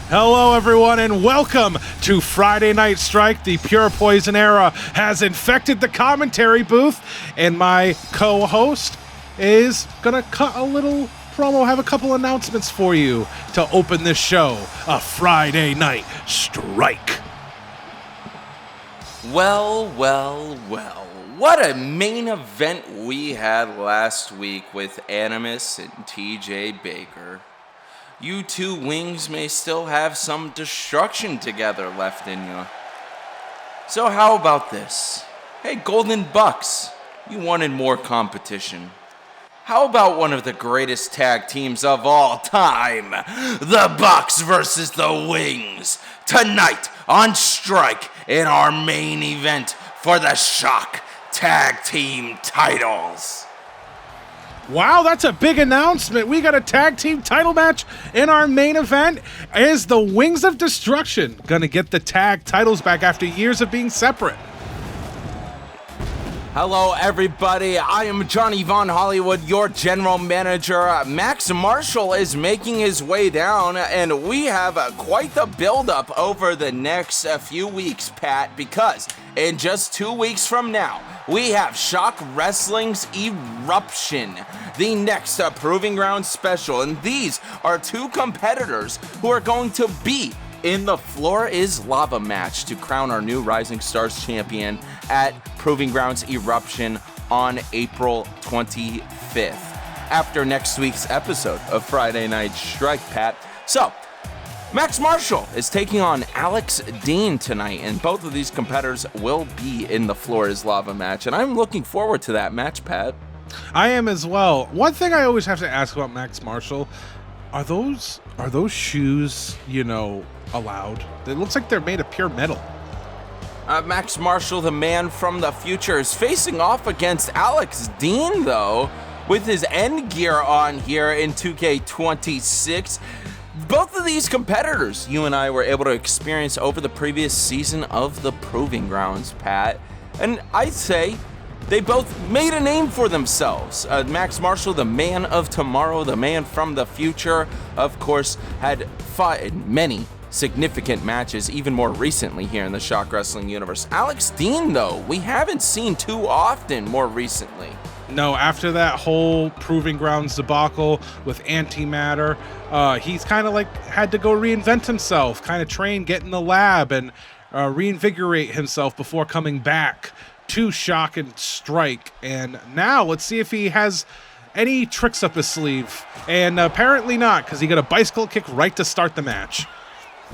Hello, everyone, and welcome to Friday Night Strike. The Pure Poison era has infected the commentary booth, and my co-host is going to cut a little promo, have a couple announcements for you to open this show, a Friday Night Strike. Well, what a main event we had last week with Animus and TJ Baker. You two wings may still have some destruction together left in you. So how about this? Hey, Golden Bucks, you wanted more competition. How about one of the greatest tag teams of all time? The Bucks versus the Wings. Tonight on Strike in our main event for the Shock Tag Team titles. Wow, that's a big announcement. We got a tag team title match in our main event. Is the Wings of Destruction going to get the tag titles back after years of being separate? Hello, everybody. I am Johnny Von Hollywood, your general manager. Max Marshall is making his way down, and we have quite the build-up over the next few weeks, Pat, because in just 2 weeks from now, we have ShockWrestling's Eruption, the next Proving Ground special, and these are two competitors who are going to be in the Floor is Lava match to crown our new Rising Stars champion at Proving Grounds Eruption on April 25th, after next week's episode of Friday Night Strike, Pat. So, Max Marshall is taking on Alex Dean tonight, and both of these competitors will be in the Floor is Lava match, and I'm looking forward to that match, Pat. I am as well. One thing I always have to ask about Max Marshall, are those shoes, allowed? It looks like they're made of pure metal. Max Marshall, the man from the future, is facing off against Alex Dean, though, with his end gear on here in 2K26. Both of these competitors you and I were able to experience over the previous season of the Proving Grounds, Pat. And I'd say they both made a name for themselves. Max Marshall, the man of tomorrow, the man from the future, of course, had fought in many significant matches, even more recently here in the ShockWrestling universe. Alex Dean, though, we haven't seen too often more recently. No, after that whole Proving Grounds debacle with antimatter, he's kind of like had to go reinvent himself, kind of train, get in the lab, and reinvigorate himself before coming back to Shock and Strike. And now let's see if he has any tricks up his sleeve. And apparently not, because he got a bicycle kick right to start the match.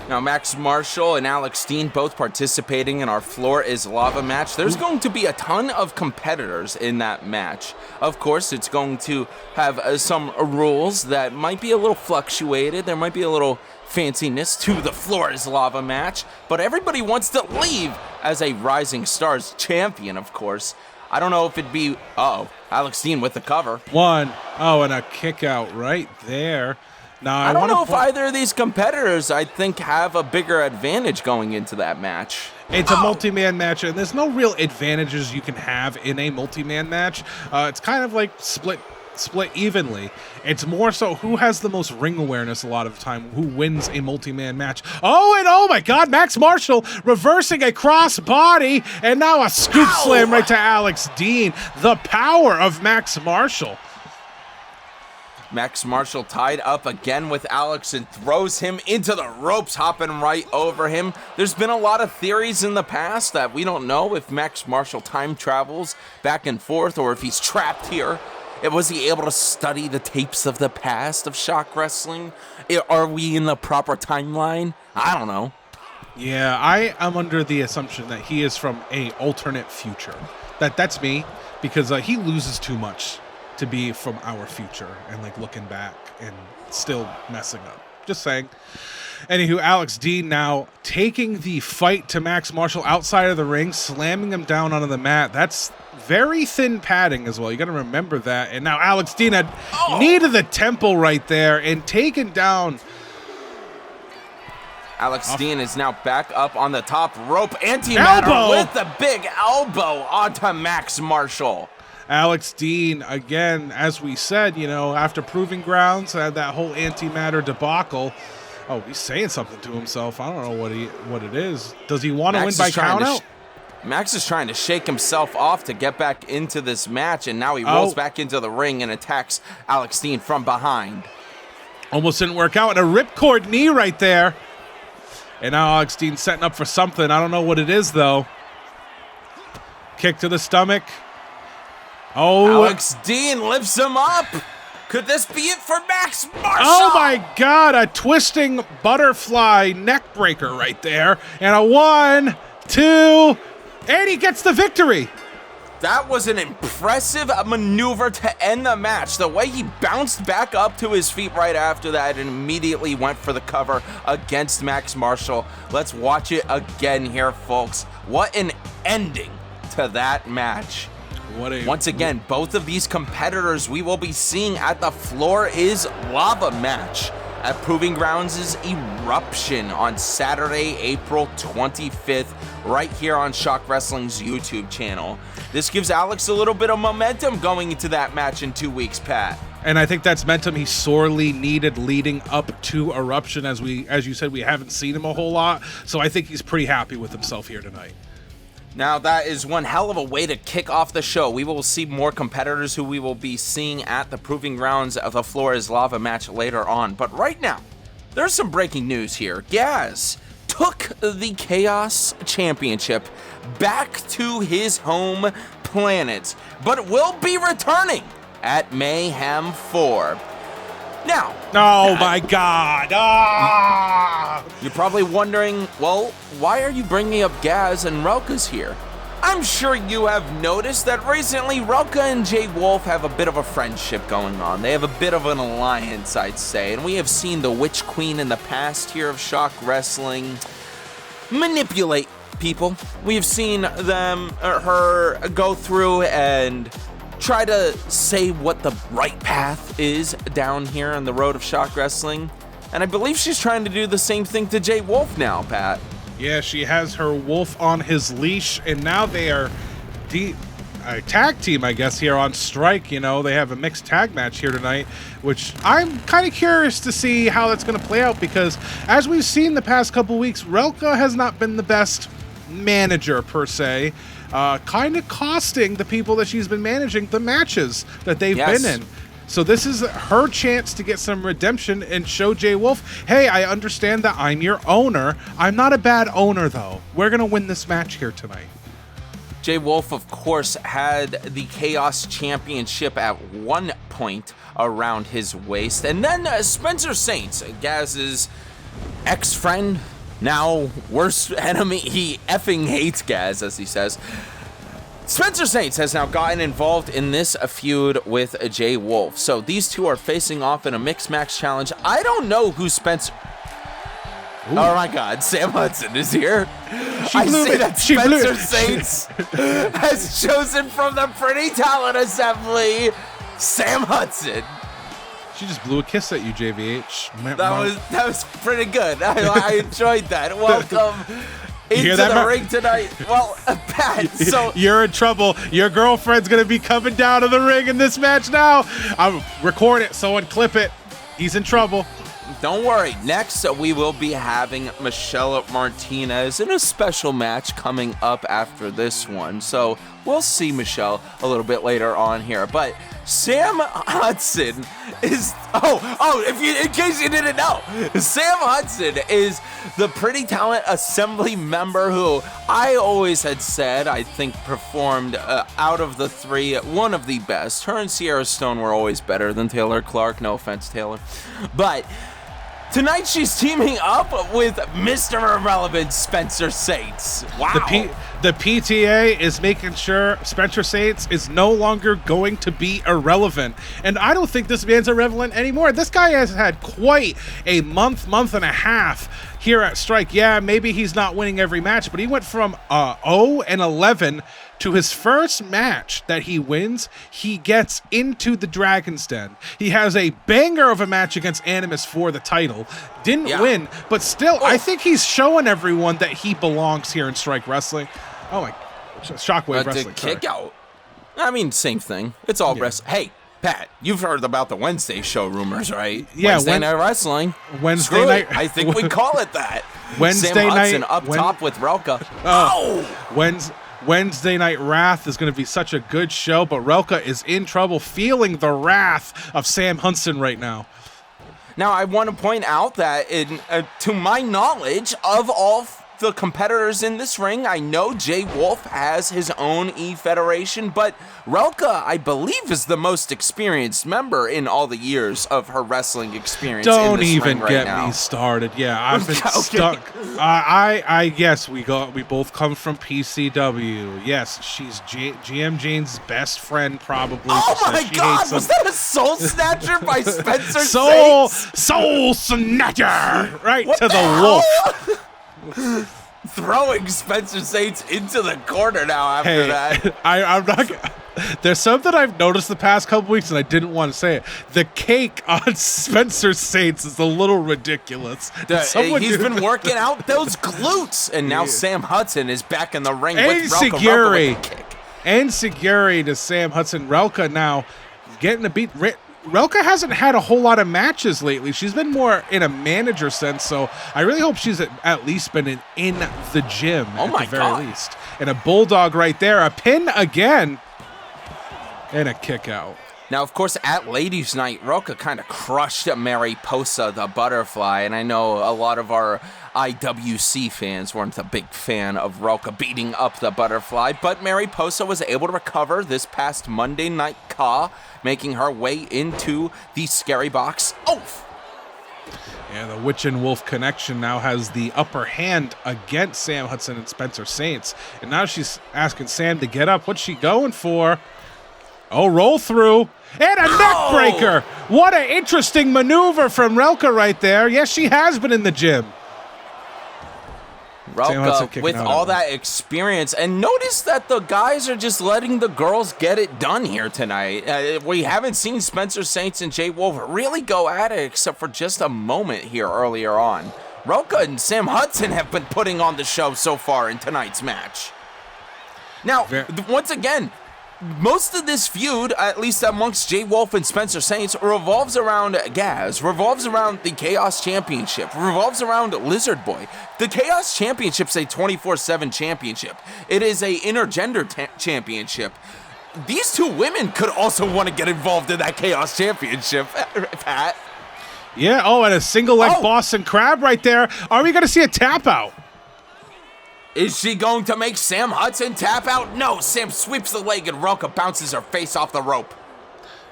Now, Max Marshall and Alex Dean both participating in our Floor is Lava match. There's going to be a ton of competitors in that match. Of course, it's going to have some rules that might be a little fluctuated. There might be a little fanciness to the Floor is Lava match, but everybody wants to leave as a Rising Stars champion, of course. I don't know if it'd be, Alex Dean with the cover. And a kick out right there. Now, I don't know if either of these competitors, I think, have a bigger advantage going into that match. It's a multi-man match, and there's no real advantages you can have in a multi-man match. It's kind of like split evenly. It's more so who has the most ring awareness a lot of the time, who wins a multi-man match. Oh my God, Max Marshall reversing a cross body, and now a scoop slam right to Alex Dean. The power of Max Marshall. Max Marshall tied up again with Alex and throws him into the ropes, hopping right over him. There's been a lot of theories in the past that we don't know if Max Marshall time travels back and forth or if he's trapped here. Was he able to study the tapes of the past of ShockWrestling? Are we in the proper timeline? I don't know. Yeah, I am under the assumption that he is from a alternate future. That's me, because he loses too much to be from our future and looking back and still messing up. Just saying. Anywho, Alex Dean now taking the fight to Max Marshall outside of the ring, slamming him down onto the mat. That's very thin padding as well. You got to remember that. And now Alex Dean had knee to the temple right there and taken down. Alex Dean is now back up on the top rope. Antimatter with the big elbow onto Max Marshall. Alex Dean, again, as we said, after Proving Grounds, had that whole antimatter debacle. Oh, he's saying something to himself. I don't know what it is. Does he want to win by countout? Max is trying to shake himself off to get back into this match, and now he rolls back into the ring and attacks Alex Steen from behind. Almost didn't work out. And a ripcord knee right there. And now Alex Steen setting up for something. I don't know what it is, though. Kick to the stomach. Oh. Alex Steen lifts him up. Could this be it for Max Marshall? Oh, my God. A twisting butterfly neck breaker right there. And a 1, 2, and he gets the victory. That was an impressive maneuver to end the match. The way he bounced back up to his feet right after that and immediately went for the cover against Max Marshall. Let's watch it again here, folks. What an ending to that match. Once again, both of these competitors we will be seeing at the Floor is Lava match at Proving Grounds' Eruption on Saturday, April 25th, right here on Shock Wrestling's YouTube channel. This gives Alex a little bit of momentum going into that match in 2 weeks, Pat. And I think that's momentum he sorely needed leading up to Eruption. As you said, we haven't seen him a whole lot, so I think he's pretty happy with himself here tonight. Now, that is one hell of a way to kick off the show. We will see more competitors who we will be seeing at the Proving Grounds of the Floor is Lava match later on. But right now, there's some breaking news here. Gaz took the Chaos Championship back to his home planet, but will be returning at Mayhem 4. Now, oh my God! You're probably wondering, well, why are you bringing up Gaz and Relka's here? I'm sure you have noticed that recently Relka and Jay Wolf have a bit of a friendship going on. They have a bit of an alliance, I'd say, and we have seen the Witch Queen in the past here of Shock Wrestling manipulate people. We've seen her go through and try to say what the right path is down here on the road of Shock Wrestling. And I believe she's trying to do the same thing to Jay Wolf now, Pat. Yeah, she has her wolf on his leash, and now they are a tag team, I guess, here on strike. You know, they have a mixed tag match here tonight, which I'm kind of curious to see how that's going to play out, because as we've seen the past couple weeks, Relka has not been the best manager per se. Kind of costing the people that she's been managing the matches that they've been in. So this is her chance to get some redemption and show Jay Wolf, hey, I understand that I'm your owner. I'm not a bad owner, though. We're going to win this match here tonight. Jay Wolf, of course, had the Chaos Championship at one point around his waist. And then Spencer Saints, Gaz's ex-friend, now worst enemy. He effing hates Gaz, as he says. Spencer Saints has now gotten involved in this feud with Jay Wolf. So these two are facing off in a mixed match challenge. I don't know who Spencer... Ooh. Oh my God, Sam Hudson is here. I see that Spencer Saints has chosen from the Pretty Talent Assembly, Sam Hudson. She just blew a kiss at you, JVH. That was pretty good. I enjoyed that. Welcome into the ring tonight. Well, Pat, so... You're in trouble. Your girlfriend's going to be coming down to the ring in this match now. I'm recording it. Someone clip it. He's in trouble. Don't worry. Next, we will be having Michelle Martinez in a special match coming up after this one. So we'll see Michelle a little bit later on here. But Sam Hudson is... in case you didn't know, Sam Hudson is the Pretty Talent Assembly member who I always had said I think performed out of the three, one of the best. Her and Sierra Stone were always better than Taylor Clark. No offense, Taylor. But... tonight she's teaming up with Mr. Irrelevant Spencer Saints. Wow. The PTA is making sure Spencer Saints is no longer going to be irrelevant. And I don't think this man's irrelevant anymore. This guy has had quite a month and a half here at Strike. Yeah, maybe he's not winning every match, but he went from 0-11 to his first match that he wins. He gets into the Dragon's Den. He has a banger of a match against Animus for the title. Didn't win, but still, I think he's showing everyone that he belongs here in Strike Wrestling. Oh my, Shockwave Wrestling. Kick out. I mean, same thing. It's all wrestling. Hey, Pat, you've heard about the Wednesday show rumors, right? Yeah, Wednesday Night Wrestling. Wednesday night. I think we call it that. Wednesday Sam Hudson night up top with Relka. Wednesday Night Wrath is going to be such a good show, but Relka is in trouble, feeling the wrath of Sam Hudson right now. Now, I want to point out that, to my knowledge of all the competitors in this ring, I know Jay Wolf has his own E-Federation, but Relka, I believe, is the most experienced member in all the years of her wrestling experience. Don't in this even ring right get now. me started. Yeah, I've been stuck. I guess we both come from PCW. Yes, she's GM Jane's best friend, probably. Oh my God! Was that a Soul Snatcher by Spencer Soul Saints? Soul Snatcher, right What to the hell? wolf. Throwing Spencer Saints into the corner now after that. I'm not. There's something I've noticed the past couple weeks, and I didn't want to say it. The cake on Spencer Saints is a little ridiculous. He's been working out those glutes, and now Sam Hudson is back in the ring with Relka. And Seguri to Sam Hudson. Relka now getting a beat. Relka hasn't had a whole lot of matches lately. She's been more in a manager sense, so I really hope she's at least been in the gym at the very least. And a bulldog right there, a pin again, and a kick out. Now, of course, at Ladies' Night, Relka kind of crushed Mariposa, the butterfly, and I know a lot of our IWC fans weren't a big fan of Relka beating up the butterfly, but Mariposa was able to recover this past Monday Night Raw, making her way into the scary box. Oof! Yeah, the Witch and Wolf connection now has the upper hand against Sam Hudson and Spencer Saints, and now she's asking Sam to get up. What's she going for? Oh, roll through. And a neck breaker. What an interesting maneuver from Relka right there. Yes, she has been in the gym. Relka with all that experience. And notice that the guys are just letting the girls get it done here tonight. We haven't seen Spencer Saints and Jay Wolf really go at it except for just a moment here earlier on. Relka and Sam Hudson have been putting on the show so far in tonight's match. Now, once again, most of this feud, at least amongst Jay Wolf and Spencer Saints, revolves around Gaz, revolves around the Chaos Championship, revolves around Lizard Boy. The Chaos Championship's a 24/7 championship. It is a intergender championship. These two women could also want to get involved in that Chaos Championship, Pat. Yeah, and a single leg Boston Crab right there. Are we going to see a tap out? Is she going to make Sam Hudson tap out? No, Sam sweeps the leg and Relka bounces her face off the rope.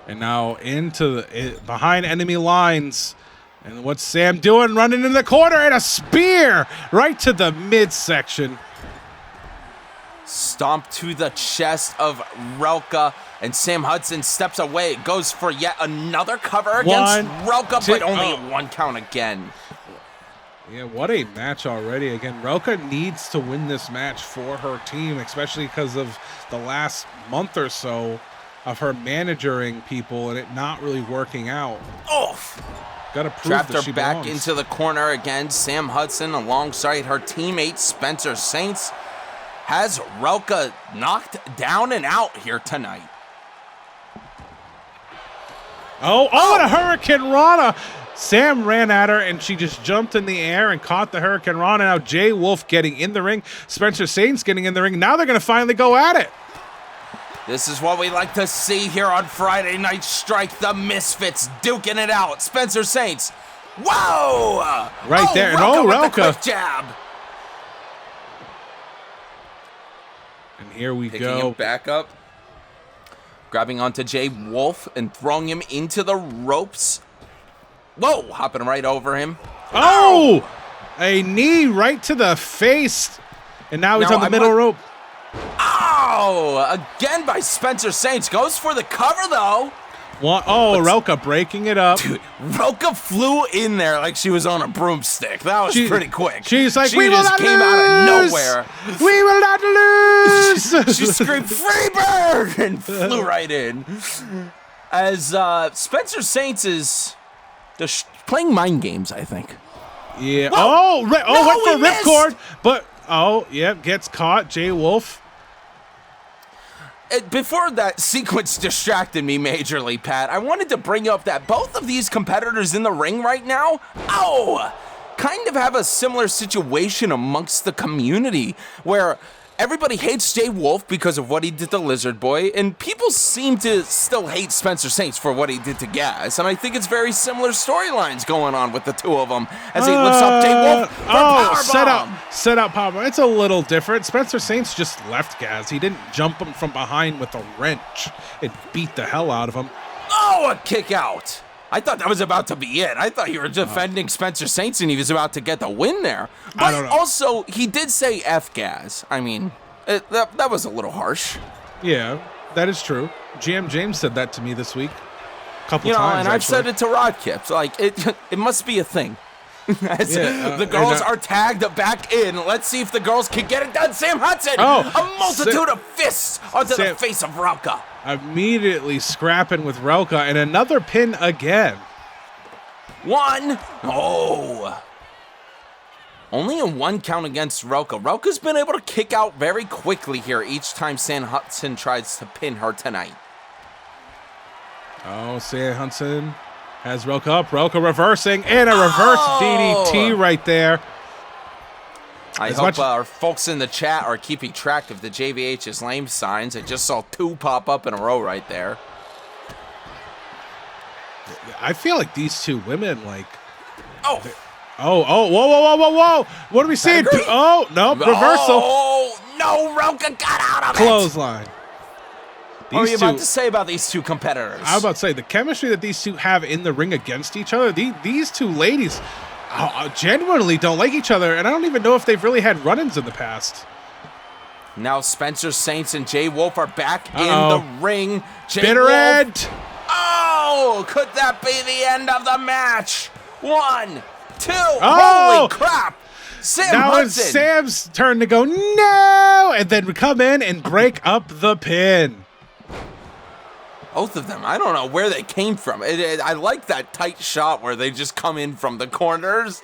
And now into behind enemy lines. And what's Sam doing? Running in the corner and a spear right to the midsection. Stomp to the chest of Relka, and Sam Hudson steps away. Goes for yet another cover against Relka, but only a 1 count again. Yeah, what a match already. Again, Relka needs to win this match for her team, especially because of the last month or so of her managing people and it not really working out. Oof! Got to prove Trapped that she her back belongs. into the corner again. Sam Hudson, alongside her teammate Spencer Saints, has Relka knocked down and out here tonight. Oh, and a Hurricane Rana. Sam ran at her, and she just jumped in the air and caught the Hurricane Rana. Now Jay Wolf getting in the ring. Spencer Saints getting in the ring. Now they're going to finally go at it. This is what we like to see here on Friday Night Strike. The Misfits duking it out. Spencer Saints. Whoa! Right there. And Relka. Relka. With a quick jab. And here we Picking go. him back up. Grabbing onto Jay Wolf and throwing him into the ropes. Whoa, hopping right over him. Oh! A knee right to the face. And now he's on the middle rope. Oh! Again by Spencer Saints. Goes for the cover, though. Relka breaking it up. Dude, Relka flew in there like she was on a broomstick. That was pretty quick. She's like, we just came out of nowhere. We will not lose! She screamed, "Freebird!" and flew right in. As Spencer Saints is just playing mind games, I think. Yeah. Whoa. Went for ripcord, but gets caught. Jay Wolf. before that sequence distracted me majorly, Pat, I wanted to bring up that both of these competitors in the ring right now, kind of have a similar situation amongst the community where everybody hates Jay Wolf because of what he did to Lizard Boy, and people seem to still hate Spencer Saints for what he did to Gaz. And I think it's very similar storylines going on with the two of them as he lifts up Jay Wolf for powerbomb. Set up powerbomb. It's a little different. Spencer Saints just left Gaz. He didn't jump him from behind with a wrench. It beat the hell out of him. Oh, a kick out. I thought that was about to be it. I thought you were defending Spencer Saints and he was about to get the win there. But I don't know. Also, he did say F Gaz. I mean, that was a little harsh. Yeah, that is true. GM James said that to me this week. A couple times, and I've said it to Rod Kips. Like, it must be a thing. The girls are tagged back in. Let's see if the girls can get it done. Sam Hudson, a multitude of fists onto the face of Relka. Immediately scrapping with Relka and another pin again. One. Oh. Only a 1 count against Relka. Relka's been able to kick out very quickly here each time Sam Hudson tries to pin her tonight. Oh, Sam Hudson has Relka up. Relka reversing and a reverse DDT right there. I hope our folks in the chat are keeping track of the JVH's lame signs. I just saw 2 pop up in a row right there. I feel like these two women, like... Oh, whoa. What are we seeing? Oh, no, reversal. Oh, no, Relka got out of Clothesline. What are you about to say about these two competitors? I was about to say, the chemistry that these two have in the ring against each other, these two ladies genuinely don't like each other, and I don't even know if they've really had run-ins in the past. Now Spencer Saints and Jay Wolf are back in the ring. Bitter end. Oh, could that be the end of the match? 1, 2, holy crap. Sam now Hudson. It's Sam's turn to go, no, and then come in and break up the pin. Both of them. I don't know where they came from. I like that tight shot where they just come in from the corners.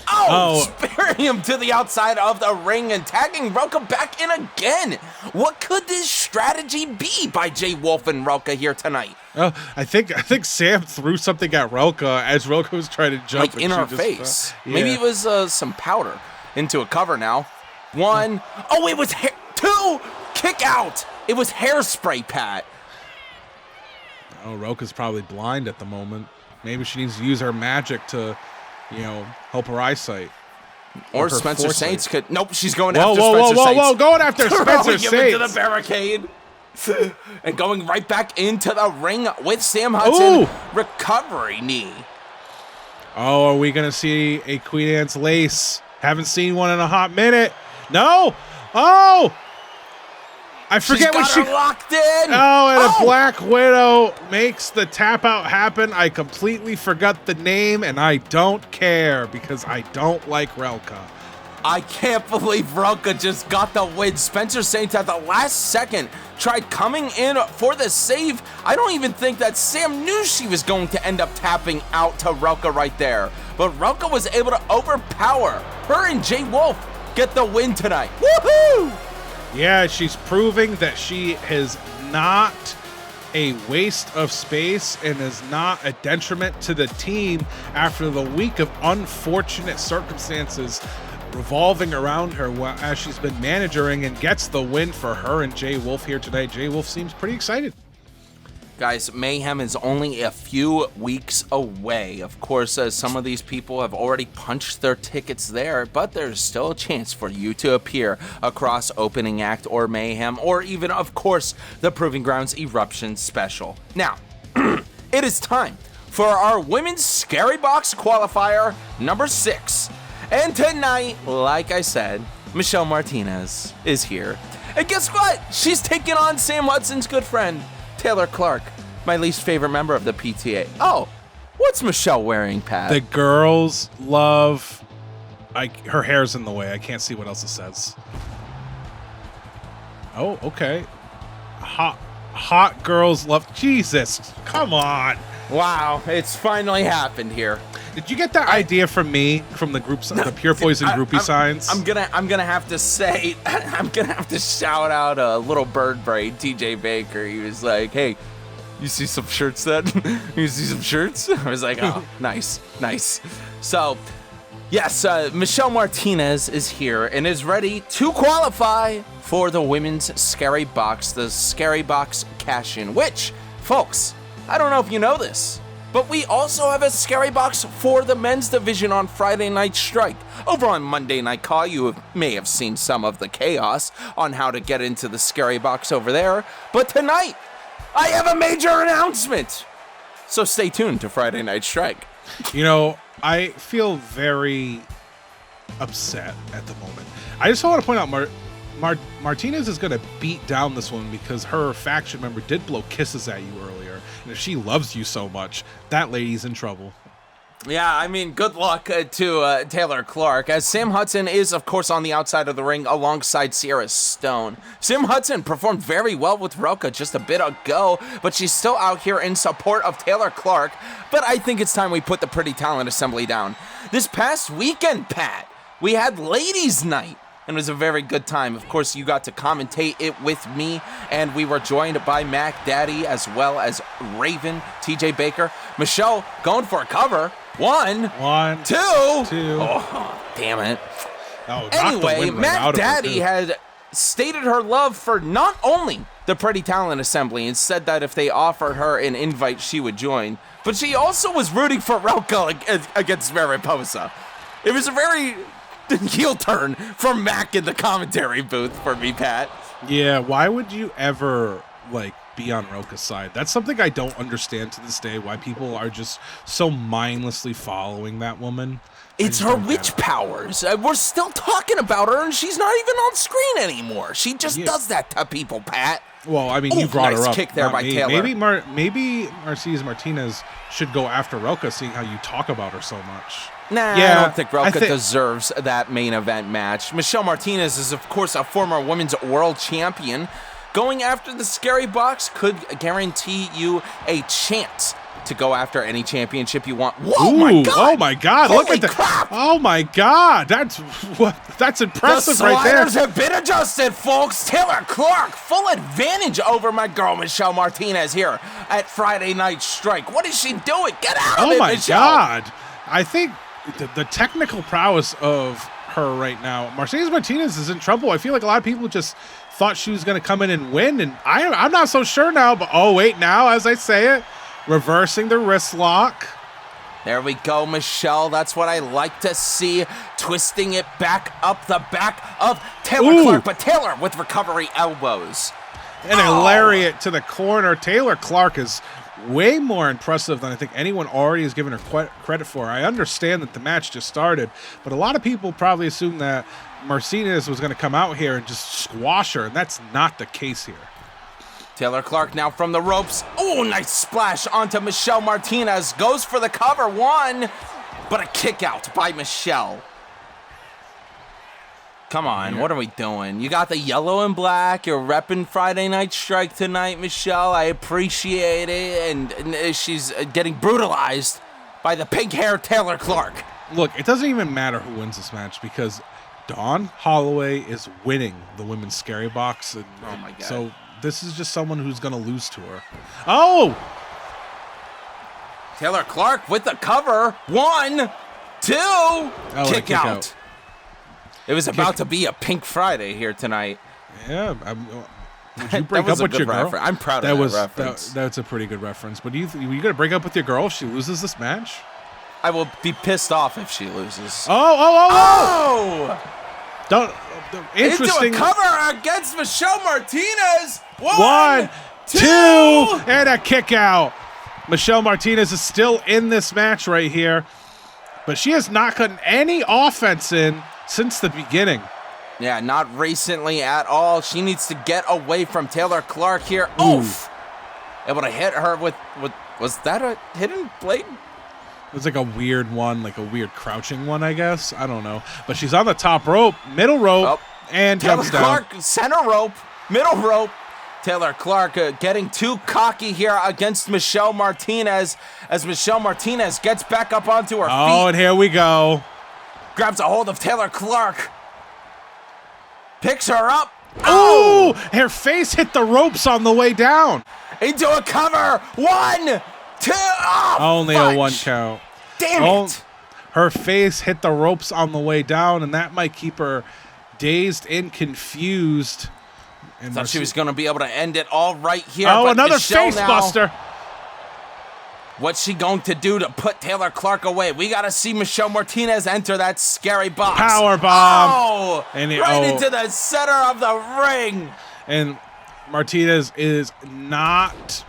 Spearing him to the outside of the ring and tagging Relka back in again. What could this strategy be by Jay Wolf and Relka here tonight? I think Sam threw something at Relka as Relka was trying to jump. Like in her face. Maybe it was some powder into a cover now. 1. Oh, it was 2. Kick out. It was hairspray, Pat. Oh, Relka's probably blind at the moment. Maybe she needs to use her magic to, help her eyesight. Or Spencer Saints could. Nope, she's going after Spencer Saints. Whoa, going after Spencer Saints. Into the barricade. And going right back into the ring with Sam Hudson. Recovery knee. Oh, are we going to see a Queen Anne's lace? Haven't seen one in a hot minute. No. Oh. I forget what she locked in. Oh, and a Black Widow makes the tap out happen. I completely forgot the name, and I don't care because I don't like Relka. I can't believe Relka just got the win. Spencer Saints at the last second tried coming in for the save. I don't even think that Sam knew she was going to end up tapping out to Relka right there. But Relka was able to overpower her, and Jay Wolf get the win tonight. Woohoo! Yeah, she's proving that she is not a waste of space and is not a detriment to the team after the week of unfortunate circumstances revolving around her as she's been managing, and gets the win for her and Jay Wolf here tonight. Jay Wolf seems pretty excited. Guys, Mayhem is only a few weeks away. Of course, some of these people have already punched their tickets there, but there's still a chance for you to appear across Opening Act or Mayhem, or even, of course, the Proving Grounds Eruption Special. Now, it is time for our Women's Scary Box Qualifier number 6. And tonight, like I said, Michelle Martinez is here. And guess what? She's taking on Sam Hudson's good friend, Taylor Clark, my least favorite member of the PTA. Oh, what's Michelle wearing, Pat? The girls love... her hair's in the way. I can't see what else it says. Oh, okay. Hot girls love... Jesus, come on. Wow, it's finally happened here. Did you get that idea from me, from the groups, the Pure Poison groupie signs? I'm gonna have to say, I'm gonna have to shout out a little bird brain, TJ Baker. He was like, "Hey, you see some shirts then? You see some shirts?" I was like, "Oh, nice." So, yes, Michelle Martinez is here and is ready to qualify for the women's Scary Box, the Scary Box cash-in. Which, folks, I don't know if you know this, but we also have a Scary Box for the men's division on Friday Night Strike. Over on Monday Night Call, you may have seen some of the chaos on how to get into the Scary Box over there. But tonight, I have a major announcement. So stay tuned to Friday Night Strike. You know, I feel very upset at the moment. I just want to point out Martinez is going to beat down this one because her faction member did blow kisses at you earlier. And if she loves you so much, that lady's in trouble. Yeah, I mean, good luck to Taylor Clark, as Sam Hudson is, of course, on the outside of the ring alongside Sierra Stone. Sam Hudson performed very well with Relka just a bit ago, but she's still out here in support of Taylor Clark. But I think it's time we put the Pretty Talent Assembly down. This past weekend, Pat, we had Ladies' Night. And it was a very good time. Of course, you got to commentate it with me, and we were joined by Mac Daddy as well as Raven, TJ Baker, Michelle going for a cover. One, two. Oh, damn it. Oh, anyway, Mac Daddy had stated her love for not only the Pretty Talent Assembly and said that if they offered her an invite, she would join, but she also was rooting for Relka against Mariposa. It was a very heel turn from Mac in the commentary booth for me, Pat. Yeah, why would you ever, be on Relka's side? That's something I don't understand to this day, why people are just so mindlessly following that woman. It's her witch powers. We're still talking about her, and she's not even on screen anymore. She just does that to people, Pat. Well, I mean, you brought her up. Kick there by Taylor. Maybe Mercedes Martinez should go after Relka, seeing how you talk about her so much. Nah, yeah, I don't think Relka deserves that main event match. Michelle Martinez is, of course, a former women's world champion. Going after the Scary Box could guarantee you a chance to go after any championship you want. Whoa, my God! Oh my God! Holy Look at crap! Oh my God! That's impressive right there. The sliders have been adjusted, folks. Taylor Clark, full advantage over my girl Michelle Martinez here at Friday Night Strike. What is she doing? Get out of it, Michelle! Oh my God! I think the technical prowess of her right now, Mercedes Martinez is in trouble. I feel like a lot of people just thought she was going to come in and win, and I'm not so sure now. But oh wait, now as I say it. Reversing the wrist lock. There we go, Michelle. That's what I like to see. Twisting it back up the back of Taylor Clark, but Taylor with recovery elbows. And a lariat to the corner. Taylor Clark is way more impressive than I think anyone already has given her credit for. I understand that the match just started, but a lot of people probably assumed that Martinez was going to come out here and just squash her, and that's not the case here. Taylor Clark now from the ropes. Oh, nice splash onto Michelle Martinez. Goes for the cover. One, but a kick out by Michelle. Come on, what are we doing? You got the yellow and black. You're repping Friday Night Strike tonight, Michelle. I appreciate it. And she's getting brutalized by the pink-haired Taylor Clark. Look, it doesn't even matter who wins this match because Dawn Holloway is winning the women's Scary Box. And, oh, my God. So this is just someone who's going to lose to her. Oh! Taylor Clark with the cover. One, two, kick out. It was about to be a Pink Friday here tonight. Yeah. Would you break up with your girl? I'm proud of that reference. That's a pretty good reference. But are you going to break up with your girl if she loses this match? I will be pissed off if she loses. Oh! Interesting. Into a cover against Michelle Martinez. One, two, and a kick out. Michelle Martinez is still in this match right here, but she has not gotten any offense in since the beginting. Yeah, not recently at all. She needs to get away from Taylor Clark here. Oof. Able to hit her with was that a hidden blade? It was like a weird one, like a weird crouching one, I guess. I don't know. But she's on the top rope, middle rope, and Taylor jumps down. Clark, center rope, middle rope. Taylor Clark getting too cocky here against Michelle Martinez as Michelle Martinez gets back up onto her feet. Oh, and here we go. Grabs a hold of Taylor Clark. Picks her up. Oh! Her face hit the ropes on the way down. Into a cover. 1, 2. Oh, Only fudge. a 1 count. Damn it. Her face hit the ropes on the way down, and that might keep her dazed and confused. And Thought she was going to be able to end it all right here. Oh, but another Michelle face now, buster. What's she going to do to put Taylor Clark away? We got to see Michelle Martinez enter that scary box. Power bomb. Oh, and right into the center of the ring. And Martinez is not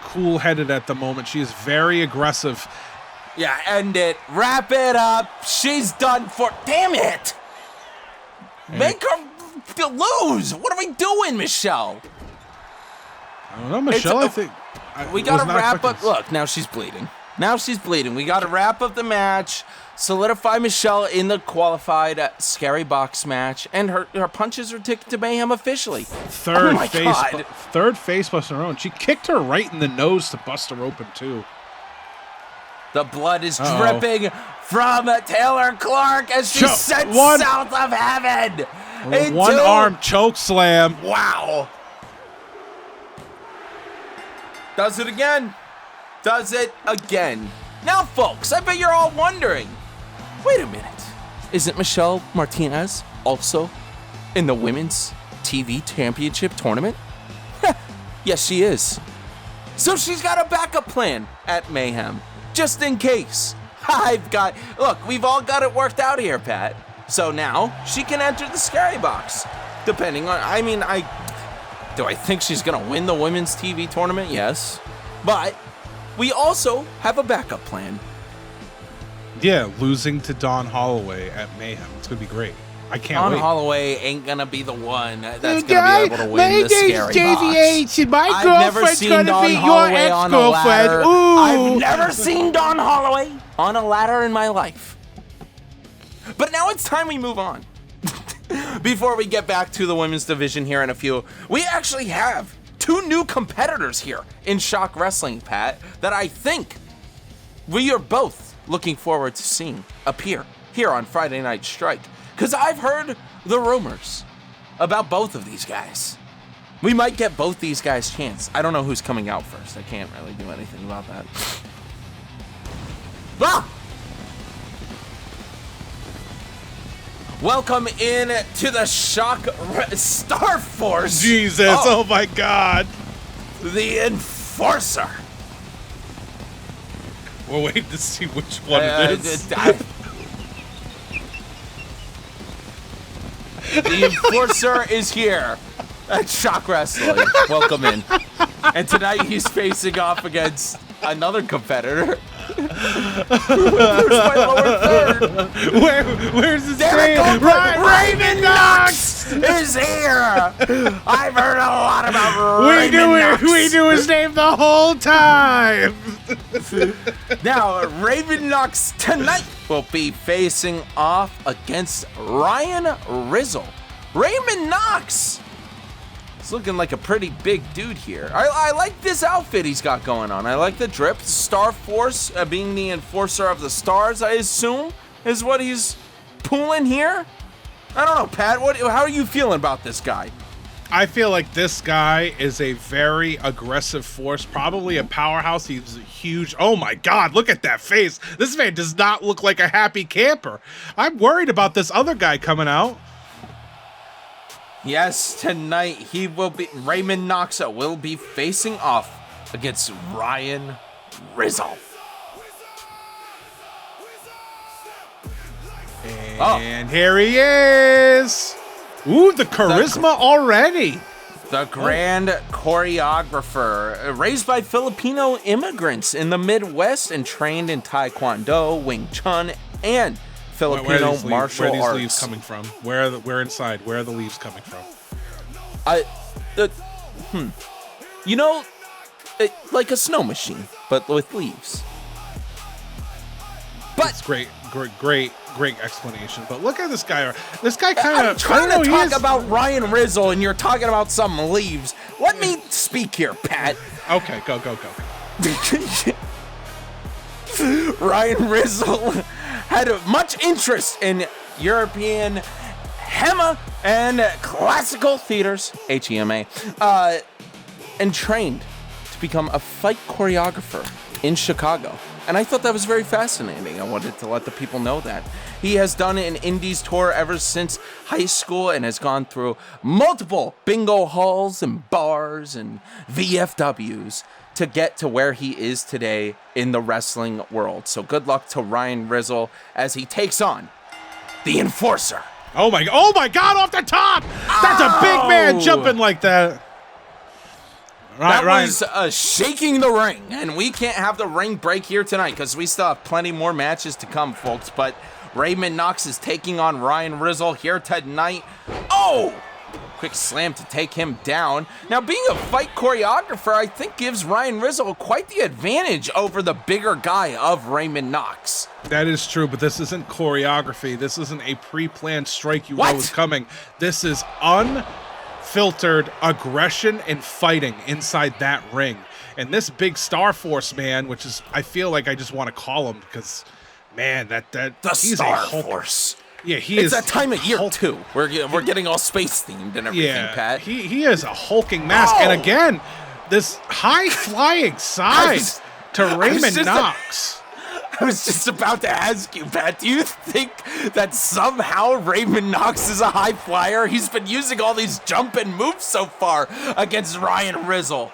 cool-headed at the moment. She is very aggressive. Yeah, end it. Wrap it up. She's done for. Damn it. Make her lose. What are we doing, Michelle? I don't know, Michelle, I think. We got to wrap up. Look, now she's bleeding. We got to wrap up the match, solidify Michelle in the qualified scary box match, and her punches are ticked to mayhem officially. Third face buster in a row. And she kicked her right in the nose to bust her open, too. The blood is dripping from Taylor Clark as she sent south of heaven. One-arm choke slam. Wow. Does it again. Now, folks, I bet you're all wondering, wait a minute. Isn't Michelle Martinez also in the Women's TV Championship tournament? Yes, she is. So she's got a backup plan at Mayhem, just in case. Look, we've all got it worked out here, Pat. So now she can enter the scary box. Depending on, do I think she's going to win the Women's TV tournament? Yes. But we also have a backup plan. Yeah, losing to Dawn Holloway at Mayhem. It's going to be great. I can't wait. Dawn Holloway ain't going to be the one that's going to be able to win the scary box. JVH, and my girlfriend's going to be your ex-girlfriend. I've never seen Dawn Holloway on a ladder in my life. But now it's time we move on. Before we get back to the women's division here in a few, we actually have 2 new competitors here in Shock Wrestling, Pat, that I think we are both looking forward to seeing appear here on Friday Night Strike. Because I've heard the rumors about both of these guys. We might get both these guys' chance. I don't know who's coming out first. I can't really do anything about that. Ah! Welcome in to the Star Force. Jesus, oh my God. The Enforcer. We're waiting to see which one it is. The Enforcer is here at Shock Wrestling. Welcome in. And tonight he's facing off against another competitor. Where's my lower third? Where's his name? Raymond Knox is here. I've heard a lot about Raymond Knox. We knew his name the whole time. Now, Raymond Knox tonight will be facing off against Ryan Rizal. Raymond Knox. He's looking like a pretty big dude here. I like this outfit he's got going on. I like the drip. Star Force, being the enforcer of the stars, I assume, is what he's pulling here. I don't know, Pat. How are you feeling about this guy? I feel like this guy is a very aggressive force, probably a powerhouse. He's huge. Oh my God, look at that face. This man does not look like a happy camper. I'm worried about this other guy coming out. Yes, tonight Raymond Knox will be facing off against Ryan Rizal. And here he is. Ooh, the charisma already. The grand choreographer, raised by Filipino immigrants in the Midwest and trained in Taekwondo, Wing Chun, and Filipino martial arts. Where are these leaves coming from? Where inside? Where are the leaves coming from? Like a snow machine, but with leaves. But it's great explanation. But look at this guy. This guy kind of. I'm trying to talk about Ryan Rizal, and you're talking about some leaves. Let me speak here, Pat. Okay, go. Ryan Rizal had much interest in European HEMA and classical theaters, HEMA, and trained to become a fight choreographer in Chicago. And I thought that was very fascinating. I wanted to let the people know that. He has done an indies tour ever since high school and has gone through multiple bingo halls and bars and VFWs to get to where he is today in the wrestling world. So good luck to Ryan Rizal as he takes on the Enforcer. Oh my God, off the top! That's a big man jumping like that. That was shaking the ring, and we can't have the ring break here tonight because we still have plenty more matches to come, folks. But Raymond Knox is taking on Ryan Rizal here tonight. Oh! Quick slam to take him down. Now, being a fight choreographer, I think gives Ryan Rizal quite the advantage over the bigger guy of Raymond Knox. That is true, but this isn't choreography. This isn't a pre-planned strike you know is coming. This is unfiltered aggression and fighting inside that ring. And this big Star Force man, which is, I feel like I just want to call him because, man, the he's Star Force. Yeah, it's that time of year too. We're getting all space themed and everything, Pat. He is a hulking mass, and again, this high flying side to Raymond Knox. I was just about to ask you, Pat. Do you think that somehow Raymond Knox is a high flyer? He's been using all these jumping moves so far against Ryan Rizal.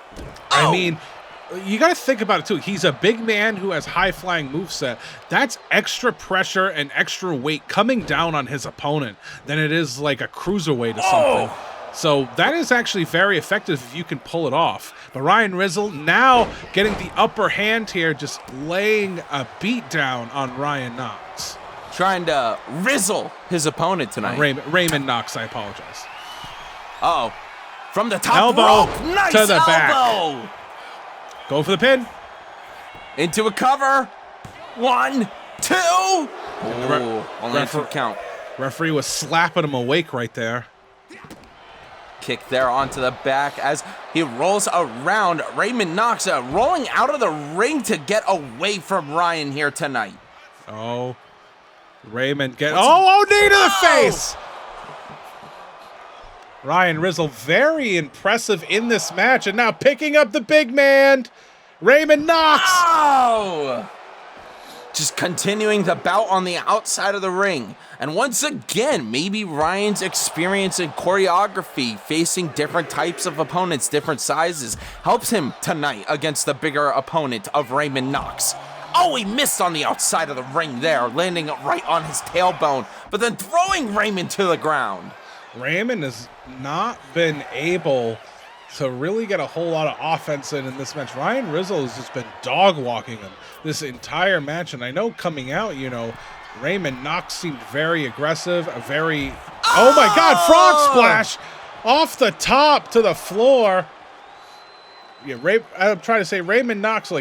I mean, you got to think about it, too. He's a big man who has high-flying moveset. That's extra pressure and extra weight coming down on his opponent than it is like a cruiserweight or something. So that is actually very effective if you can pull it off. But Ryan Rizal now getting the upper hand here, just laying a beat down on Ryan Knox. Trying to Rizal his opponent tonight. Raymond Knox, I apologize. Uh-oh. From the top elbow rope. Nice to the elbow. back. Go for the pin. Into a cover. 1, 2. Only a 2 count. Referee was slapping him awake right there. Kick there onto the back as he rolls around. Raymond Knox rolling out of the ring to get away from Ryan here tonight. Oh, Raymond knee to the face. Ryan Rizal very impressive in this match, and now picking up the big man, Raymond Knox. Oh! Just continuing the bout on the outside of the ring. And once again, maybe Ryan's experience in choreography, facing different types of opponents, different sizes, helps him tonight against the bigger opponent of Raymond Knox. Oh, he missed on the outside of the ring there, landing right on his tailbone, but then throwing Raymond to the ground. Raymond has not been able to really get a whole lot of offense in this match. Ryan Rizal has just been dog walking him this entire match. And I know coming out, Raymond Knox seemed very aggressive, oh my God, frog splash off the top to the floor. Yeah, I'm trying to say Raymond Knox,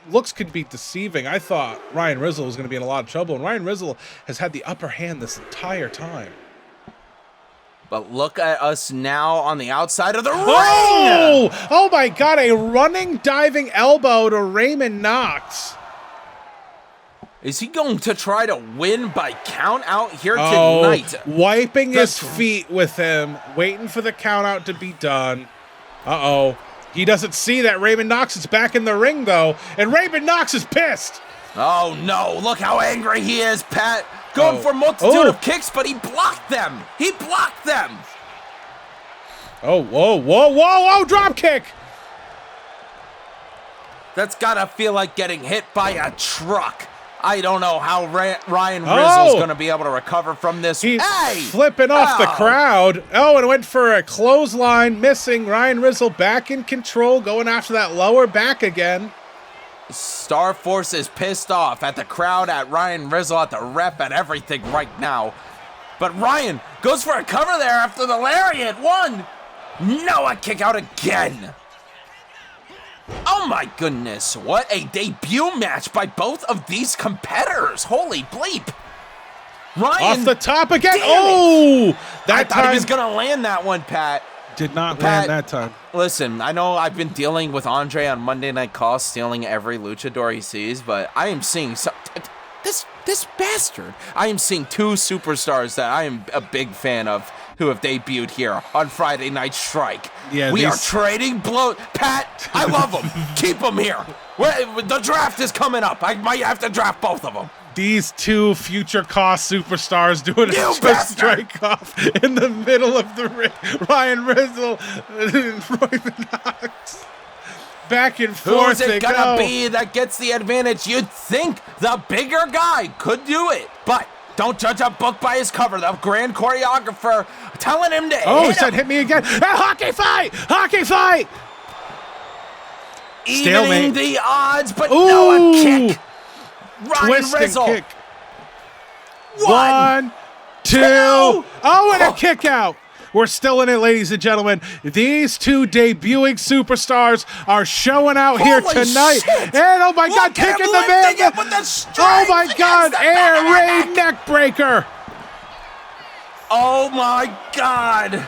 looks could be deceiving. I thought Ryan Rizal was going to be in a lot of trouble, and Ryan Rizal has had the upper hand this entire time. But look at us now on the outside of the ring! Oh my God, a running, diving elbow to Raymond Knox. Is he going to try to win by count out here tonight? Wiping his feet with him, waiting for the count out to be done. He doesn't see that Raymond Knox is back in the ring, though, and Raymond Knox is pissed. Oh, no. Look how angry he is, Pat. Going for a multitude of kicks, but he blocked them. Whoa, drop kick. That's got to feel like getting hit by a truck. I don't know how Ryan Rizal's going to be able to recover from this. He's flipping off the crowd. And went for a clothesline, missing. Ryan Rizal back in control, going after that lower back again. Star Force is pissed off at the crowd, at Ryan Rizal, at the ref, at everything right now. But Ryan goes for a cover there after the lariat. 1. No, a kick out again. Oh my goodness, what a debut match by both of these competitors. Holy bleep. Ryan. Off the top again. I That thought time he was going to land that one, Pat. did not Pat, land that time. Listen, I know I've been dealing with Andre on Monday Night Call, stealing every luchador he sees, but I am seeing this bastard. I am seeing two superstars that I am a big fan of who have debuted here on Friday Night Strike. Yeah, we are trading blows. Pat, I love them. Keep them here. The draft is coming up. I might have to draft both of them. These two future cost superstars doing a just strike off in the middle of the ring. Ryan Rizal and Raymond Knox. Back and forth. Who's it gonna be that gets the advantage? You'd think the bigger guy could do it, but don't judge a book by his cover. The grand choreographer telling him to hit me again. Hockey fight! Hockey fight! Evening the odds, but no, a kick. Ryan Rizal. Kick. One, two. And a kick out. We're still in it, ladies and gentlemen. These two debuting superstars are showing out here tonight. Shit. And oh my God, kicking the man. Oh my God, air raid neck breaker. Oh my God.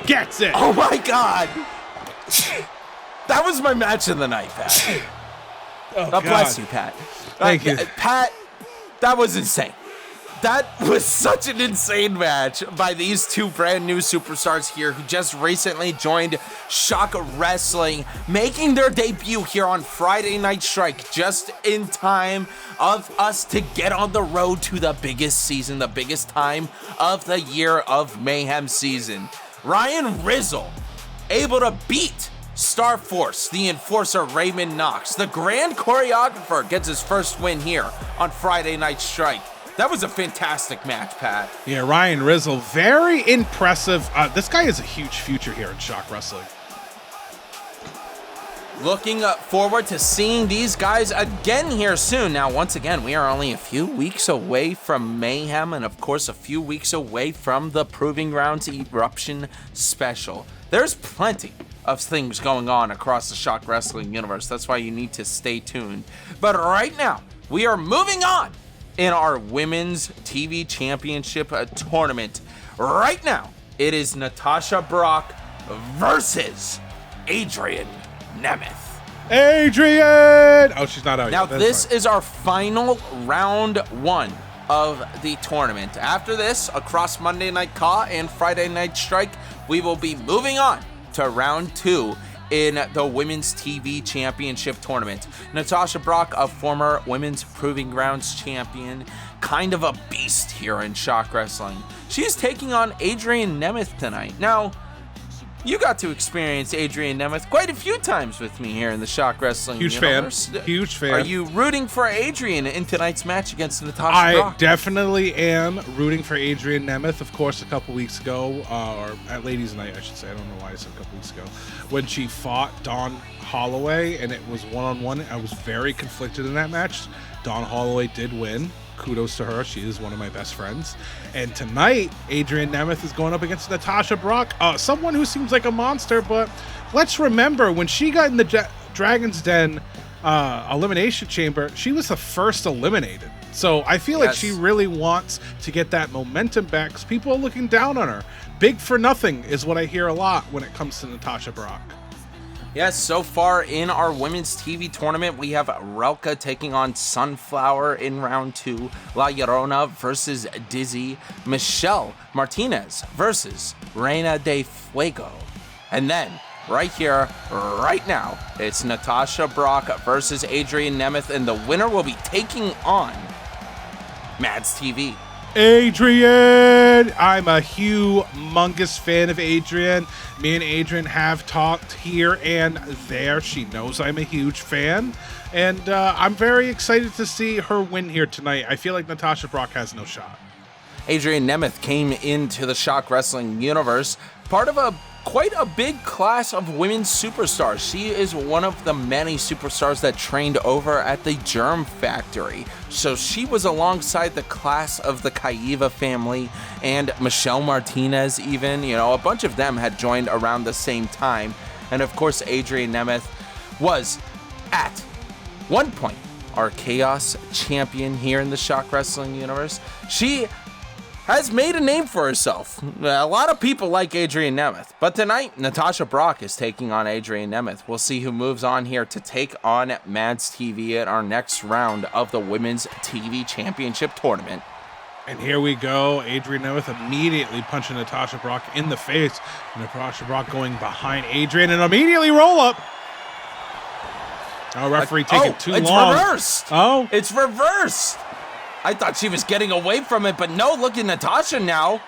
Gets it. Oh my God. That was my match of the night, Pat. God bless you, Pat. Thank you. Pat, that was insane. That was such an insane match by these two brand new superstars here who just recently joined ShockWrestling, making their debut here on Friday Night Strike just in time of us to get on the road to the biggest season, the biggest time of the year of Mayhem season. Ryan Rizal able to beat Star Force, the enforcer Raymond Knox. The grand choreographer gets his first win here on Friday Night Strike. That was a fantastic match, Pat. Yeah, Ryan Rizal, very impressive. This guy has a huge future here in ShockWrestling. Looking forward to seeing these guys again here soon. Now, once again, we are only a few weeks away from Mayhem and, of course, a few weeks away from the Proving Grounds Eruption Special. There's plenty of things going on across the ShockWrestling universe. That's why you need to stay tuned. But right now, we are moving on in our Women's TV Championship tournament. Right now, it is Natasha Brock versus Adrienne Nemeth. Adrienne! Oh, she's not out now, yet. Now, this is our final round one of the tournament. After this, across Monday Night Caw and Friday Night Strike, we will be moving on to round two in the Women's TV Championship Tournament. Natasha Brock, a former Women's Proving Grounds champion, kind of a beast here in ShockWrestling. She's taking on Adrienne Nemeth tonight. Now, you got to experience Adrienne Nemeth quite a few times with me here in the ShockWrestling universe. Huge fan. Are you rooting for Adrienne in tonight's match against Natasha Brock? I definitely am rooting for Adrienne Nemeth. Of course, a couple weeks ago, or at Ladies Night, I should say. I don't know why I said a couple weeks ago, when she fought Dawn Holloway and it was one-on-one. I was very conflicted in that match. Dawn Holloway did win. Kudos to her. She is one of my best friends. And tonight, Adrienne Nemeth is going up against Natasha Brock, someone who seems like a monster, but let's remember, when she got in the Dragon's Den Elimination Chamber, she was the first eliminated. So I feel like she really wants to get that momentum back because people are looking down on her. Big for nothing is what I hear a lot when it comes to Natasha Brock. Yes, so far in our Women's TV tournament, we have Relka taking on Sunflower in round two, La Llorona versus Dizzy, Michelle Martinez versus Reina de Fuego. And then, right here, right now, it's Natasha Brock versus Adrienne Nemeth, and the winner will be taking on Mads TV. Adrienne! I'm a humongous fan of Adrienne. Me and Adrienne have talked here and there. She knows I'm a huge fan. And I'm very excited to see her win here tonight. I feel like Natasha Brock has no shot. Adrienne Nemeth came into the ShockWrestling universe part of quite a big class of women's superstars. She is one of the many superstars that trained over at the Germ Factory. So she was alongside the class of the Kaiva family and Michelle Martinez even. You know, a bunch of them had joined around the same time. And of course, Adrienne Nemeth was at one point our Chaos champion here in the Shock Wrestling universe. She has made a name for herself. A lot of people like Adrienne Nemeth, but tonight Natasha Brock is taking on Adrienne Nemeth. We'll see who moves on here to take on Mads TV at our next round of the Women's TV Championship Tournament. And here we go. Adrienne Nemeth immediately punching Natasha Brock in the face. Natasha Brock going behind Adrienne and immediately roll up. Oh, referee taking too long. It's reversed. Oh, it's reversed. I thought she was getting away from it, but no, look at Natasha now.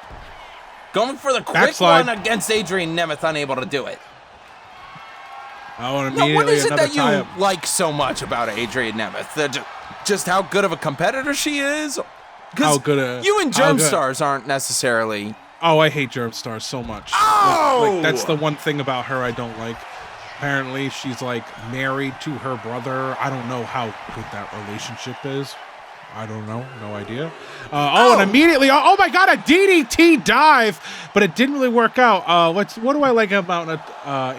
Going for the quick one against Adrienne Nemeth, unable to do it. Oh, and immediately what is it that tie-up. You like so much about Adrienne Nemeth? Just how good of a competitor she is? How good you and Germ Stars aren't necessarily... Oh, I hate Germ Stars so much. Oh! Like, that's the one thing about her I don't like. Apparently, she's like married to her brother. I don't know how good that relationship is. I don't know. No idea. And immediately, oh my God, a DDT dive, but it didn't really work out. What do I like about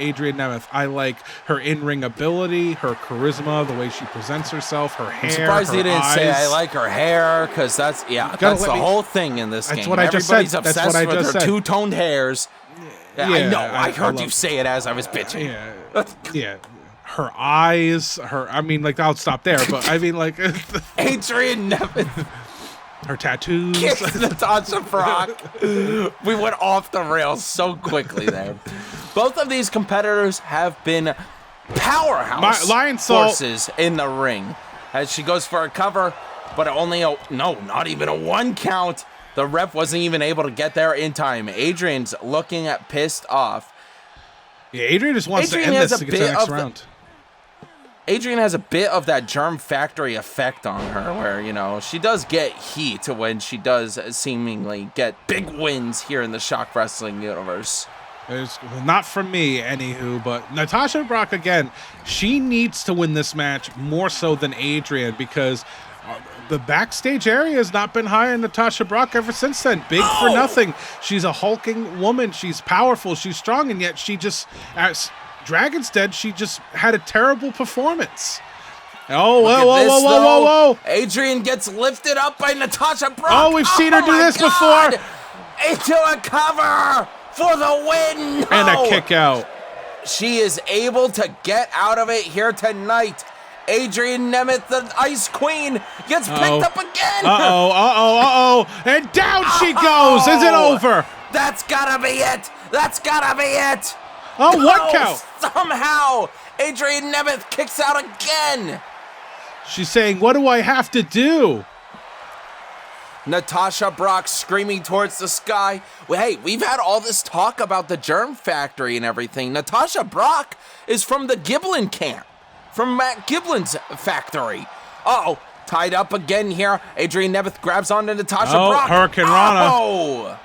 Adrienne Nemeth? I like her in-ring ability, her charisma, the way she presents herself, her hair. I'm surprised you didn't eyes. say I like her hair, because that's the whole thing in this game. That's what I just said. Everybody's obsessed with her two-toned hairs. Yeah, I know. I heard you say it as I was bitching. Yeah. Her eyes, I'll stop there, but I mean, like... Adrienne Nemeth. Her tattoos. Kicks Natasha Brock. We went off the rails so quickly there. Both of these competitors have been powerhouse forces in the ring. As she goes for a cover, but not even a 1 count. The ref wasn't even able to get there in time. Adrienne's looking pissed off. Yeah, Adrienne just wants to end this to get to the next round. Adrienne has a bit of that Germ Factory effect on her where, she does get heat when she does seemingly get big wins here in the Shock Wrestling universe. Not from me, anywho, but Natasha Brock, again, she needs to win this match more so than Adrienne because the backstage area has not been high on Natasha Brock ever since then. Big for nothing. She's a hulking woman. She's powerful. She's strong, and yet she just... Dragon's Dead, she just had a terrible performance. Oh, whoa. Adrienne gets lifted up by Natasha Brock. Oh, we've seen her do this before. Into a cover for the win. No. And a kick out. She is able to get out of it here tonight. Adrienne Nemeth, the Ice Queen, gets picked up again. And down she goes. Is it over? That's gotta be it. Oh, no, 1 count. Somehow, Adrienne Nemeth kicks out again. She's saying, what do I have to do? Natasha Brock screaming towards the sky. Well, hey, we've had all this talk about the Germ Factory and everything. Natasha Brock is from the Giblin camp, from Matt Giblin's factory. Uh-oh, tied up again here. Adrienne Nemeth grabs onto Natasha Brock. Hurricane Rana. Oh!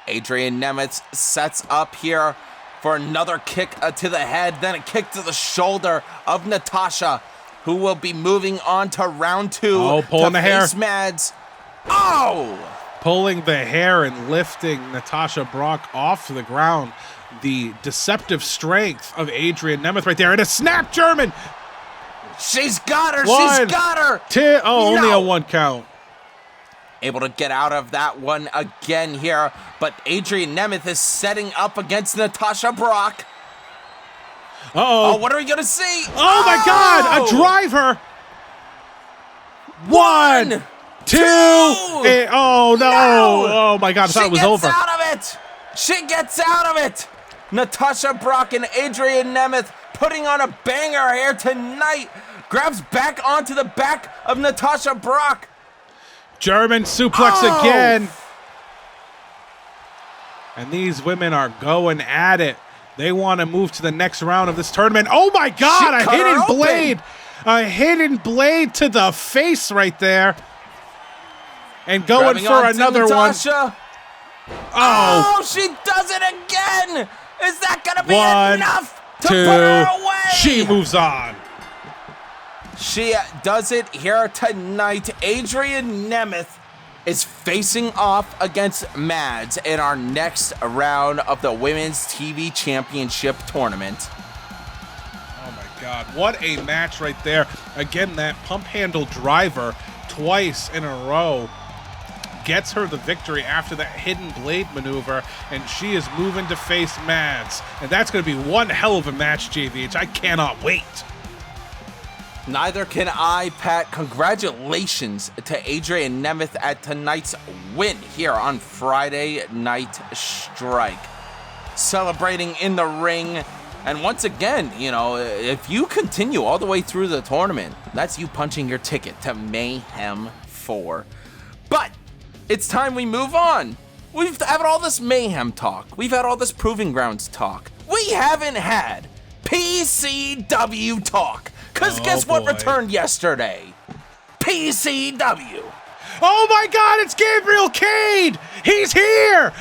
Adrienne Nemeth sets up here for another kick to the head, then a kick to the shoulder of Natasha, who will be moving on to round 2. Oh, pulling the hair. Mads. Oh! Pulling the hair and lifting Natasha Brock off the ground. The deceptive strength of Adrienne Nemeth right there. And a snap German. She's got her. 2. Only a 1 count. Able to get out of that one again here, but Adrienne Nemeth is setting up against Natasha Brock. Uh-oh. Oh, what are we gonna see? Oh my God, a driver. 1, 2. Oh no. Oh my God, I thought it was over. She gets out of it. Natasha Brock and Adrienne Nemeth putting on a banger here tonight. Grabs back onto the back of Natasha Brock. German suplex again. And these women are going at it. They want to move to the next round of this tournament. Oh my God, a hidden blade. A hidden blade to the face right there. And going for another one. Oh, she does it again. Is that going to be enough to put her away? She moves on. She does it here tonight. Adrienne Nemeth is facing off against Mads in our next round of the Women's TV Championship Tournament. God, what a match right there. Again, that pump handle driver twice in a row gets her the victory after that hidden blade maneuver, and she is moving to face Mads. And that's going to be one hell of a match, JVH. I cannot wait. Neither can I, Pat. Congratulations to Adrienne and Nemeth at tonight's win here on Friday Night Strike. Celebrating in the ring. And once again, you know, if you continue all the way through the tournament, that's you punching your ticket to Mayhem 4. But it's time we move on. We've had all this Mayhem talk. We've had all this Proving Grounds talk. We haven't had PCW talk. Because guess what returned yesterday? PCW. Oh my God, it's Gabriel Kade! He's here!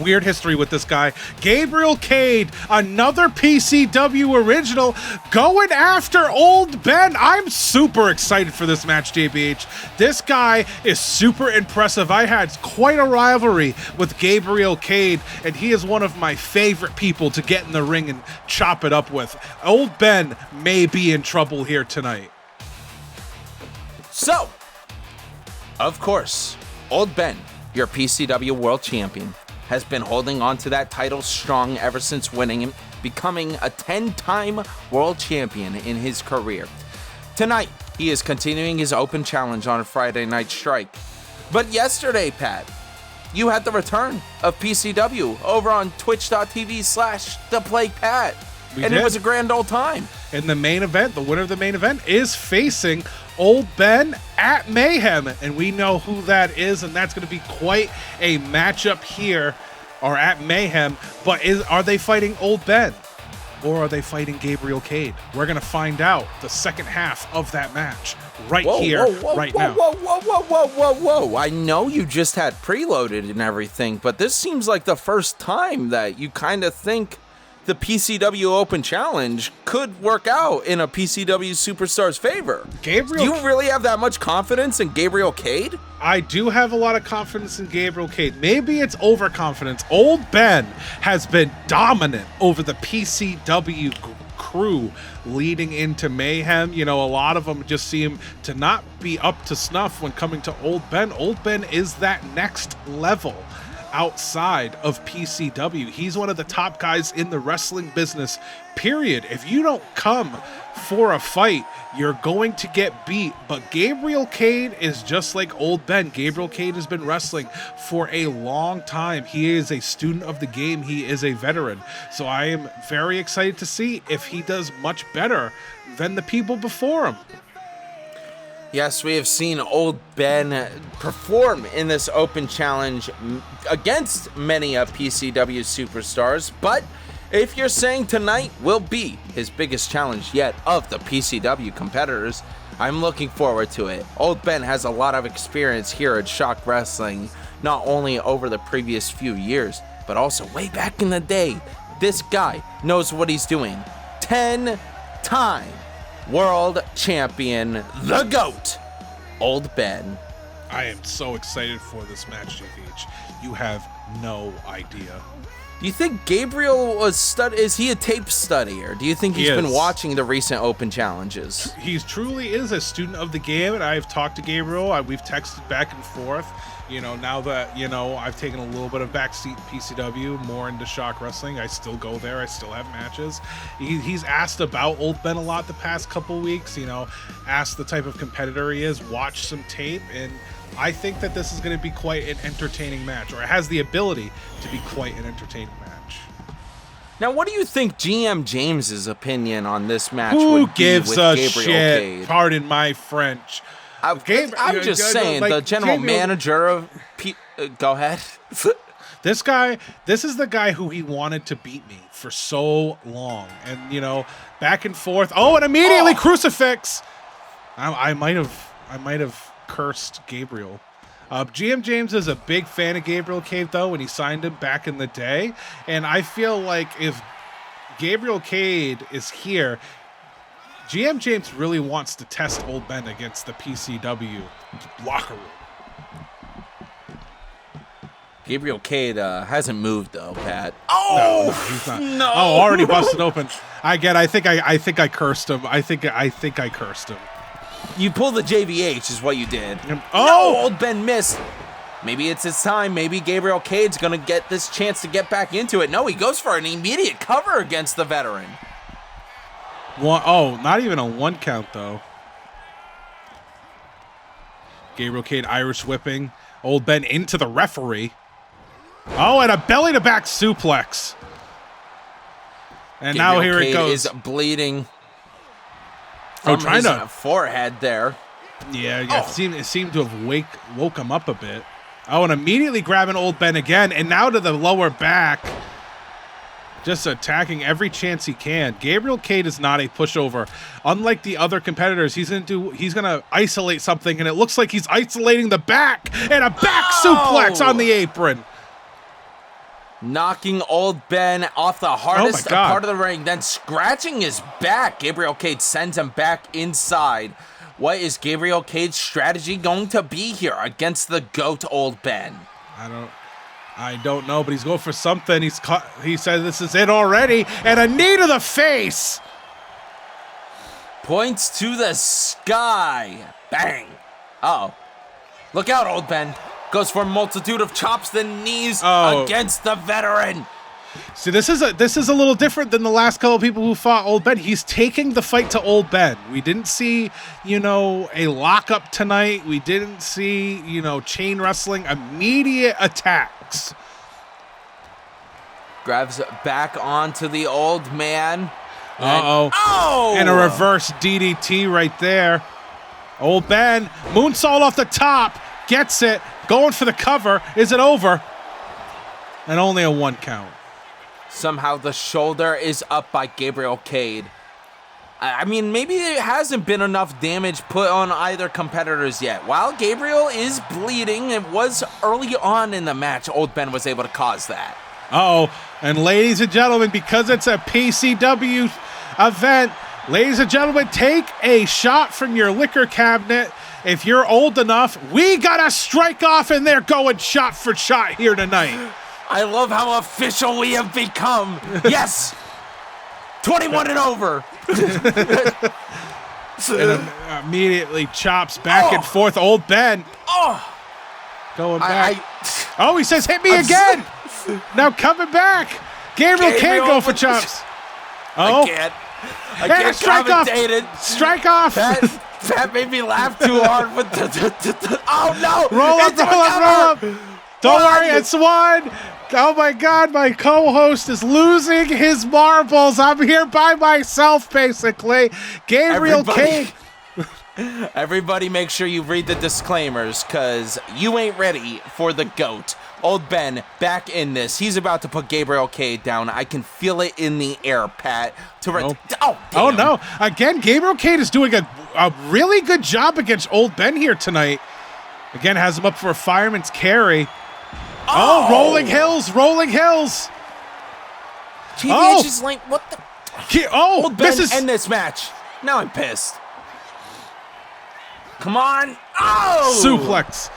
Weird history with this guy. Gabriel Kade, another PCW original, going after Old Ben. I'm super excited for this match, JBH. This guy is super impressive. I had quite a rivalry with Gabriel Kade, and he is one of my favorite people to get in the ring and chop it up with. Old Ben may be in trouble here tonight. So, of course, Old Ben, your PCW World Champion, has been holding on to that title strong ever since winning and becoming a 10-time World Champion in his career. Tonight, he is continuing his open challenge on Friday Night Strike. But yesterday, Pat, you had the return of PCW over on twitch.tv/ThePlaguePat. It was a grand old time. In the main event, the winner of the main event is facing Old Ben at Mayhem, and we know who that is, and that's going to be quite a matchup here, or at Mayhem. But are they fighting Old Ben, or are they fighting Gabriel Kade? We're going to find out the second half of that match right now. Whoa. I know you just had preloaded and everything, but this seems like the first time that you kind of think the PCW Open Challenge could work out in a PCW Superstar's favor. Gabriel, do you really have that much confidence in Gabriel Kade? I do have a lot of confidence in Gabriel Kade. Maybe it's overconfidence. Old Ben has been dominant over the PCW crew leading into Mayhem. You know, a lot of them just seem to not be up to snuff when coming to Old Ben. Old Ben is that next level outside of PCW. He's one of the top guys in the wrestling business, period. If you don't come for a fight, you're going to get beat. But Gabriel Kade is just like Old Ben. Gabriel Kade has been wrestling for a long time. He is a student of the game. He is a veteran. So I am very excited to see if he does much better than the people before him. Yes, we have seen Old Ben perform in this open challenge against many of PCW superstars, but if you're saying tonight will be his biggest challenge yet of the PCW competitors, I'm looking forward to it. Old Ben has a lot of experience here at ShockWrestling, not only over the previous few years, but also way back in the day. This guy knows what he's doing. 10-time World Champion, the GOAT, Old Ben. I am so excited for this match, JVH. You have no idea. Do you think Gabriel is he a tape studier? Do you think he's been watching the recent open challenges? He truly is a student of the game, and I've talked to Gabriel. We've texted back and forth. You know, now that, you know, I've taken a little bit of backseat PCW, more into ShockWrestling, I still go there. I still have matches. He's asked about Old Ben a lot the past couple weeks, you know, asked the type of competitor he is, watched some tape, and I think that this is going to be quite an entertaining match, or it has the ability to be quite an entertaining match. Now, what do you think GM James's opinion on this match would be? Who gives with a Gabriel shit? Cade? Pardon my French. I'm just saying, like, the general manager of go ahead. This is the guy who he wanted to beat me for so long, and you know, back and forth. Oh, and immediately crucifix. I might have cursed Gabriel. GM James is a big fan of Gabriel Kade, though, when he signed him back in the day, and I feel like if Gabriel Kade is here, GM James really wants to test Old Ben against the PCW locker room. Gabriel Kade hasn't moved, though, Pat. Oh, no, he's not. No. Oh, already busted open. I think I cursed him. I think I cursed him. You pulled the JVH is what you did. Oh! No, Old Ben missed. Maybe it's his time. Maybe Gabriel Kade's going to get this chance to get back into it. No, he goes for an immediate cover against the veteran. Not even a 1 count, though. Gabriel Kade Irish whipping. Old Ben into the referee. Oh, and a belly-to-back suplex. And Gabriel now here Kade it goes. Is bleeding from his forehead there. Yeah, it seemed to have woke him up a bit. Oh, and immediately grabbing Old Ben again, and now to the lower back. Just attacking every chance he can. Gabriel Kade is not a pushover. Unlike the other competitors, he's gonna isolate something, and it looks like he's isolating the back, and a back suplex on the apron. Knocking Old Ben off the hardest part of the ring, then scratching his back. Gabriel Kade sends him back inside. What is Gabriel Kade's strategy going to be here against the GOAT Old Ben? I don't know, but he's going for something. He said this is it already, and a knee to the face. Points to the sky. Bang. Uh-oh. Look out, Old Ben. Goes for a multitude of chops and knees against the veteran. See, this is a little different than the last couple of people who fought Old Ben. He's taking the fight to Old Ben. We didn't see, a lockup tonight. We didn't see, chain wrestling. Immediate attacks. Grabs back onto the old man. And a reverse DDT right there. Old Ben, moonsault off the top. Gets it. Going for the cover. Is it over? And only a 1 count. Somehow the shoulder is up by Gabriel Kade. I mean, maybe there hasn't been enough damage put on either competitors yet. While Gabriel is bleeding, it was early on in the match Old Ben was able to cause that. And ladies and gentlemen, because it's a PCW event, ladies and gentlemen, take a shot from your liquor cabinet. If you're old enough, we got a strike off, and they're going shot for shot here tonight. I love how official we have become. Yes! 21 and over. And immediately chops back and forth. Old Ben. Going back. He says, hit me again. Now coming back. Gabriel Kade go for chops. I can't strike commentate off. Strike off. That made me laugh too hard. Oh, no. Roll up. Don't worry, it's 1. Oh, my God. My co-host is losing his marbles. I'm here by myself, basically. Gabriel Kade. Everybody make sure you read the disclaimers, because you ain't ready for the GOAT. Old Ben back in this. He's about to put Gabriel Kade down. I can feel it in the air, Pat. Oh, no. Again, Gabriel Kade is doing a really good job against Old Ben here tonight. Again, has him up for a fireman's carry. Rolling hills. JVH is like, what the? Old Ben end this match. Now I'm pissed. Come on. Suplex.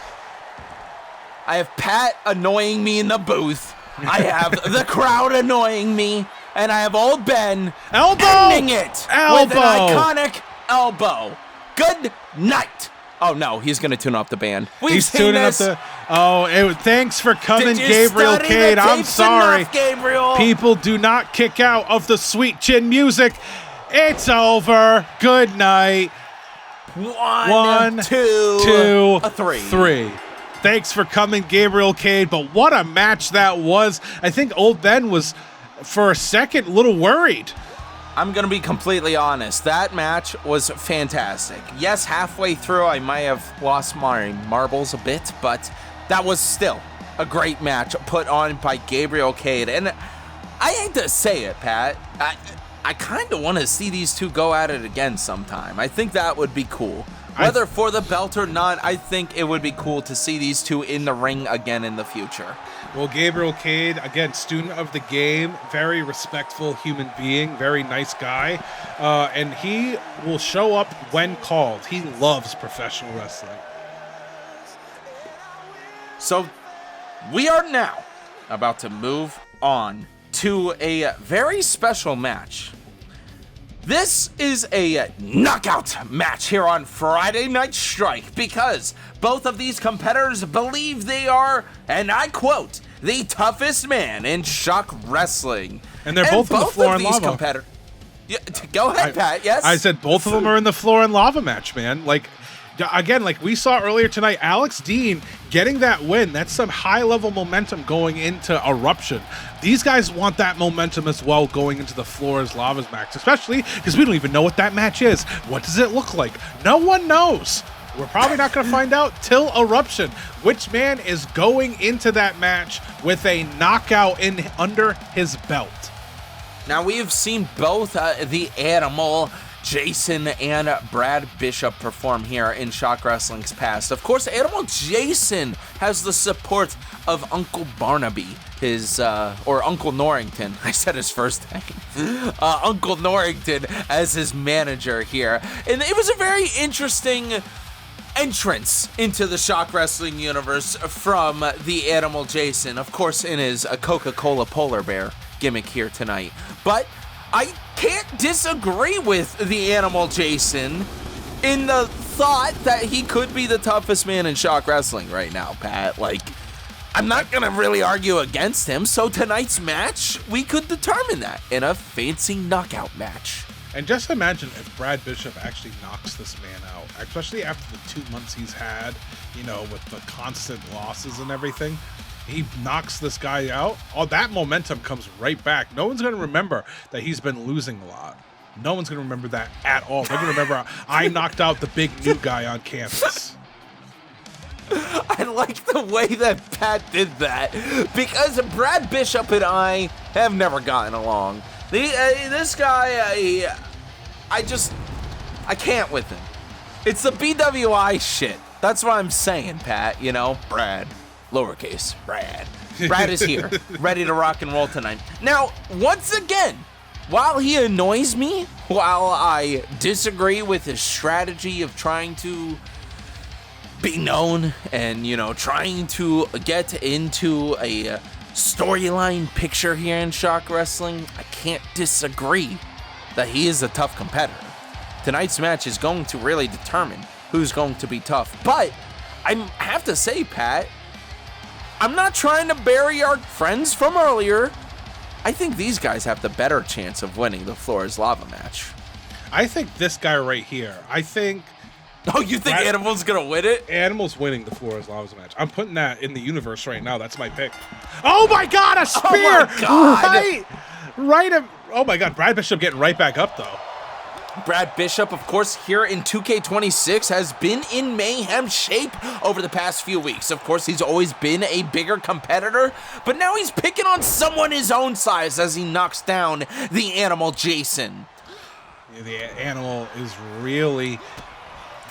I have Pat annoying me in the booth. I have the crowd annoying me. And I have Old Ben ending it with an iconic elbow. Good night. Oh, no, he's going to tune up the band. He's tuning up the... thanks for coming, Gabriel Kade. I'm sorry. Enough, Gabriel? People do not kick out of the sweet chin music. It's over. Good night. 1, 2, 3. Thanks for coming, Gabriel Kade. But what a match that was. I think Old Ben was, for a second, a little worried. I'm going to be completely honest. That match was fantastic. Yes, halfway through, I might have lost my marbles a bit, but that was still a great match put on by Gabriel Kade. And I hate to say it, Pat, I kind of want to see these two go at it again sometime. I think that would be cool. Whether for the belt or not, I think it would be cool to see these two in the ring again in the future. Well, Gabriel Kade, again, student of the game, very respectful human being, very nice guy, and he will show up when called. He loves professional wrestling. So we are now about to move on to a very special match. This is a knockout match here on Friday Night Strike because both of these competitors believe they are, and I quote, the toughest man in Shock Wrestling. And they're both in the floor and lava. Yeah, go ahead, Pat, yes? I said both of them are in the floor and lava match, man. Like, again, like we saw earlier tonight, Alex Dean getting that win. That's some high-level momentum going into Eruption. These guys want that momentum as well going into the Floors Lavas match, especially because we don't even know what that match is. What does it look like? No one knows. We're probably not going to find out till Eruption. Which man is going into that match with a knockout in under his belt? Now, we've seen both the Animal, Jason, and Brad Bishop perform here in Shock Wrestling's past. Of course, Animal Jason has the support of Uncle Barnaby, or Uncle Norrington. I said his first name. Uncle Norrington as his manager here. And it was a very interesting entrance into the Shock Wrestling universe from the Animal Jason, of course in his Coca-Cola polar bear gimmick here tonight. But I can't disagree with the Animal Jason in the thought that he could be the toughest man in Shock Wrestling right now, Pat. Like, I'm not going to really argue against him, so tonight's match, we could determine that in a fancy knockout match. And just imagine if Brad Bishop actually knocks this man out, especially after the 2 months he's had, you know, with the constant losses and everything. He knocks this guy out. All that momentum comes right back. No one's going to remember that he's been losing a lot. No one's going to remember that at all. They're going to remember I knocked out the big new guy on campus. I like the way that Pat did that because Brad Bishop and I have never gotten along. This guy, I can't with him. It's the BWI shit. That's what I'm saying, Pat. You know, Brad. Lowercase, Brad. Brad is here, ready to rock and roll tonight. Now, once again, while he annoys me, while I disagree with his strategy of trying to be known and, you know, trying to get into a storyline picture here in Shock Wrestling, I can't disagree that he is a tough competitor. Tonight's match is going to really determine who's going to be tough. But I have to say, Pat, I'm not trying to bury our friends from earlier. I think these guys have the better chance of winning the Floors Lava match. I think this guy right here. Oh, you think Animal's going to win it? Animal's winning the Floors Lava match. I'm putting that in the universe right now. That's my pick. Oh my God, a spear! Oh my God! Right. Oh my God, Brad Bishop getting right back up though. Brad Bishop, of course, here in 2K26 has been in mayhem shape over the past few weeks. Of course, he's always been a bigger competitor, but now he's picking on someone his own size as he knocks down the Animal Jason. Yeah, the Animal is really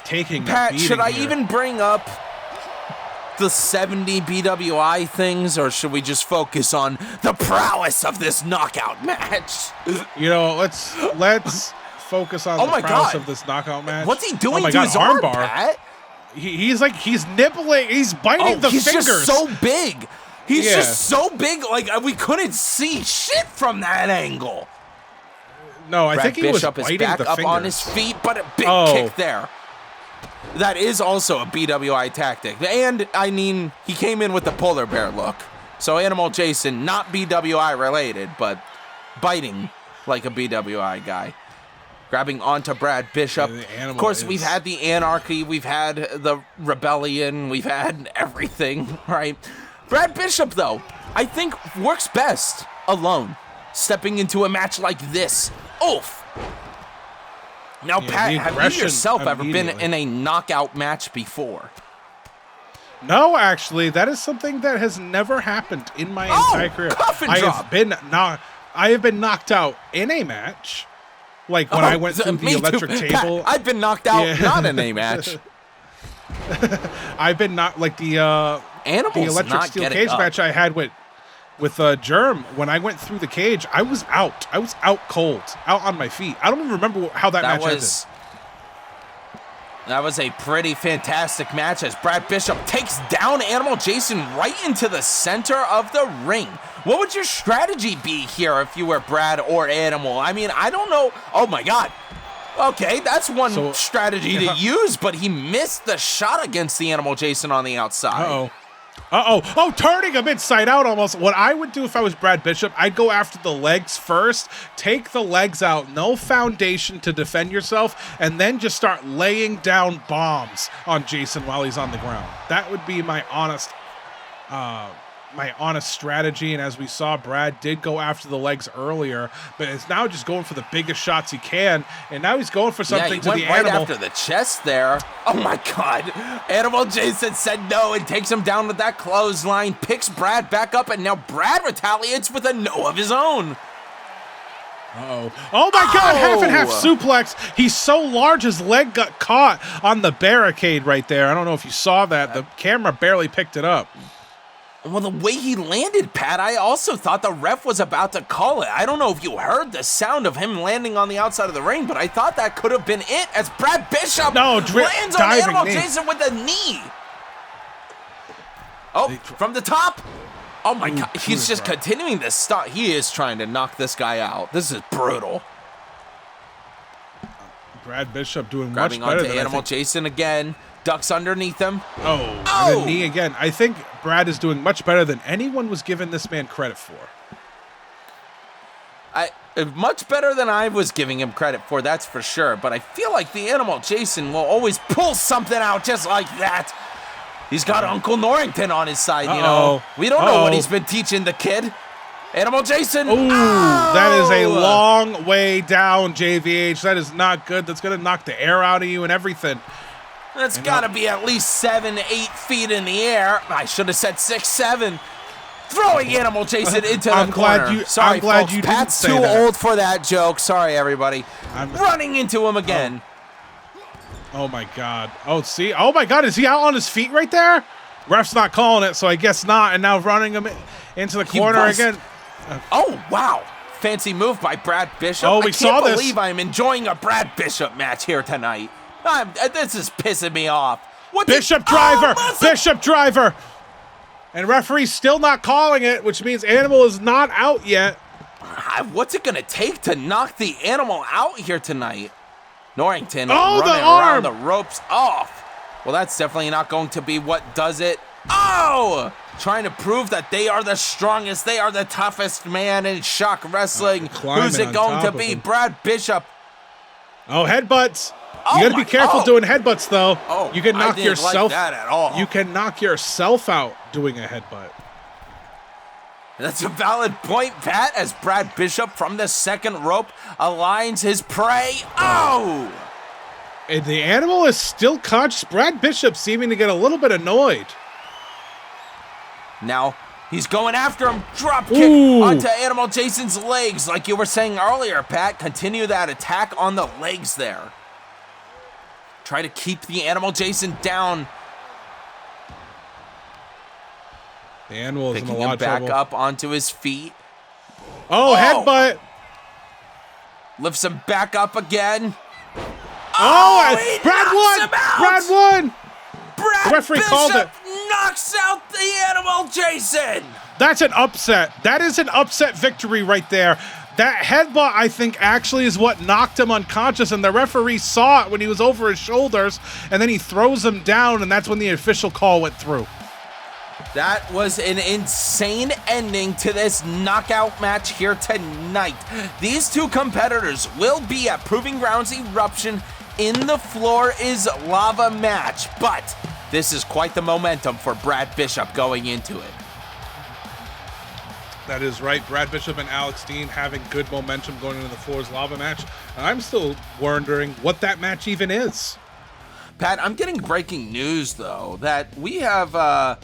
taking Pat, a beating should I here. even bring up the 70 BWI things, or should we just focus on the prowess of this knockout match? You know, let's focus on the prowess of this knockout match. What's he doing my to God, his arm, armbar. Pat? He's nibbling, he's biting the he's fingers. Just so big. He's just so big, like we couldn't see shit from that angle. No, I Brad think he Bishop was is biting back the up fingers. on his feet, but a big kick there. That is also a BWI tactic. And, I mean, he came in with the polar bear look. So Animal Jason, not BWI related, but biting like a BWI guy. Grabbing onto Brad Bishop. Of course, we've had the anarchy, we've had the rebellion, we've had everything, right? Brad Bishop, though, I think works best alone, stepping into a match like this. Oof! Now, Pat, have you yourself ever been in a knockout match before? No, actually, that is something that has never happened in my entire career. I have been knocked out in a match. Like when I went through the electric table. Pat, I've been knocked out not in a match. I've been not like the electric steel cage match I had with Germ. When I went through the cage, I was out. I was out cold, out on my feet. I don't even remember how that match ended. That was a pretty fantastic match as Brad Bishop takes down Animal Jason right into the center of the ring. What would your strategy be here if you were Brad or Animal? I mean, I don't know. Oh my God. Okay, that's one strategy to use, but he missed the shot against the Animal Jason on the outside. Oh, turning him inside out almost. What I would do if I was Brad Bishop, I'd go after the legs first, take the legs out, no foundation to defend yourself, and then just start laying down bombs on Jason while he's on the ground. That would be my honest strategy. And as we saw, Brad did go after the legs earlier, but it's now just going for the biggest shots he can, and now he's going for something to the right Animal. After the chest there. Oh my God. Animal Jason said no and takes him down with that clothesline, picks Brad back up, and now Brad retaliates with a no of his own. Oh my God, half and half suplex. He's so large his leg got caught on the barricade right there. I don't know if you saw that. The camera barely picked it up. Well, the way he landed, Pat, I also thought the ref was about to call it. I don't know if you heard the sound of him landing on the outside of the ring, but I thought that could have been it as Brad Bishop lands on Animal Jason with a knee. Oh, from the top. Oh my God, he's just continuing this stuff. He is trying to knock this guy out. This is brutal. Brad Bishop doing grabbing much better onto than Animal Jason again. Ducks underneath him. And a knee again. I think Brad is doing much better than anyone was giving this man credit for. Much better than I was giving him credit for, that's for sure. But I feel like the Animal Jason will always pull something out just like that. He's got Uncle Norrington on his side, you know. We don't know what he's been teaching the kid. Animal Jason. Ooh, that is a long way down, JVH. That is not good. That's going to knock the air out of you and everything. That's got to be at least 7, 8 feet in the air. I should have said 6, 7. Throwing Animal Jason into the corner. Sorry, folks. Pat's too old for that joke. Sorry, everybody. Running into him again. Oh, my God. Oh, see? Oh, my God. Is he out on his feet right there? Ref's not calling it, so I guess not. And now running him into the corner again. Oh, wow. Fancy move by Brad Bishop. Oh, we saw this. I can't believe I'm enjoying a Brad Bishop match here tonight. This is pissing me off. Bishop driver! Bishop driver! And referee's still not calling it, which means Animal is not out yet. What's it going to take to knock the Animal out here tonight? Norrington running around the ropes off. Well, that's definitely not going to be what does it. Oh! Trying to prove that they are the strongest, they are the toughest man in Shock Wrestling. Who's it going to be? Brad Bishop. Oh, headbutts. You got to be careful doing headbutts, though. You can knock yourself. Like that at all. You can knock yourself out doing a headbutt. That's a valid point, Pat, as Brad Bishop from the second rope aligns his prey. Oh! And the Animal is still conscious. Brad Bishop seeming to get a little bit annoyed. Now, he's going after him. Drop kick onto Animal Jason's legs. Like you were saying earlier, Pat, continue that attack on the legs there. Try to keep the Animal Jason down. The Animal is in a lot of back trouble. up onto his feet. Headbutt. Lifts him back up again. Brad won! Brad won! Brad the referee Bishop called it. Knocks out the Animal Jason. That's an upset. That is an upset victory right there. That headbutt, I think, actually is what knocked him unconscious, and the referee saw it when he was over his shoulders, and then he throws him down, and that's when the official call went through. That was an insane ending to this knockout match here tonight. These two competitors will be at Proving Grounds Eruption in the Floor is Lava match, but this is quite the momentum for Brad Bishop going into it. That is right. Brad Bishop and Alex Dean having good momentum going into the Floor is Lava match. And I'm still wondering what that match even is. Pat, I'm getting breaking news, though, that we have a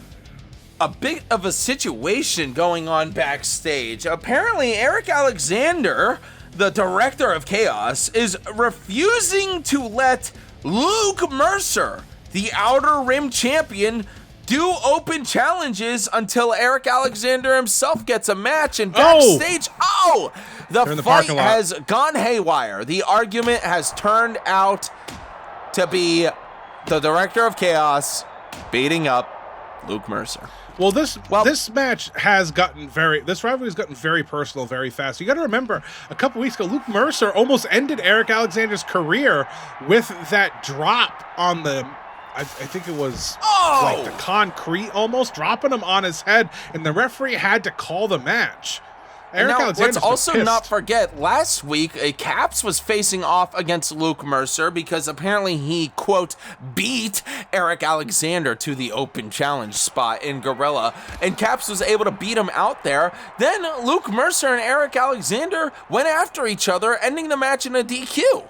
bit of a situation going on backstage. Apparently, Eric Alexander, the director of Chaos, is refusing to let Luke Mercer, the Outer Rim champion, do open challenges until Eric Alexander himself gets a match. And backstage, the fight has gone haywire. The argument has turned out to be the Director of Chaos beating up Luke Mercer. Well, this match has gotten this rivalry has gotten very personal very fast. You got to remember, a couple weeks ago, Luke Mercer almost ended Erik Alexander's career with that drop on the, I think it was like the concrete, almost dropping him on his head, and the referee had to call the match. Let's also not forget, last week, Caps was facing off against Luke Mercer because apparently he, quote, beat Erik Alexander to the open challenge spot in Gorilla, and Caps was able to beat him out there. Then Luke Mercer and Erik Alexander went after each other, ending the match in a DQ.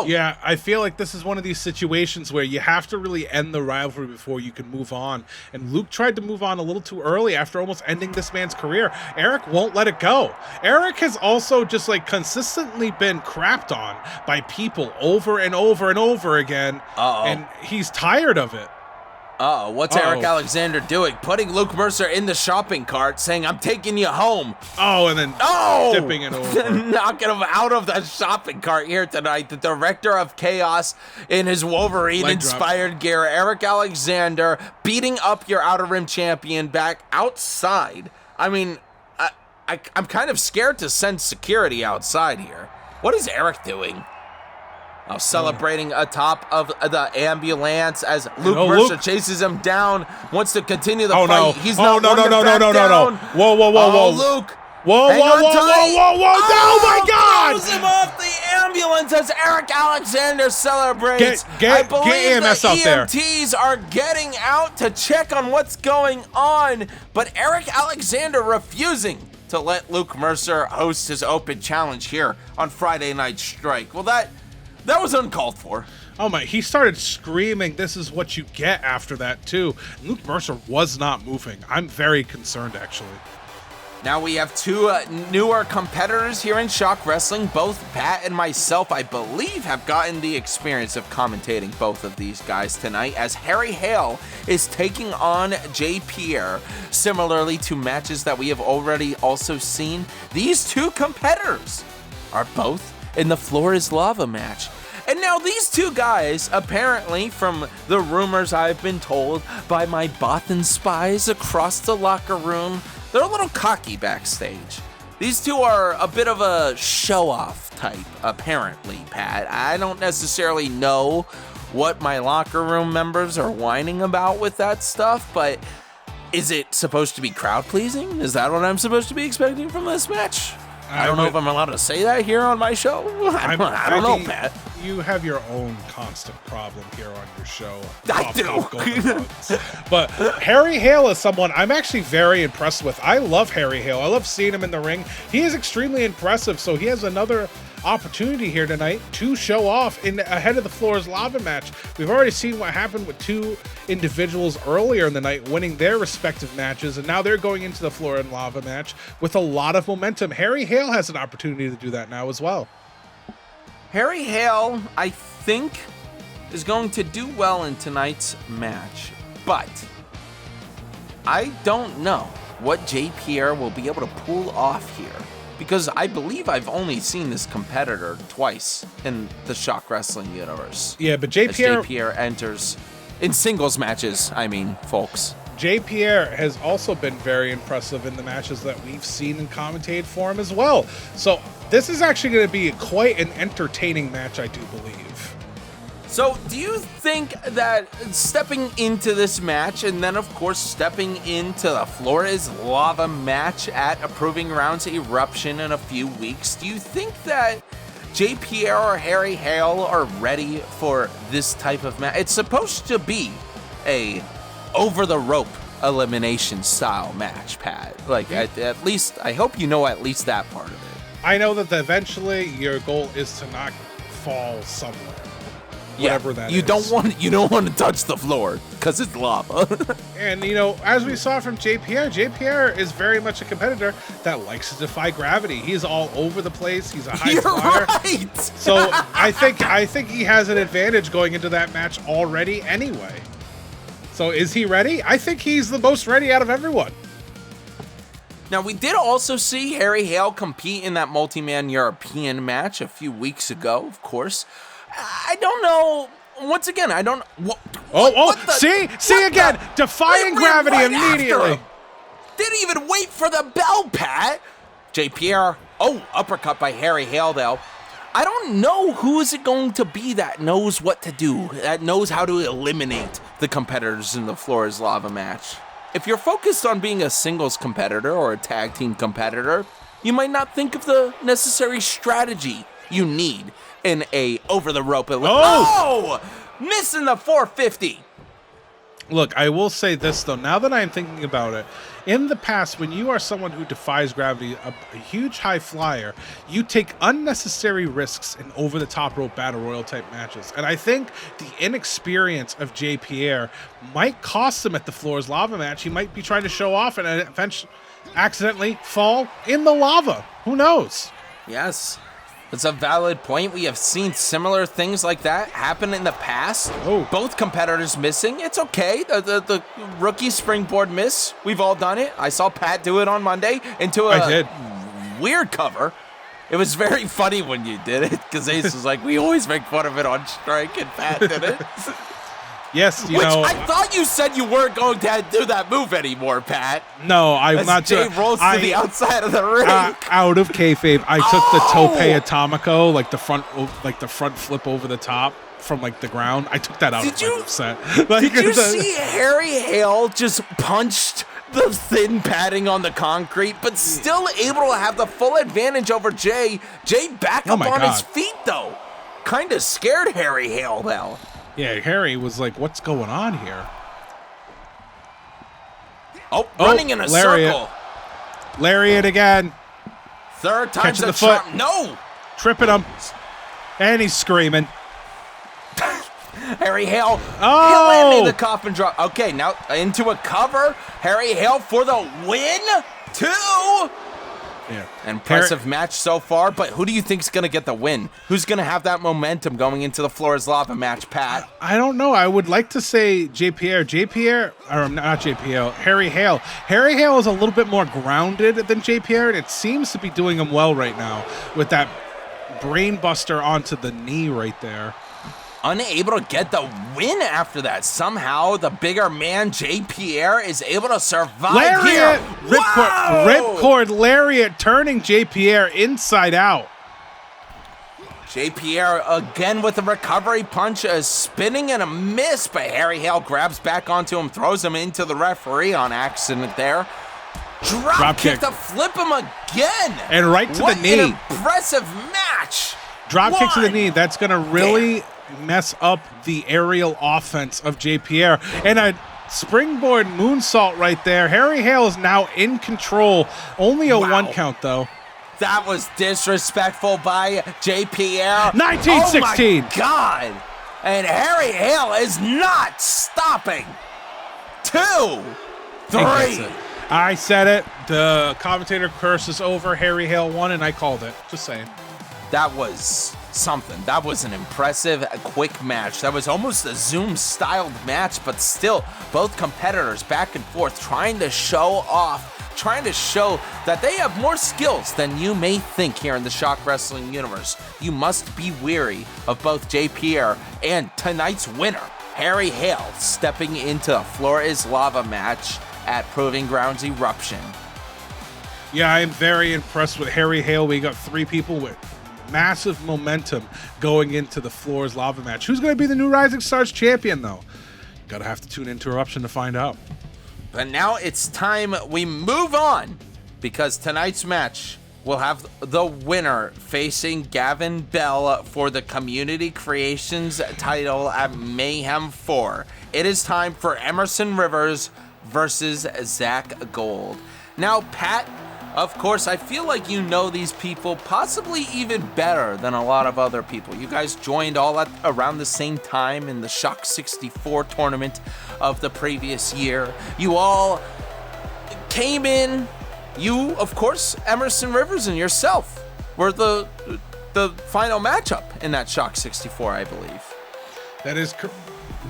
Yeah, I feel like this is one of these situations where you have to really end the rivalry before you can move on. And Luke tried to move on a little too early after almost ending this man's career. Erik won't let it go. Erik has also just like consistently been crapped on by people over and over and over again. And he's tired of it. What's Erik Alexander doing? Putting Luke Mercer in the shopping cart, saying, I'm taking you home. And then tipping it over. Knocking him out of the shopping cart here tonight. The Director of Chaos in his Wolverine-inspired gear, Erik Alexander, beating up your Outer Rim champion back outside. I mean, I'm kind of scared to send security outside here. What is Erik doing? Celebrating atop of the ambulance as Luke Mercer chases him down, wants to continue the fight. No. He's not one to back down. Whoa. Luke. Whoa, oh my God! Throws him off the ambulance as Erik Alexander celebrates. I believe EMS the out there. EMTs are getting out to check on what's going on, but Erik Alexander refusing to let Luke Mercer host his open challenge here on Friday Night Strike. Well, that was uncalled for. Oh my, he started screaming, this is what you get after that too. Luke Mercer was not moving. I'm very concerned actually. Now we have two newer competitors here in Shock Wrestling. Both Pat and myself, I believe, have gotten the experience of commentating both of these guys tonight, as Harry Hale is taking on Pierre. Similarly to matches that we have already also seen, these two competitors are both in the Floor is Lava match. And now these two guys, apparently from the rumors I've been told by my Bothan spies across the locker room, they're a little cocky backstage. These two are a bit of a show-off type, apparently, Pat. I don't necessarily know what my locker room members are whining about with that stuff, but is it supposed to be crowd-pleasing? Is that what I'm supposed to be expecting from this match? I don't know if I'm allowed to say that here on my show. I don't know, Pat. You have your own constant problem here on your show. I do. But Harry Hale is someone I'm actually very impressed with. I love Harry Hale. I love seeing him in the ring. He is extremely impressive, so he has another opportunity here tonight to show off ahead of the Floor is Lava match. We've already seen what happened with two individuals earlier in the night winning their respective matches, and now they're going into the Floor is Lava match with a lot of momentum. Harry Hale has an opportunity to do that now as well. Harry Hale, I think, is going to do well in tonight's match, but I don't know what Pierre will be able to pull off here, because I believe I've only seen this competitor twice in the Shock Wrestling universe. Yeah, but Pierre enters in singles matches, I mean, folks. Pierre has also been very impressive in the matches that we've seen and commentated for him as well. So this is actually going to be quite an entertaining match, I do believe. So do you think that stepping into this match, and then of course stepping into the Floor is Lava match at Approving Rounds Eruption in a few weeks, do you think that Pierre or Harry Hale are ready for this type of match? It's supposed to be a over-the-rope elimination style match, Pat. Like, at least, I hope you know at least that part of it. I know that eventually your goal is to not fall somewhere. Whatever that is. You don't want to touch the floor because it's lava. And you know, as we saw from Pierre is very much a competitor that likes to defy gravity. He's all over the place. He's a high flyer. Right. So I think he has an advantage going into that match already anyway. So is he ready? I think he's the most ready out of everyone. Now, we did also see Harry Hale compete in that multi-man European match a few weeks ago, of course. I don't know once again, I don't. See again, defying gravity immediately. Didn't even wait for the bell, Pat. Pierre. Uppercut by Harry Hale, though. I don't know who is it going to be that knows what to do, that knows how to eliminate the competitors in the Floor is Lava match. If you're focused on being a singles competitor or a tag team competitor, you might not think of the necessary strategy you need in a over-the-rope. Missing the 450. Look, I will say this, though. Now that I'm thinking about it, in the past, when you are someone who defies gravity, a huge high flyer, you take unnecessary risks in over-the-top rope battle royal type matches. And I think the inexperience of Pierre might cost him at the Floor is Lava match. He might be trying to show off and eventually accidentally fall in the lava. Who knows? Yes. It's a valid point. We have seen similar things like that happen in the past. Both competitors missing. It's okay. The rookie springboard miss. We've all done it. I saw Pat do it on Monday into a weird cover. It was very funny when you did it because Ace was like, we always make fun of it on strike, and Pat did it. Yes, Which I thought you said you weren't going to do that move anymore, Pat. No, I'm not. Jay rolls to the outside of the ring. Out of kayfabe, I took the tope atomico, like the front flip over the top from like the ground. I took that out of my set. Did you see Harry Hale just punched the thin padding on the concrete, but still able to have the full advantage over Jay? Jay back up on his feet though. Kind of scared Harry Hale though. Yeah, Harry was like, what's going on here? Running in a circle. Lariat again. Third time's the foot. No! Tripping him. And he's screaming. Harry Hale. He'll land the coffin drop. Okay, now into a cover. Harry Hale for the win. 2. Yeah. Impressive match so far, but who do you think is going to get the win? Who's going to have that momentum going into the Floor is Lava match, Pat? I don't know. I would like to say Pierre, or not Pierre, Harry Hale. Harry Hale is a little bit more grounded than Pierre, and it seems to be doing him well right now with that brain buster onto the knee right there. Unable to get the win after that. Somehow, the bigger man, Pierre, is able to survive lariat! Here. Ripcord lariat turning Pierre inside out. Pierre again with a recovery punch, a spinning and a miss, but Harry Hale grabs back onto him, throws him into the referee on accident there. Drop kick to flip him again. And right to the knee. What an impressive match. Drop kick to the knee. That's going to really mess up the aerial offense of Pierre. And a springboard moonsault right there. Harry Hale is now in control. Only a 1 count, though. That was disrespectful by Pierre. 1916. Oh, my God. And Harry Hale is not stopping. 2, 3. I said it. The commentator curse is over. Harry Hale won, and I called it. Just saying. That was something. That was an impressive, quick match. That was almost a Zoom-styled match, but still, both competitors back and forth trying to show off, trying to show that they have more skills than you may think here in the Shock Wrestling universe. You must be weary of both Pierre and tonight's winner, Harry Hale, stepping into a Floor is Lava match at Proving Grounds Eruption. Yeah, I am very impressed with Harry Hale. We got 3 people with massive momentum going into the Floor is Lava match. Who's going to be the new Rising Stars champion, though? Gotta have to tune into Eruption to find out. But now it's time we move on, because tonight's match will have the winner facing Gavin Bell for the Community Creations title at Mayhem 4. It is time for Emerson Rivers versus Zach Gold. Now, Pat, of course, I feel like you know these people possibly even better than a lot of other people. You guys joined all at around the same time in the Shock 64 tournament of the previous year. You all came in. You, of course, Emerson Rivers and yourself were the final matchup in that Shock 64, I believe. That is correct.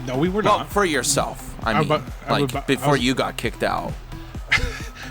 No, we were not. Well, for yourself. I mean, before you got kicked out.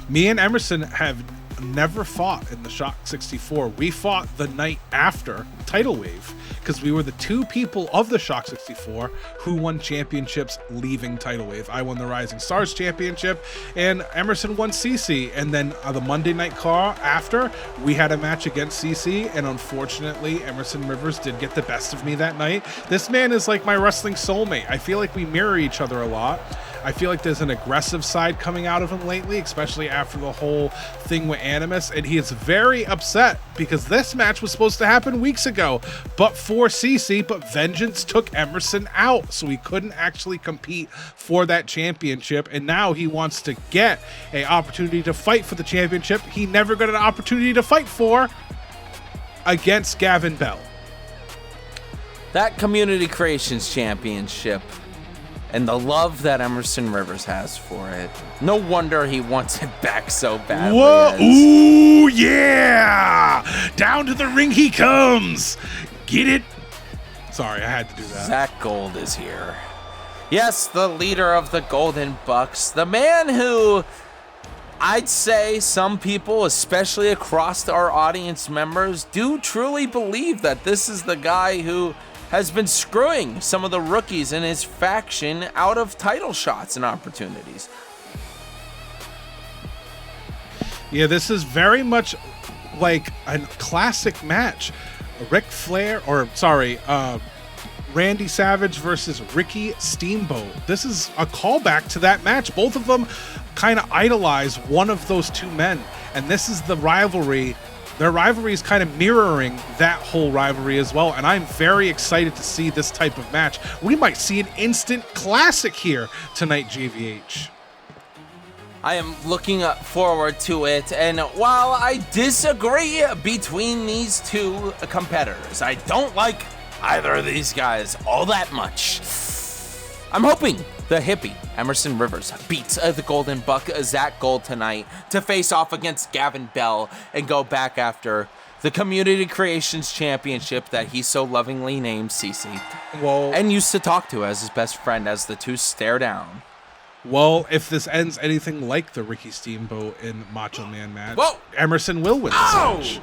Me and Emerson have never fought in the Shock 64. We fought the night after Tidal Wave because we were the two people of the Shock 64 who won championships leaving Tidal Wave. I won the Rising Stars Championship and Emerson won CC. And then the Monday night call after, we had a match against CC, and unfortunately Emerson Rivers did get the best of me that night. This man is like my wrestling soulmate. I feel like we mirror each other a lot. I feel like there's an aggressive side coming out of him lately, especially after the whole thing with Animus, and he is very upset because this match was supposed to happen weeks ago, but for CC, but Vengeance took Emerson out, so he couldn't actually compete for that championship, and now he wants to get an opportunity to fight for the championship he never got an opportunity to fight for against Gavin Bell. That Community Creations Championship and the love that Emerson Rivers has for it. No wonder he wants it back so badly. Whoa! Ooh, yeah! Down to the ring he comes! Get it? Sorry, I had to do that. Zach Gold is here. Yes, the leader of the Golden Bucks. The man who I'd say some people, especially across our audience members, do truly believe that this is the guy who has been screwing some of the rookies in his faction out of title shots and opportunities. Yeah, this is very much like a classic match. Randy Savage versus Ricky Steamboat. This is a callback to that match. Both of them kind of idolize one of those two men, and this is the rivalry. Their rivalry is kind of mirroring that whole rivalry as well, and I'm very excited to see this type of match. We might see an instant classic here tonight, JVH. I am looking forward to it, and while I disagree between these two competitors, I don't like either of these guys all that much. I'm hoping the hippie Emerson Rivers beats the Golden Buck Zach Gold tonight to face off against Gavin Bell and go back after the Community Creations Championship that he so lovingly named CC and used to talk to as his best friend as the two stare down. Well, if this ends anything like the Ricky Steamboat and Macho Man match, Whoa. Emerson will win this match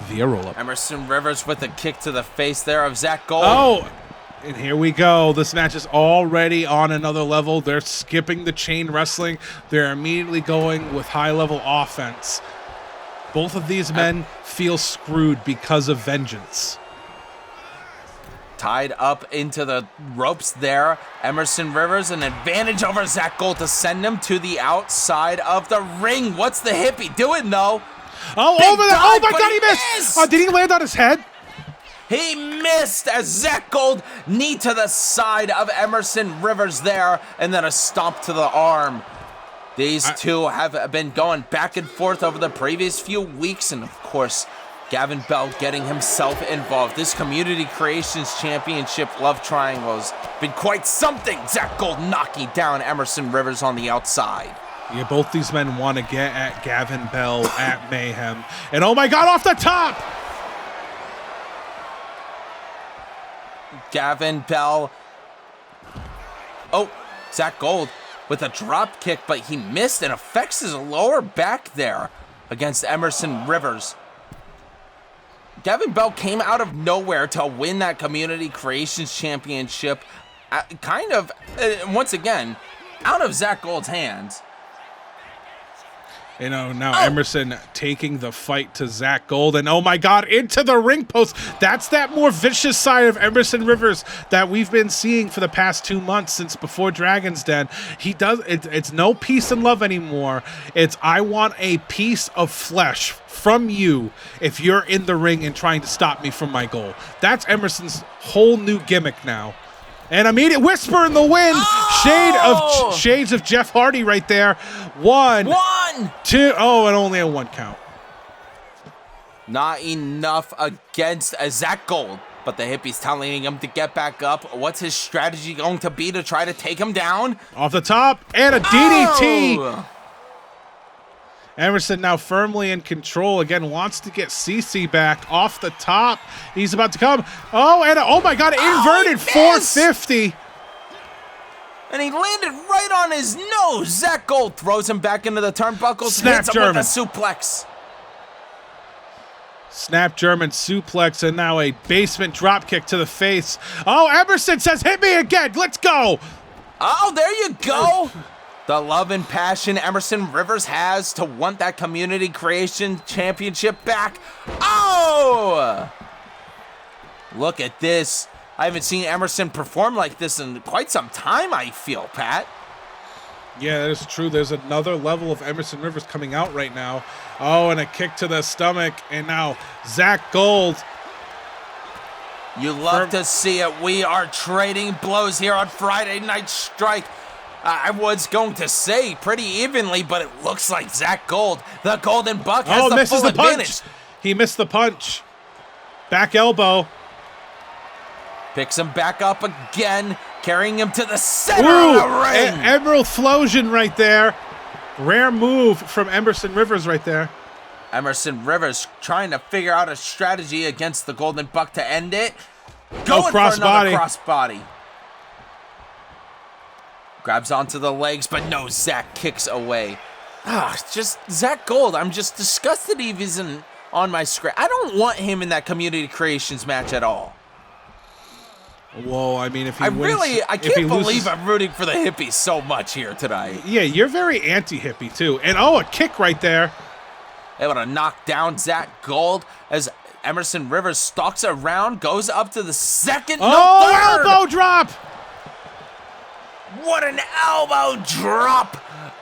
via roll-up. Emerson Rivers with a kick to the face there of Zach Gold. Oh, and here we go. This match is already on another level. They're skipping the chain wrestling. They're immediately going with high-level offense. Both of these men feel screwed because of Vengeance. Tied up into the ropes there. Emerson Rivers, an advantage over Zach Gold to send him to the outside of the ring. What's the hippie doing, though? Oh, Big over there. dive, Oh, my but God, he he missed. missed. Oh, did he land on his head? He missed as Zach Gold knee to the side of Emerson Rivers there, and then a stomp to the arm. These two have been going back and forth over the previous few weeks, and of course, Gavin Bell getting himself involved. This Community Creations Championship love triangle has been quite something. Zach Gold knocking down Emerson Rivers on the outside. Yeah, both these men want to get at Gavin Bell at Mayhem. And oh my God, off the top! Gavin Bell. Oh, Zach Gold with a drop kick, but he missed and affects his lower back there against Emerson Rivers. Gavin Bell came out of nowhere to win that Community Creations Championship, once again, out of Zach Gold's hands. You know, now Emerson taking the fight to Zach Gold, and oh my God, into the ring post. That's that more vicious side of Emerson Rivers that we've been seeing for the past 2 months since before Dragon's Den. He does it's no peace and love anymore. It's I want a piece of flesh from you if you're in the ring and trying to stop me from my goal. That's Emerson's whole new gimmick now. An immediate whisper in the wind. Shades of Jeff Hardy right there. One, two. Oh, and only a 1 count. Not enough against Zach Gold, but the hippie's telling him to get back up. What's his strategy going to be to try to take him down? Off the top, and a DDT. Oh! Emerson now firmly in control. Again, wants to get CC back off the top. He's about to come. Oh, and oh my God, inverted 450. And he landed right on his nose. Zach Gold throws him back into the turnbuckles. Snap hits him German with a suplex. Snap German suplex, and now a basement drop kick to the face. Oh, Emerson says, hit me again. Let's go. Oh, there you go. The love and passion Emerson Rivers has to want that Community Creation Championship back. Oh! Look at this. I haven't seen Emerson perform like this in quite some time, I feel, Pat. Yeah, that is true. There's another level of Emerson Rivers coming out right now. Oh, and a kick to the stomach. And now Zach Gold. You love to see it. We are trading blows here on Friday Night Strike. I was going to say pretty evenly, but it looks like Zach Gold, the Golden Buck, has the full advantage. He missed the punch. Back elbow. Picks him back up again, carrying him to the center of the ring. Emerald Flosion right there. Rare move from Emerson Rivers right there. Emerson Rivers trying to figure out a strategy against the Golden Buck to end it. Going for another crossbody. Grabs onto the legs, but no, Zach kicks away. Just Zach Gold. I'm just disgusted he isn't on my screen. I don't want him in that Community Creations match at all. Whoa, I mean, if he I can't believe I'm rooting for the hippies so much here tonight. Yeah, you're very anti-hippie, too. And, oh, a kick right there. Able to knock down Zach Gold as Emerson Rivers stalks around, goes up to the second. Oh, elbow drop. What an elbow drop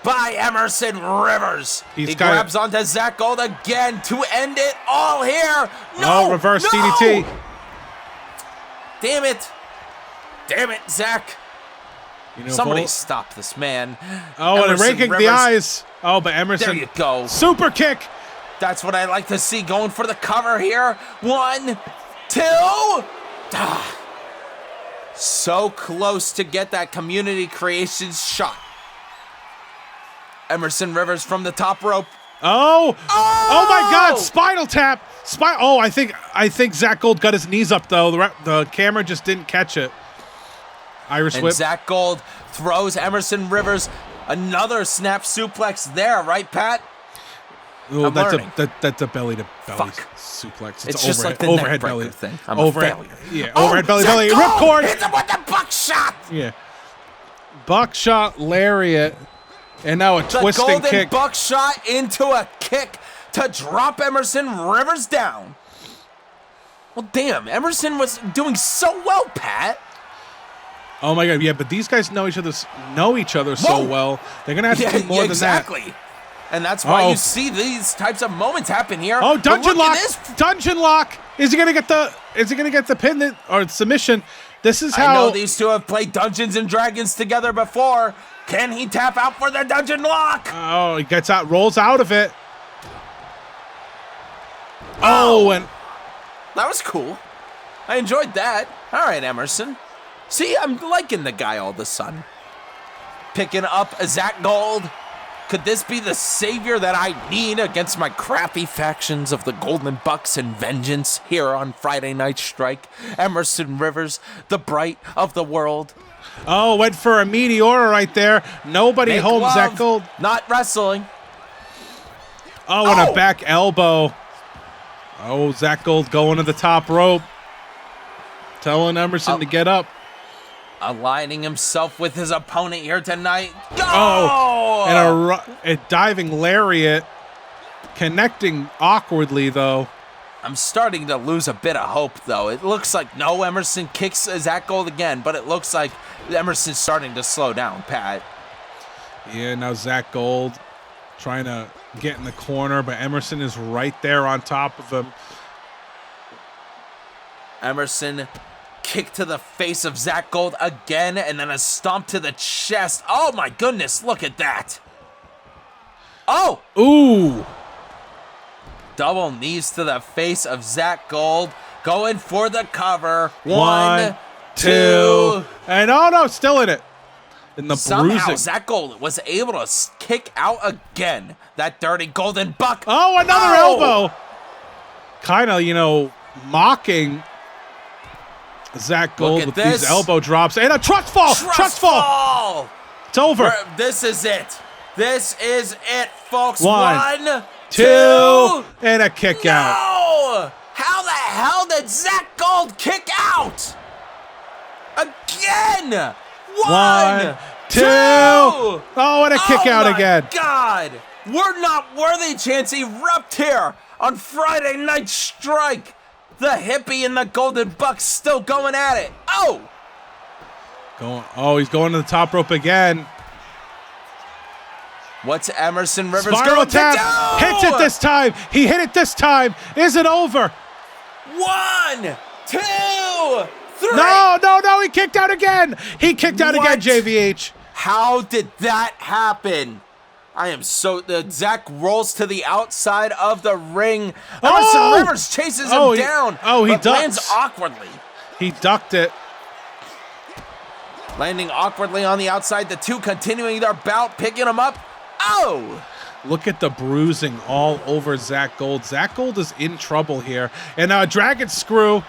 by Emerson Rivers. He grabs onto Zach Gold again to end it all here. No, reverse DDT. Damn it. Damn it, Zach. Somebody stop this man. Oh, and raking the eyes. Oh, but Emerson. There you go. Super kick. That's what I like to see, going for the cover here. 1, 2. So close to get that Community Creations shot. Emerson Rivers from the top rope. Oh my God! Spinal tap. I think Zach Gold got his knees up though. The camera just didn't catch it. Irish whip. Zach Gold throws Emerson Rivers another snap suplex there, right, Pat? Oh, that's a belly to belly suplex. It's just like the overhead belly thing. I'm overhead, a failure. Yeah, overhead belly. Ripcord. Hits him with the buckshot. Yeah, buckshot lariat, and now a twisting kick. The golden buckshot into a kick to drop Emerson Rivers down. Well, damn, Emerson was doing so well, Pat. Oh my God, yeah, but these guys know each other so well. They're gonna have to do more than that. Exactly. And that's why you see these types of moments happen here. Oh, dungeon lock! Dungeon lock! Is he gonna get the pin or submission? This is how I know these two have played Dungeons and Dragons together before. Can he tap out for the dungeon lock? Oh, he gets out, rolls out of it. Oh, and that was cool. I enjoyed that. All right, Emerson. See, I'm liking the guy all of a sudden. Picking up Zach Gold. Could this be the savior that I need against my crappy factions of the Golden Bucks and Vengeance here on Friday Night Strike? Emerson Rivers, the bright of the world. Oh, went for a meteora right there. Nobody holds Zach Gold. Not wrestling. Oh, and a back elbow. Oh, Zach Gold going to the top rope. Telling Emerson to get up. Aligning himself with his opponent here tonight. Go! Oh, and a diving lariat. Connecting awkwardly, though. I'm starting to lose a bit of hope, though. It looks like, no, Emerson kicks Zach Gold again, but it looks like Emerson's starting to slow down, Pat. Yeah, now Zach Gold trying to get in the corner, but Emerson is right there on top of him. Emerson kick to the face of Zach Gold again, and then a stomp to the chest. Oh my goodness, look at that. Oh! Ooh! Double knees to the face of Zach Gold. Going for the cover. 1, 2. And oh no, still in it. In the somehow bruising. Zach Gold was able to kick out again. That dirty Golden Buck. Oh, another elbow. Kind of, mocking Zach Gold with these elbow drops and a trust fall. Trust fall. It's over. This is it. This is it, folks. 1, 2, and a kick out. Oh! How the hell did Zach Gold kick out? Again! One, two! Oh, and a kick out again. God! We're not worthy chance erupt here on Friday Night Strike. The hippie and the Golden Bucks still going at it. Oh! He's going to the top rope again. What's Emerson Rivers Spiral going tap. to do? Hits it this time. He hit it this time. Is it over? 1, 2, 3. No. He kicked out again. Again, JVH. How did that happen? I am so... Zach rolls to the outside of the ring. Emerson Rivers chases him down. He but ducks. lands awkwardly. He ducked it. Landing awkwardly on the outside. The two continuing their bout, picking him up. Oh! Look at the bruising all over Zach Gold. Zach Gold is in trouble here. And Dragon Screw.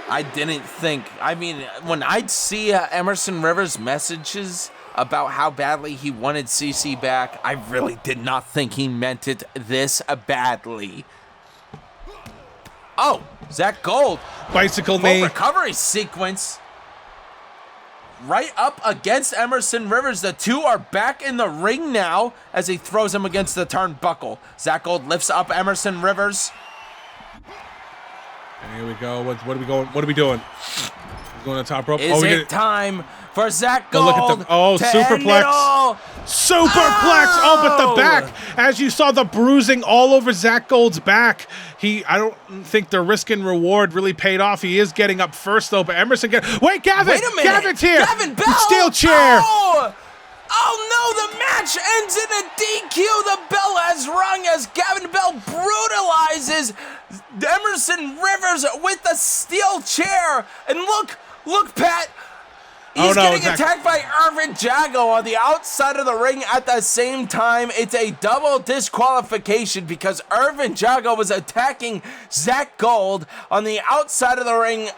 I didn't think... I mean, when I'd see Emerson Rivers' messages about how badly he wanted CC back, I really did not think he meant it this badly. Oh, Zach Gold. Bicycle knee. Recovery sequence. Right up against Emerson Rivers. The two are back in the ring now as he throws him against the turnbuckle. Zach Gold lifts up Emerson Rivers. And here we go. What are we going? What are we doing? We're going to the top rope. Is it time for Zach Gold? Look at the superplex. Superplex. But the back, as you saw, the bruising all over Zach Gold's back. I don't think the risk and reward really paid off. He is getting up first though, but Emerson wait, Gavin! Wait a minute. Gavin's here! Gavin Bell! Steel chair! Oh no, the match ends in a DQ. The bell has rung as Gavin Bell brutalizes Emerson Rivers with the steel chair. And look, Pat. He's getting attacked by Irvin Jago on the outside of the ring at the same time. It's a double disqualification because Irvin Jago was attacking Zach Gold on the outside of the ring.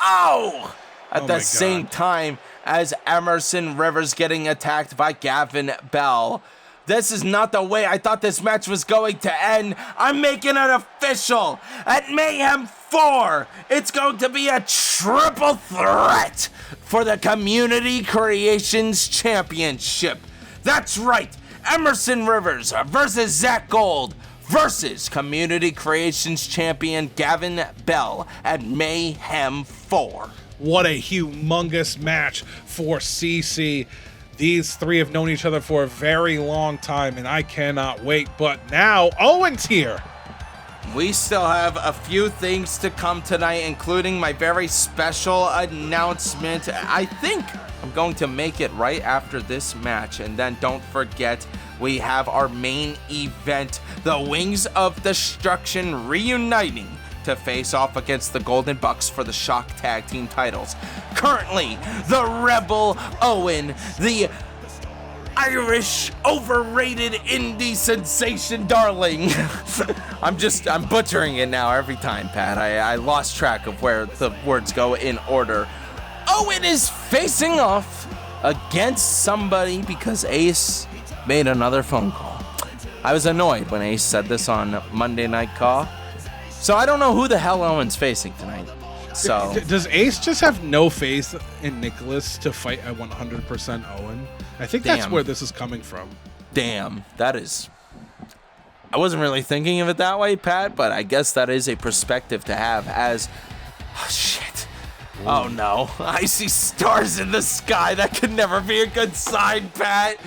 At the same time as Emerson Rivers getting attacked by Gavin Bell. This is not the way I thought this match was going to end. I'm making it official. At Mayhem 4, it's going to be a triple threat for the Community Creations Championship. That's right, Emerson Rivers versus Zach Gold versus Community Creations Champion Gavin Bell at Mayhem 4. What a humongous match for CC. These three have known each other for a very long time, and I cannot wait. But now, Owen's here. We still have a few things to come tonight, including my very special announcement. I think I'm going to make it right after this match. And then don't forget, we have our main event, the Wings of Destruction reuniting to face off against the Golden Bucks for the Shock Tag Team titles. Currently, the Rebel Owen, the Irish overrated indie sensation darling. I'm butchering it now every time, Pat. I lost track of where the words go in order. Owen is facing off against somebody because Ace made another phone call. I was annoyed when Ace said this on Monday Night Raw. So I don't know who the hell Owen's facing tonight. So does Ace just have no faith in Nicholas to fight at 100% Owen? I think that's where this is coming from. Damn, that is... I wasn't really thinking of it that way, Pat, but I guess that is a perspective to have as... Oh, shit. Ooh. Oh, no. I see stars in the sky. That could never be a good sign, Pat.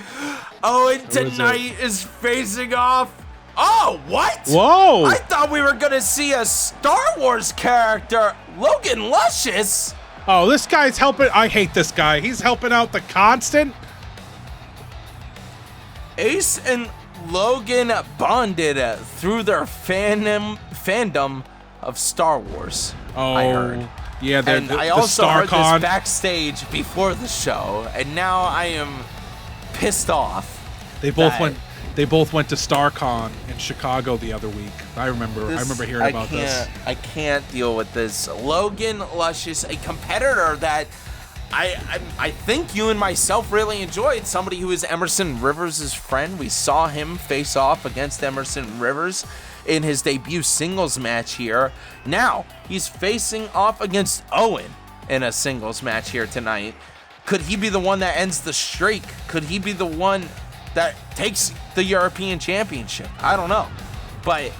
Owen tonight is facing off... Oh, what? Whoa! I thought we were going to see a Star Wars character, Logan Luscious. Oh, this guy's helping. I hate this guy. He's helping out the Constant. Ace and Logan bonded through their fandom of Star Wars. Oh, I heard. Yeah, and I also heard this backstage before the show, and now I am pissed off. They both went to StarCon in Chicago the other week. I remember hearing about this. I can't deal with this. Logan Luscious, a competitor that I think you and myself really enjoyed. Somebody who is Emerson Rivers' friend. We saw him face off against Emerson Rivers. in his debut singles match here. Now, he's facing off against Eoin in a singles match here tonight. Could he be the one that ends the streak? Could he be the one that takes the European Championship? I don't know. But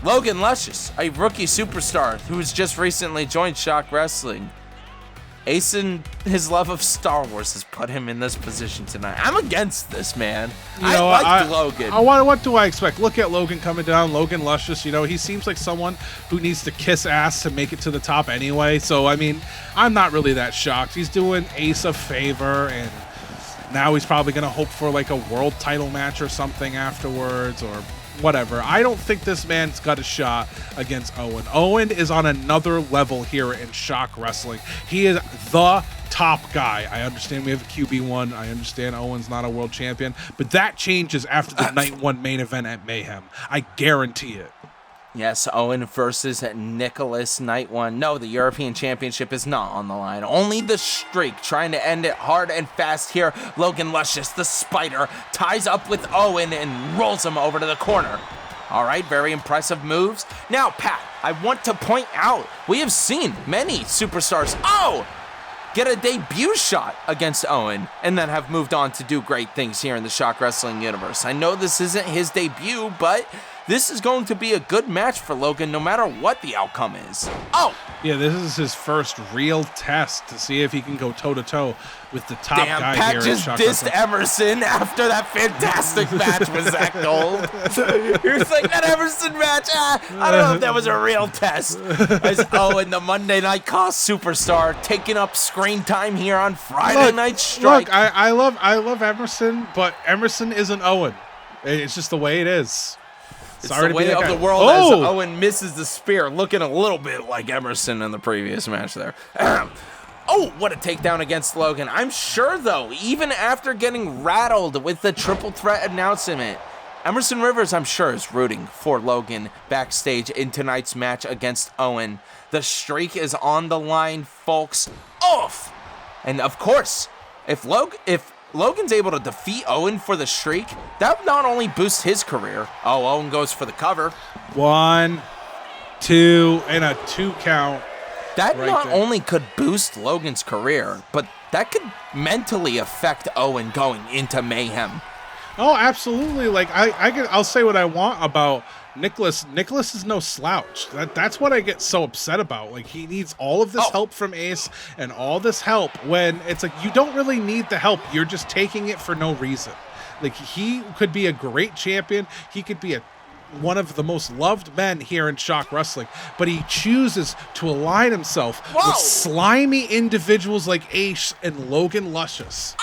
Logan Luscious, a rookie superstar who has just recently joined ShockWrestling, acing his love of Star Wars has put him in this position tonight. I'm against this, man. I like Logan. What do I expect? Look at Logan coming down. Logan Luscious, he seems like someone who needs to kiss ass to make it to the top anyway. So, I mean, I'm not really that shocked. He's doing Ace a favor, and now he's probably going to hope for like a world title match or something afterwards, or whatever. I don't think this man's got a shot against Eoin. Eoin is on another level here in ShockWrestling. He is the top guy. I understand we have a QB1. I understand Owen's not a world champion, but that changes after the night one main event at Mayhem. I guarantee it. Yes, Eoin versus Nicholas night one. No, the European Championship is not on the line. Only the streak, trying to end it hard and fast here. Logan Luscious, the spider, ties up with Eoin and rolls him over to the corner. All right, very impressive moves. Now, Pat, I want to point out, we have seen many superstars, get a debut shot against Eoin and then have moved on to do great things here in the ShockWrestling universe. I know this isn't his debut, but this is going to be a good match for Logan no matter what the outcome is. Yeah, this is his first real test to see if he can go toe-to-toe with the top guy Pat here at just dissed Emerson after that fantastic match with Zach Gold. He was like, that Emerson match, I don't know if that was a real test. As Eoin, the Monday Night Cost superstar, taking up screen time here on Friday Night Strike. Look, I love Emerson, but Emerson isn't Eoin. It's just the way it is. It's the way of the world as Eoin misses the spear, looking a little bit like Emerson in the previous match there. What a takedown against Logan. I'm sure, though, even after getting rattled with the triple threat announcement, Emerson Rivers, I'm sure, is rooting for Logan backstage in tonight's match against Eoin. The streak is on the line, folks. And, of course, if Logan's able to defeat Eoin for the streak, that not only boosts his career. Eoin goes for the cover. 1, 2, and a 2 count. That not only could boost Logan's career, but that could mentally affect Eoin going into Mayhem. Oh, absolutely. Like I'll say what I want about Nicholas. Nicholas is no slouch. That's what I get so upset about. Like, he needs all of this help from Ace and all this help when it's like you don't really need the help. You're just taking it for no reason. Like, he could be a great champion. He could be one of the most loved men here in ShockWrestling, but he chooses to align himself with slimy individuals like Ace and Logan Luscious.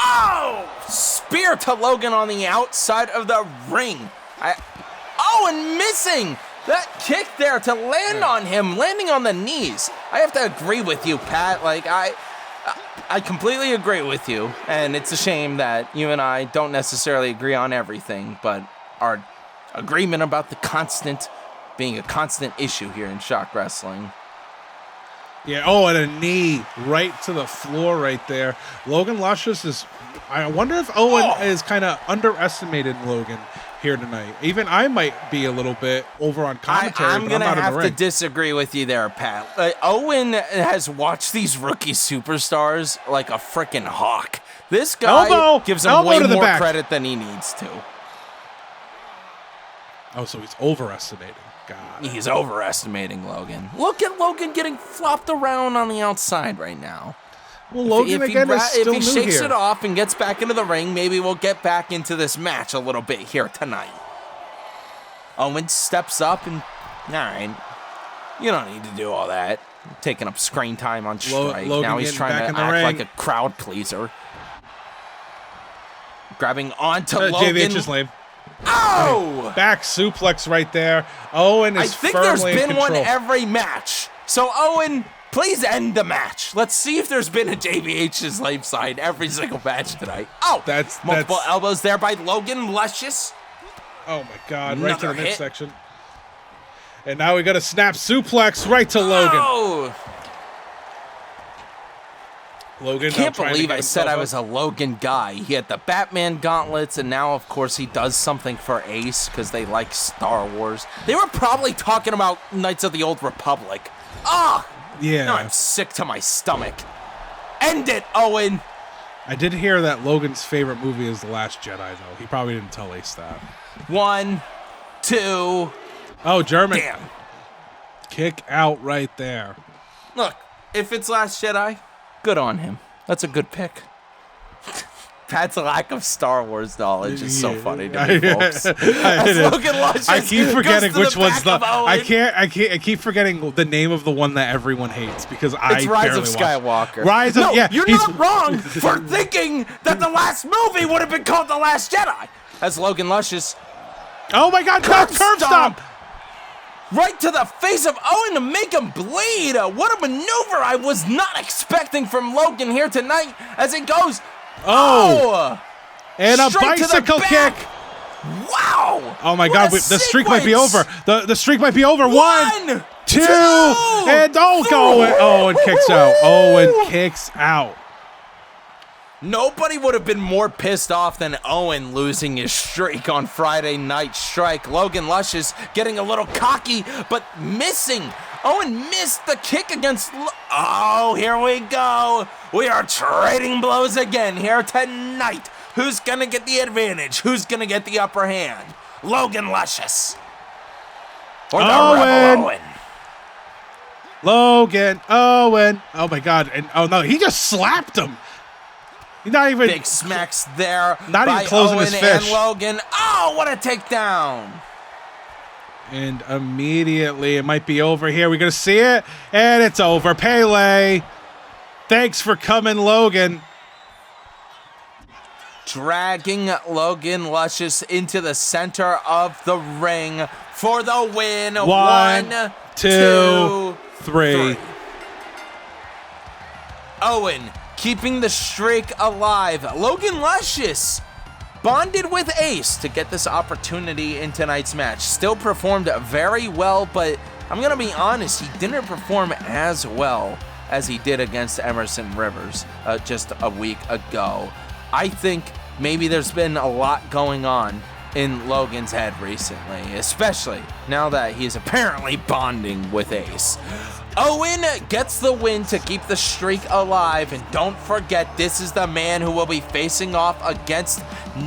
Spear to Logan on the outside of the ring. And missing that kick there to land on him, landing on the knees. I have to agree with you, Pat. Like, I completely agree with you, and it's a shame that you and I don't necessarily agree on everything, but our agreement about the constant being a constant issue here in ShockWrestling. Yeah, and a knee right to the floor right there. Logan Luscious is... I wonder if Eoin is kind of underestimated Logan here tonight. Even I might be a little bit over on commentary, I'm going to have to disagree with you there, Pat. Eoin has watched these rookie superstars like a freaking hawk. This guy gives him way more credit than he needs to. So he's overestimating. God. He's overestimating Logan. Look at Logan getting flopped around on the outside right now. Well, Logan is still new here. If he shakes it off and gets back into the ring, maybe we'll get back into this match a little bit here tonight. Eoin steps up and, all right, you don't need to do all that. Taking up screen time on strike. Now he's trying to act like a crowd pleaser. Grabbing onto Logan. JVH's lame. Back suplex right there. Eoin is firmly in control. I think there's been one every match. So, Eoin, please end the match. Let's see if there's been a JVH's lame side every single match tonight. That's multiple elbows there by Logan Luscious. Oh, my God. Right to the midsection. And now we got a snap suplex right to Logan. Logan. Can't believe I said I was a Logan guy. He had the Batman gauntlets, and now, of course, he does something for Ace because they like Star Wars. They were probably talking about Knights of the Old Republic. Ah! Yeah. Now I'm sick to my stomach. End it, Eoin! I did hear that Logan's favorite movie is The Last Jedi, though. He probably didn't tell Ace that. 1, 2... Oh, German. Damn. Kick out right there. Look, if it's Last Jedi, good on him. That's a good pick. Pat's lack of Star Wars knowledge is so funny to me, folks. I keep forgetting which one's the. I keep forgetting the name of the one that everyone hates because it's Rise of Skywalker. Rise of You're not wrong for thinking that the last movie would have been called The Last Jedi. As Logan Luscious. Oh my God! Curb stomp! Right to the face of Eoin to make him bleed. What a maneuver I was not expecting from Logan here tonight as it goes. Oh! And a Straight bicycle kick. Wow! Oh my God! The streak might be over. The streak might be over. 1, 2, and Owen kicks out. Owen kicks out. Nobody would have been more pissed off than Eoin losing his streak on Friday Night Strike. Logan Luscious getting a little cocky, but missing. Eoin missed the kick against... Oh, here we go. We are trading blows again here tonight. Who's going to get the advantage? Who's going to get the upper hand? Logan Luscious. Or the Rebel Eoin. Logan, Eoin. Oh my God. And oh no, he just slapped him. He's not even... Big smacks there. Not even closing Eoin his fish. And Logan. Oh, what a takedown. And immediately it might be over here. We're going to see it. And it's over. Pele. Thanks for coming, Logan. Dragging Logan Luscious into the center of the ring for the win. 1, 2, 3. Eoin keeping the streak alive. Logan Luscious bonded with Ace to get this opportunity in tonight's match. Still performed very well, but I'm going to be honest, he didn't perform as well as he did against Emerson Rivers just a week ago. I think maybe there's been a lot going on in Logan's head recently, especially now that he's apparently bonding with Ace. Eoin gets the win to keep the streak alive, and don't forget, this is the man who will be facing off against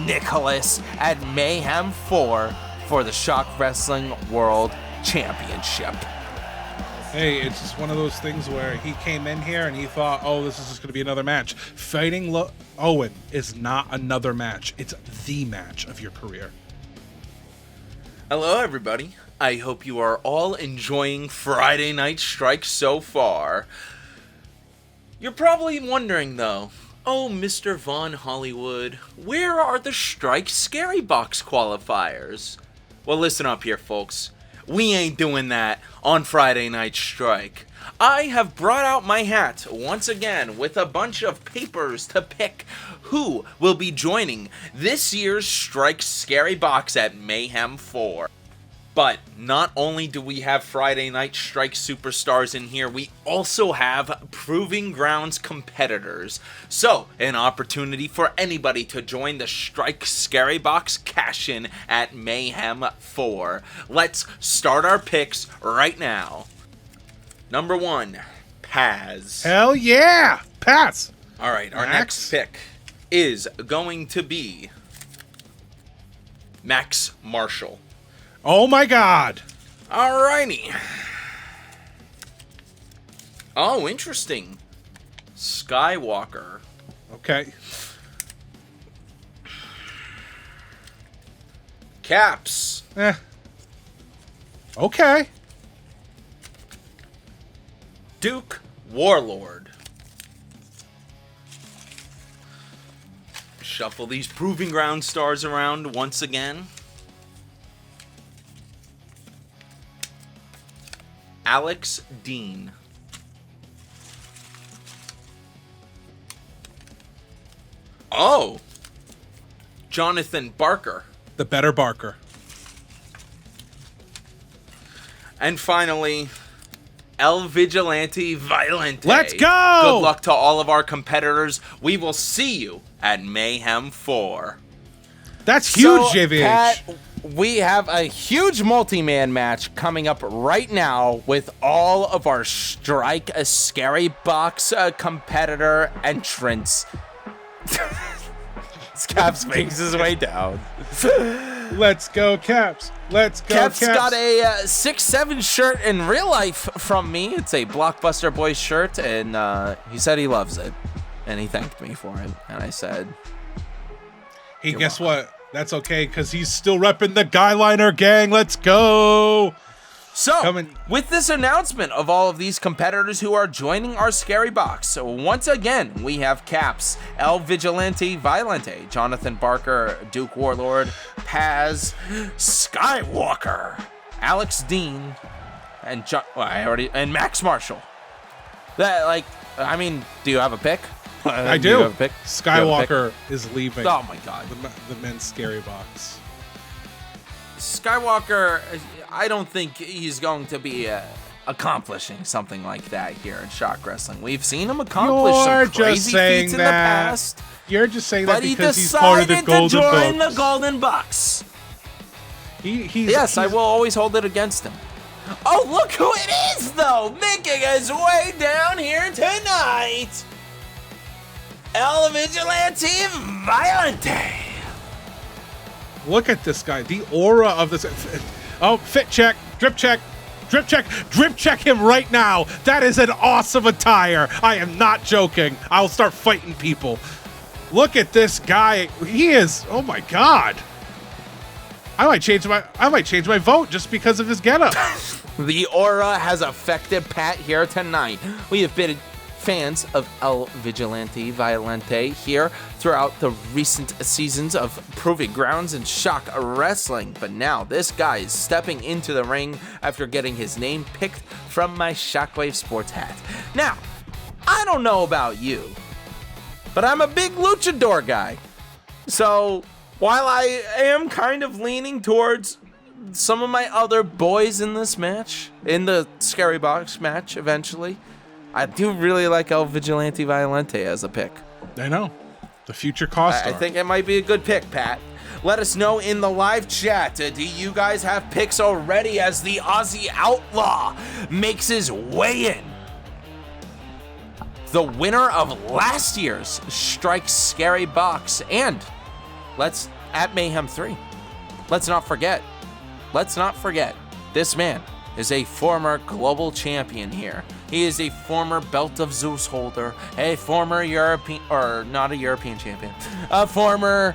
Nicholas at Mayhem 4 for the ShockWrestling World Championship. Hey, it's just one of those things where he came in here and he thought, oh, this is just going to be another match. Fighting Eoin is not another match. It's the match of your career. Hello, everybody. I hope you are all enjoying Friday Night Strike so far. You're probably wondering, though, oh, Mr. Von Hollywood, where are the Strike Scary Box qualifiers? Well, listen up here, folks. We ain't doing that on Friday Night Strike. I have brought out my hat once again with a bunch of papers to pick who will be joining this year's Strike Scary Box at Mayhem 4. But not only do we have Friday Night Strike superstars in here, we also have Proving Grounds competitors. So, an opportunity for anybody to join the Strike Scary Box cash-in at Mayhem 4. Let's start our picks right now. Number 1, Paz. Hell yeah! Paz! Alright, our next pick is going to be Max Marshall. Oh my God! Alrighty. Oh, interesting. Skywalker. Okay. Caps. Okay. Duke Warlord. Shuffle these Proving Ground stars around once again. Alex Dean. Oh! Jonathon Barker. The better Barker. And finally, El Vigilante Violente. Let's go! Good luck to all of our competitors. We will see you at Mayhem 4. That's huge, So, JVH. Pat, we have a huge multi-man match coming up right now with all of our Strike a Scary Box competitor entrants. Caps makes his way down. Let's go, Caps. Let's go, Caps. Caps. Got a 6'7" shirt in real life from me. It's a Blockbuster Boys shirt, and he said he loves it. And he thanked me for it. And I said... Hey, guess what? That's okay, because he's still repping the Guyliner gang. Let's go. So, with this announcement of all of these competitors who are joining our Scary Box, so once again, we have Caps, El Vigilante Violente, Jonathon Barker, Duke Warlord, Paz, Skywalker, Alex Dean, and and Max Marshall. Do you have a pick? I do. You have a pick? Skywalker is leaving. Oh my God. The men's Scary Box. Skywalker, I don't think he's going to be accomplishing something like that here in Shock Wrestling. We've seen him accomplish some crazy feats in the past. You're just saying that because he's part of the Golden Bucks. But he decided to join Bucks. the Golden Bucks. He's I will always hold it against him. Oh, look who it is, though, making his way down here tonight. El Vigilante Violente. Look at this guy. The aura of this. Oh, fit check, drip check, drip check, drip check him right now. That is an awesome attire. I am not joking. I'll start fighting people. Look at this guy. He is. Oh my God. I might change my vote just because of his getup. The aura has affected Pat here tonight. We have been fans of El Vigilante Violente here throughout the recent seasons of Proving Grounds and Shock Wrestling, but now this guy is stepping into the ring after getting his name picked from my Shockwave Sports hat. Now, I don't know about you, but I'm a big luchador guy. So, while I am kind of leaning towards some of my other boys in this match, in the Scary Box match eventually, I do really like El Vigilante Violente as a pick. I know. The future cost. I think it might be a good pick, Pat. Let us know in the live chat. Do you guys have picks already as the Aussie Outlaw makes his way in? The winner of last year's Strike Scary Box. And at Mayhem 3, let's not forget, this man is a former global champion here. He is a former Belt of Zeus holder, a former European, or not a European champion, a former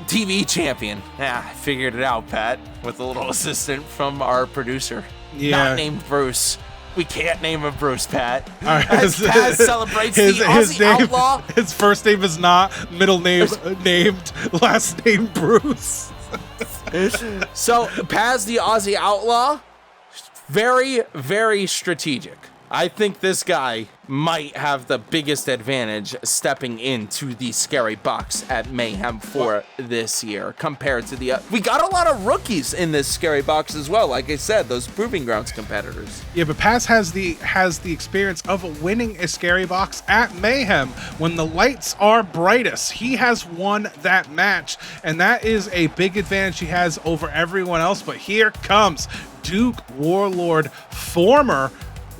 TV champion. I figured it out, Pat, with a little assistant from our producer. Yeah. Not named Bruce. We can't name him Bruce, Pat. All right. As Paz celebrates the Aussie Outlaw. His first name is not, middle name named, last name Bruce. So, Paz the Aussie Outlaw, very, very strategic. I think this guy might have the biggest advantage stepping into the Scary Box at Mayhem 4 this year compared to the... we got a lot of rookies in this Scary Box as well. Like I said, those Proving Grounds competitors. Yeah, but Paz has the experience of winning a Scary Box at Mayhem when the lights are brightest. He has won that match, and that is a big advantage he has over everyone else. But here comes Duke Warlord, former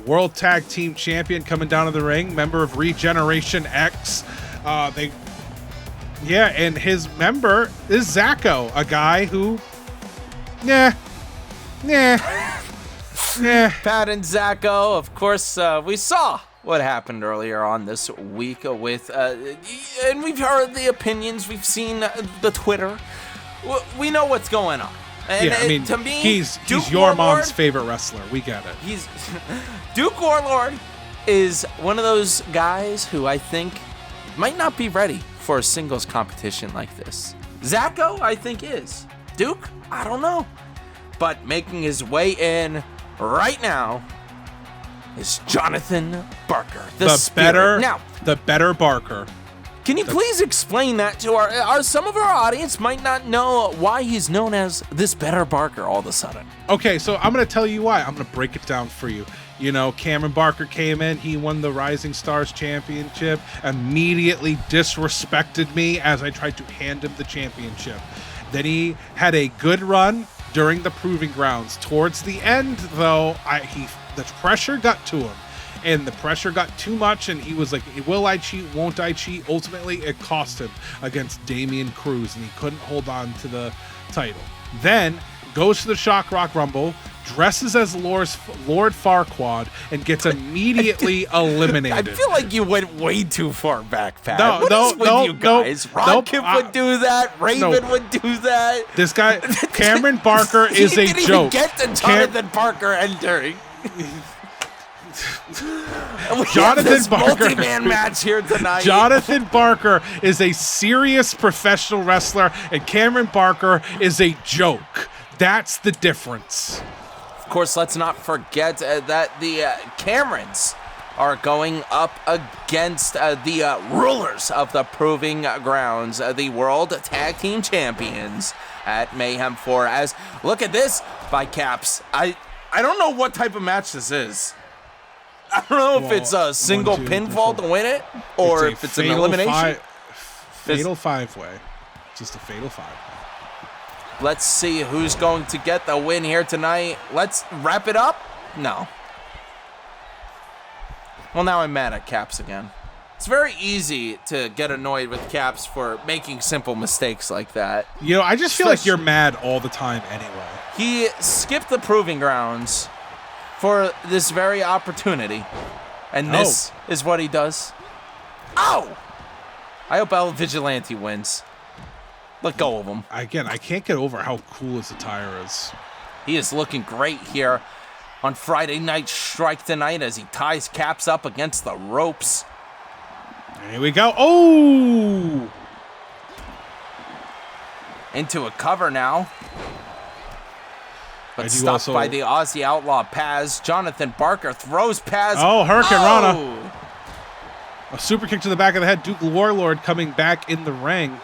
World Tag Team Champion, coming down to the ring, member of Regeneration X. And his member is Zacho, a guy who, Pat and Zacho, of course, we saw what happened earlier on this week with, and we've heard the opinions, we've seen the Twitter. We know what's going on. And, to me, he's your Warlord, mom's favorite wrestler. We get it. Duke Warlord is one of those guys who I think might not be ready for a singles competition like this. Zacho, I think, is. Duke, I don't know. But making his way in right now is Jonathon Barker, the better Barker. Can you please explain that to our some of our audience might not know why he's known as this better Barker all of a sudden. Okay, so I'm going to tell you why. I'm going to break it down for you. You know, Cameron Barker came in, he won the Rising Stars Championship, immediately disrespected me as I tried to hand him the championship. Then he had a good run during the Proving Grounds. Towards the end, though, the pressure got to him. And the pressure got too much, and he was like, will I cheat, won't I cheat? Ultimately, it cost him against Damian Cruz, and he couldn't hold on to the title. Then, goes to the Shock Rock Rumble, dresses as Lord Farquaad, and gets immediately eliminated. I feel like you went way too far back, Pat. No, What is with you guys? Rodkip would do that. Raymond would do that. This guy, Cameron Barker, is a joke. He didn't even get to Jonathan Barker entering. Jonathan Barker, multi-man match here tonight. Jonathan Barker is a serious professional wrestler, and Cameron Barker is a joke. That's the difference. Of course, let's not forget that the Camerons are going up against the rulers of the Proving Grounds, the World Tag Team Champions at Mayhem 4. As look at this by Caps. I don't know what type of match this is. I don't know if it's a single pinfall to win it, or if it's an elimination. Fatal five-way. Just a fatal five-way. Let's see who's going to get the win here tonight. Let's wrap it up. No. Well, now I'm mad at Caps again. It's very easy to get annoyed with Caps for making simple mistakes like that. You know, I just feel like you're mad all the time anyway. He skipped the Proving Grounds for this very opportunity. And this is what he does. Ow! I hope El Vigilante wins. Let go of him. Again, I can't get over how cool his attire is. He is looking great here on Friday Night Strike tonight as he ties Caps up against the ropes. And here we go. Oh! Into a cover now. But stopped by the Aussie Outlaw Paz. Jonathan Barker throws Paz. Oh, Hurricane Rana. A super kick to the back of the head. Duke Warlord coming back in the ring.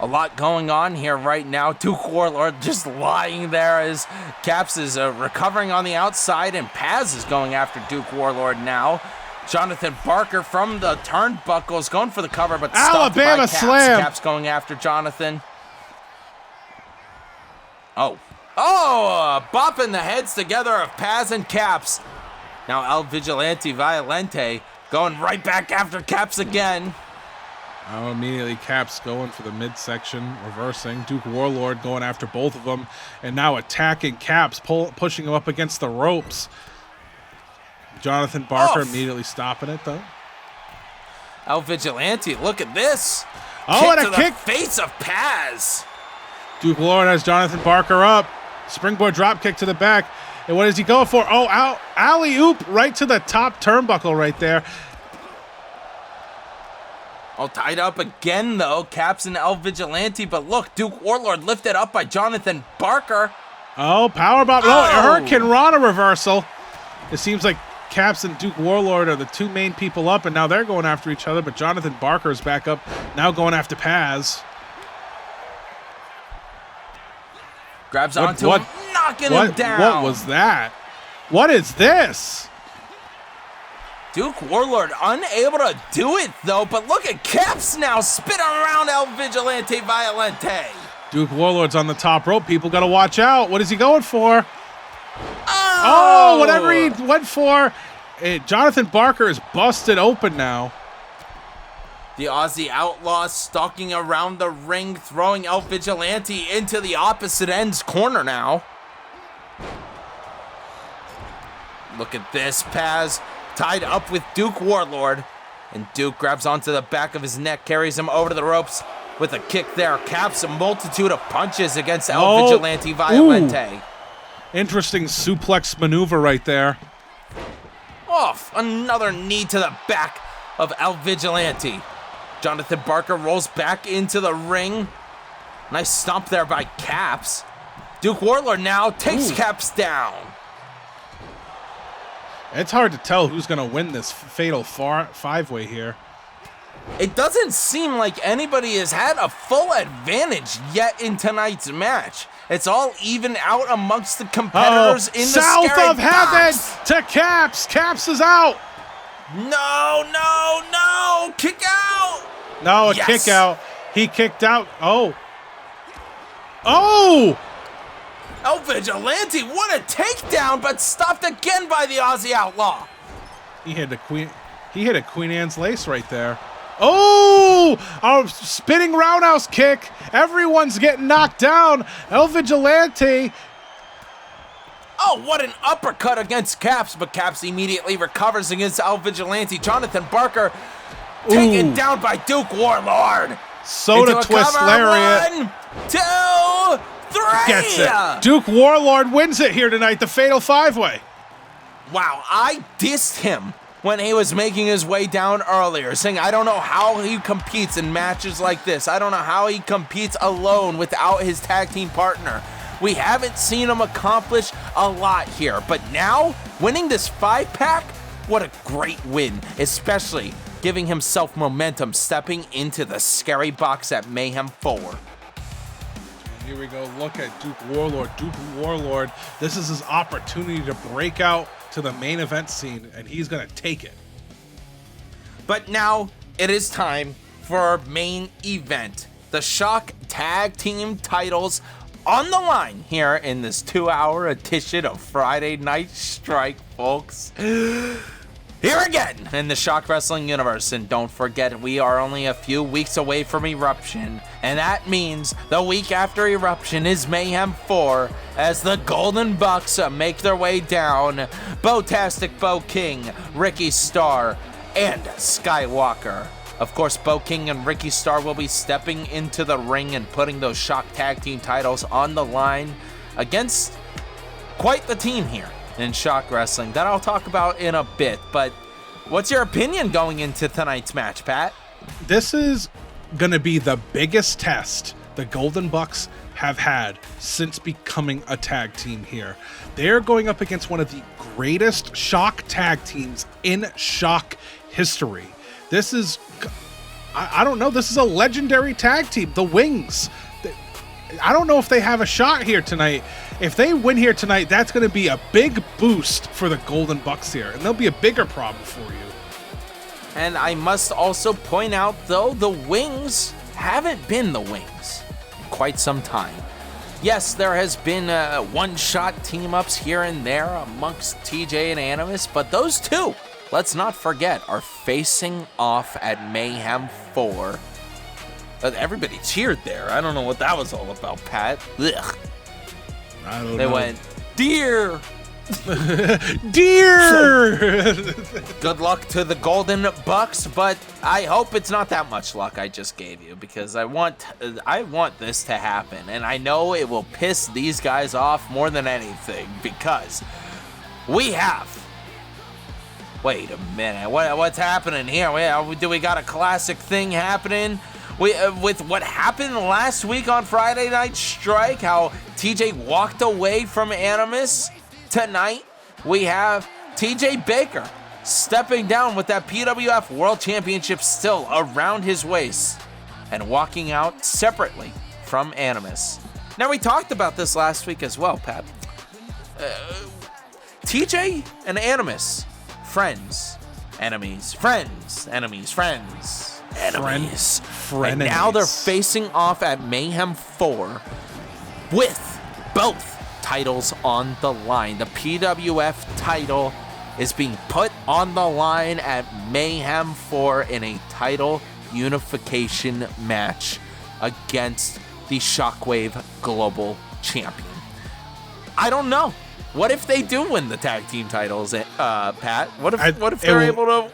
A lot going on here right now. Duke Warlord just lying there as Caps is recovering on the outside, and Paz is going after Duke Warlord now. Jonathan Barker from the turnbuckles going for the cover, but stopped by Caps. Slam. Caps going after Jonathan. Bopping the heads together of Paz and Caps. Now El Vigilante Violente going right back after Caps again. Oh, immediately Caps going for the midsection, reversing. Duke Warlord going after both of them, and now attacking Caps, pushing him up against the ropes. Jonathan Barker immediately stopping it, though. El Vigilante, look at this. Oh, and a kick. Face of Paz. Duke Warlord has Jonathan Barker up. Springboard drop kick to the back. And what is he going for? Oh, alley-oop right to the top turnbuckle right there. Oh, tied up again, though. Caps and El Vigilante. But look, Duke Warlord lifted up by Jonathan Barker. Oh, powerbomb. Oh, Hurricane Rana reversal. It seems like Caps and Duke Warlord are the two main people up, and now they're going after each other. But Jonathan Barker is back up, now going after Paz. Grabs onto him, knocking him down. What was that? What is this? Duke Warlord unable to do it, though, but look at Caps now spinning around El Vigilante Violente. Duke Warlord's on the top rope. People got to watch out. What is he going for? Oh, whatever he went for. Jonathan Barker is busted open now. The Aussie Outlaw stalking around the ring, throwing El Vigilante into the opposite end's corner now. Look at this, Paz tied up with Duke Warlord. And Duke grabs onto the back of his neck, carries him over to the ropes with a kick there. Caps a multitude of punches against El Vigilante Violente. Interesting suplex maneuver right there. Another knee to the back of El Vigilante. Jonathan Barker rolls back into the ring. Nice stomp there by Caps. Duke Warlord now takes Caps down. It's hard to tell who's going to win this fatal five-way here. It doesn't seem like anybody has had a full advantage yet in tonight's match. It's all even out amongst the competitors in the South scary of heaven box. to Caps. Caps is out. No, no, no. Kick out. No, a Yes. kick out. He kicked out. Oh. Oh. Oh, Vigilante, what a takedown, but stopped again by the Aussie Outlaw. He hit a Queen Anne's lace right there. Oh, a spinning roundhouse kick. Everyone's getting knocked down. El Vigilante. Oh, what an uppercut against Caps, but Caps immediately recovers against El Vigilante. Jonathon Barker taken down by Duke Warlord. Soda twist lariat. 1, 2, 3. Gets it. Duke Warlord wins it here tonight, the fatal five-way. Wow, I dissed him when he was making his way down earlier, saying I don't know how he competes in matches like this. I don't know how he competes alone without his tag team partner. We haven't seen him accomplish a lot here, but now, winning this 5-pack, what a great win, especially giving himself momentum stepping into the scary box at Mayhem 4. Here we go. Look at Duke Warlord. Duke Warlord, this is his opportunity to break out to the main event scene, and he's going to take it. But now it is time for our main event. The Shock Tag Team titles on the line here in this 2-hour edition of Friday Night Strike, folks. Here again in the Shock Wrestling universe, and don't forget, we are only a few weeks away from Eruption, and that means the week after Eruption is Mayhem 4, as the Golden Bucks make their way down. Bo-tastic Bo King, Ricky Starr, and Skywalker. Of course, Bo King and Ricky Starr will be stepping into the ring and putting those Shock Tag Team titles on the line against quite the team here in Shock Wrestling that I'll talk about in a bit. But what's your opinion going into tonight's match, Pat? This is going to be the biggest test the Golden Bucks have had since becoming a tag team here. They're going up against one of the greatest Shock tag teams in Shock history. This is, I don't know, this is a legendary tag team, the Wings. I don't know if they have a shot here tonight. If they win here tonight, that's going to be a big boost for the Golden Bucks here, and they'll be a bigger problem for you. And I must also point out, though, the Wings haven't been the Wings in quite some time. Yes, there has been one-shot team-ups here and there amongst TJ and Animus, but those two, let's not forget, are facing off at Mayhem 4. Everybody cheered there. I don't know what that was all about, Pat. Ugh. I don't know. They went, dear. Dear! Good luck to the Golden Bucks, but I hope it's not that much luck I just gave you, because I want this to happen, and I know it will piss these guys off more than anything, because we have... Wait a minute, what's happening here? Do we got a classic thing happening? With what happened last week on Friday Night Strike, how TJ walked away from Animus, tonight we have TJ Baker stepping down with that PWF World Championship still around his waist and walking out separately from Animus. Now, we talked about this last week as well, Pat. TJ and Animus, friends, enemies, friends, enemies, friends. Enemies. And now they're facing off at Mayhem 4 with both titles on the line. The PWF title is being put on the line at Mayhem 4 in a title unification match against the Shockwave Global Champion. I don't know. What if they do win the tag team titles, Pat? What if they're able to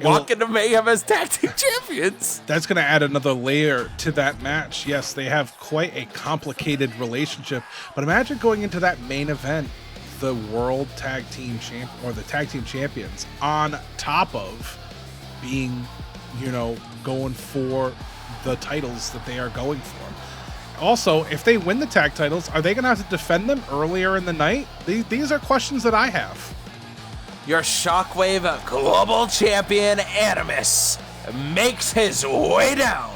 walk into Mayhem as tag team champions? That's going to add another layer to that match. Yes, they have quite a complicated relationship, but imagine going into that main event, the World Tag Team Champ or the Tag Team Champions on top of being, going for the titles that they are going for. Also, if they win the tag titles, are they going to have to defend them earlier in the night? These are questions that I have. your Shockwave Global Champion Animus makes his way down,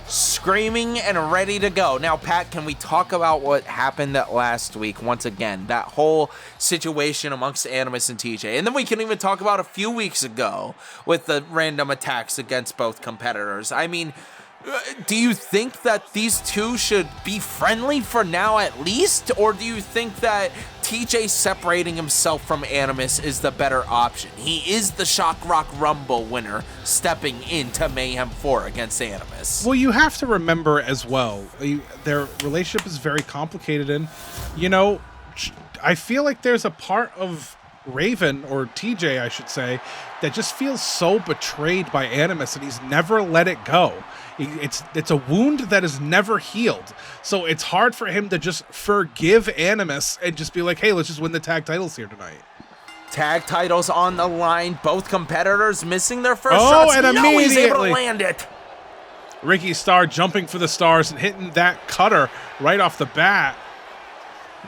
screaming and ready to go. Now, Pat, can we talk about what happened last week once again? That whole situation amongst Animus and TJ. And then we can even talk about a few weeks ago with the random attacks against both competitors. I mean, do you think that these two should be friendly for now at least? Or do you think that TJ separating himself from Animus is the better option? He is the Shock Rock Rumble winner stepping into Mayhem 4 against Animus. Well, you have to remember as well, their relationship is very complicated. And, you know, I feel like there's a part of Raven, or TJ, I should say, that just feels so betrayed by Animus, and he's never let it go. It's a wound that is never healed. So it's hard for him to just forgive Animus and just be like, hey, let's just win the tag titles here tonight. Tag titles on the line. Both competitors missing their first shots. And no, he's able immediately to land it. Ricky Starr jumping for the stars and hitting that cutter right off the bat.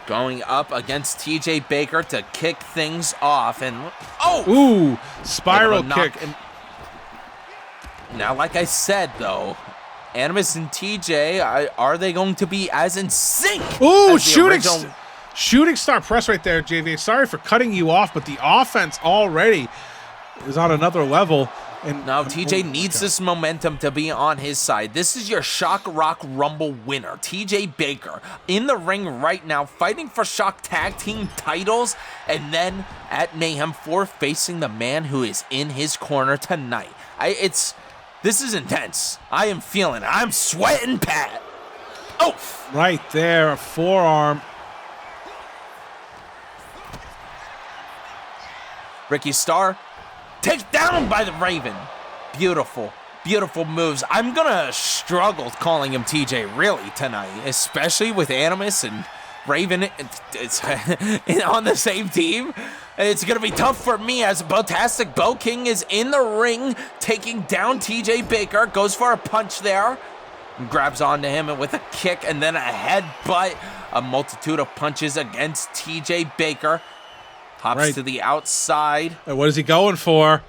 Going up against TJ Baker to kick things off. And spiral kick. Now, like I said, though, Animus and TJ, are they going to be as in sync? Ooh, shooting star press right there, JVH. Sorry for cutting you off, but the offense already is on another level. And now TJ needs this momentum to be on his side. This is your Shock Rock Rumble winner, TJ Baker, in the ring right now, fighting for Shock Tag Team titles, and then at Mayhem 4, facing the man who is in his corner tonight. This is intense. I am feeling it. I'm sweating, Pat. Oh! Right there, a forearm. Ricky Starr takes down by the Raven. Beautiful, beautiful moves. I'm gonna struggle calling him TJ really tonight, especially with Animus and Raven it's on the same team. It's going to be tough for me as Botastic Bo King is in the ring, taking down TJ Baker, goes for a punch there, and grabs onto him with a kick and then a headbutt. A multitude of punches against TJ Baker. Hops to the outside. And what is he going for?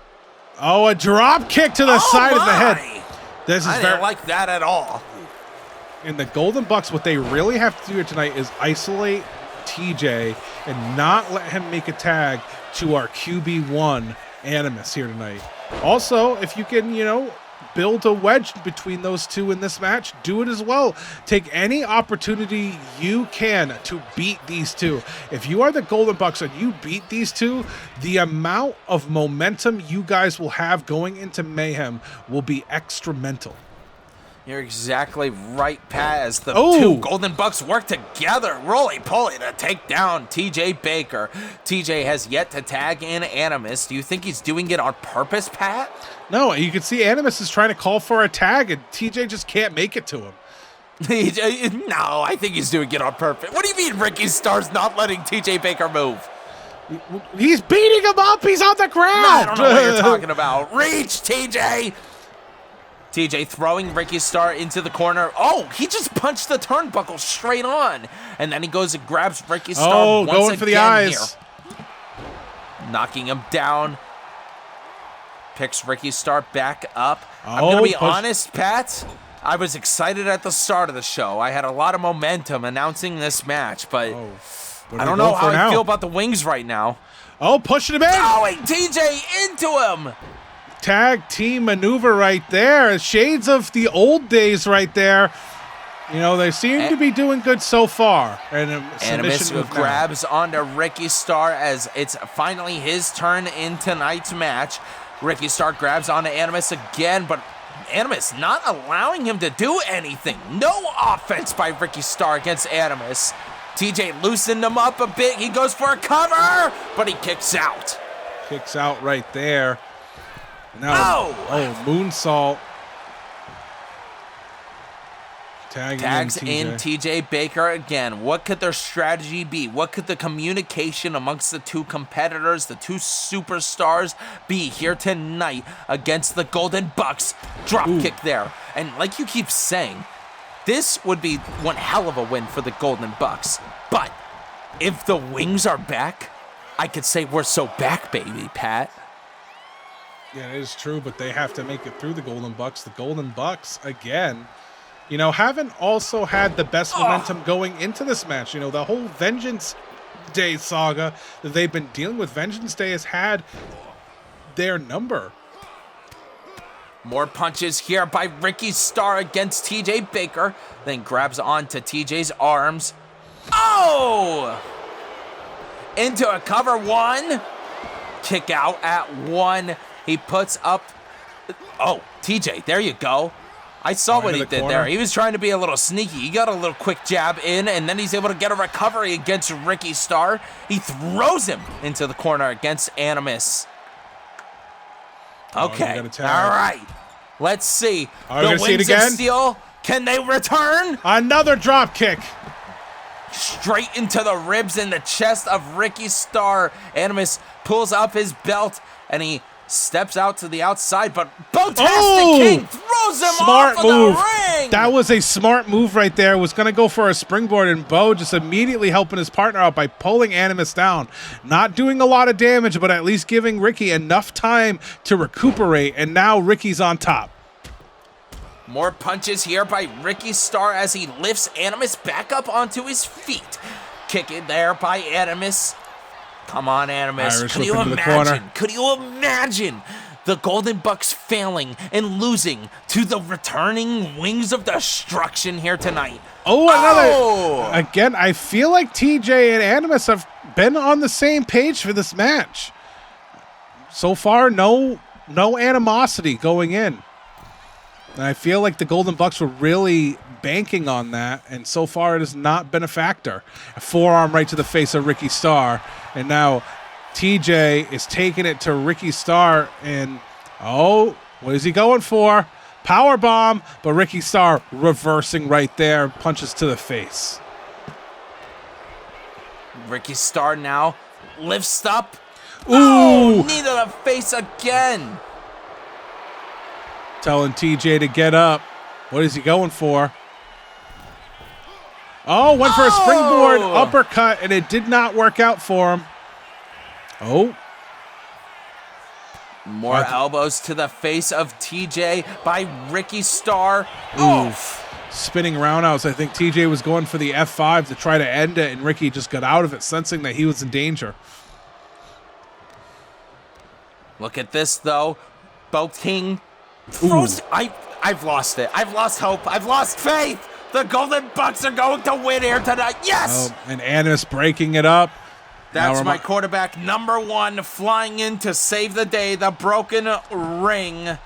Oh, a drop kick to the side of the head. I didn't like that at all. And the Golden Bucks, what they really have to do here tonight is isolate TJ and not let him make a tag to our QB1 Animus here tonight. Also, if you can, build a wedge between those two in this match, do it as well. Take any opportunity you can to beat these two. If you are the Golden Bucks and you beat these two, the amount of momentum you guys will have going into Mayhem will be extramental. You're exactly right, Pat, as the two Golden Bucks work together, roly-poly, to take down TJ Baker. TJ has yet to tag in Animus. Do you think he's doing it on purpose, Pat? No, you can see Animus is trying to call for a tag, and TJ just can't make it to him. No, I think he's doing it on purpose. What do you mean Ricky Starr's not letting TJ Baker move? He's beating him up. He's on the ground. No, I don't know what you're talking about. Reach, TJ! TJ throwing Ricky Starr into the corner. Oh, he just punched the turnbuckle straight on. And then he goes and grabs Ricky Starr once going again for the eyes. Here. Knocking him down. Picks Ricky Starr back up. I'm going to be honest, Pat. I was excited at the start of the show. I had a lot of momentum announcing this match, but I don't know how I feel about the wings right now. Oh, pushing him in. Throwing TJ into him. Tag team maneuver right there. Shades of the old days right there. They seem to be doing good so far. And Animus grabs onto Ricky Starr as it's finally his turn in tonight's match. Ricky Starr grabs onto Animus again, but Animus not allowing him to do anything. No offense by Ricky Starr against Animus. TJ loosened him up a bit. He goes for a cover, but he kicks out. Kicks out right there. Now, moonsault. Tags in TJ Baker again. What could their strategy be? What could the communication amongst the two competitors, the two superstars, be here tonight against the Golden Bucks? Drop kick there. And like you keep saying, this would be one hell of a win for the Golden Bucks. But if the wings are back, I could say we're so back, baby, Pat. Yeah, it is true, but they have to make it through the Golden Bucks. The Golden Bucks, again, you know, haven't also had the best momentum going into this match. You know, the whole Vengeance Day saga that they've been dealing with, Vengeance Day has had their number. More punches here by Ricky Starr against TJ Baker. Then grabs onto TJ's arms. Oh! Into a cover one. Kick out at one. He puts up... Oh, TJ, there you go. I saw what he did there. He was trying to be a little sneaky. He got a little quick jab in, and then he's able to get a recovery against Ricky Starr. He throws him into the corner against Animus. Okay, all right. Let's see. The Wings of Steel, can they return? Another drop kick. Straight into the ribs and the chest of Ricky Starr. Animus pulls up his belt, and he steps out to the outside, but Botastic King throws him off of the ring. That was a smart move right there. Was going to go for a springboard, and Bo just immediately helping his partner out by pulling Animus down. Not doing a lot of damage, but at least giving Ricky enough time to recuperate, and now Ricky's on top. More punches here by Ricky Starr as he lifts Animus back up onto his feet. Kick it there by Animus. Come on, Animus. Could you imagine the Golden Bucks failing and losing to the returning Wings of Destruction here tonight? Again, I feel like TJ and Animus have been on the same page for this match. So far, no animosity going in. And I feel like the Golden Bucks were really banking on that, and so far it has not been a factor. A forearm right to the face of Ricky Starr, and now TJ is taking it to Ricky Starr, and what is he going for? Power bomb, but Ricky Starr reversing right there, punches to the face. Ricky Starr now lifts up. Ooh! Knee to the face again. Telling TJ to get up. What is he going for? Went for a springboard uppercut, and it did not work out for him. More elbows to the face of TJ by Ricky Starr. Oof. Spinning roundhouse. I think TJ was going for the F5 to try to end it, and Ricky just got out of it, sensing that he was in danger. Look at this, though. Bo King throws... I've lost it. I've lost hope. I've lost faith. The Golden Bucks are going to win here tonight. Yes! And Animus breaking it up. That's my quarterback, number one, flying in to save the day. The broken ring.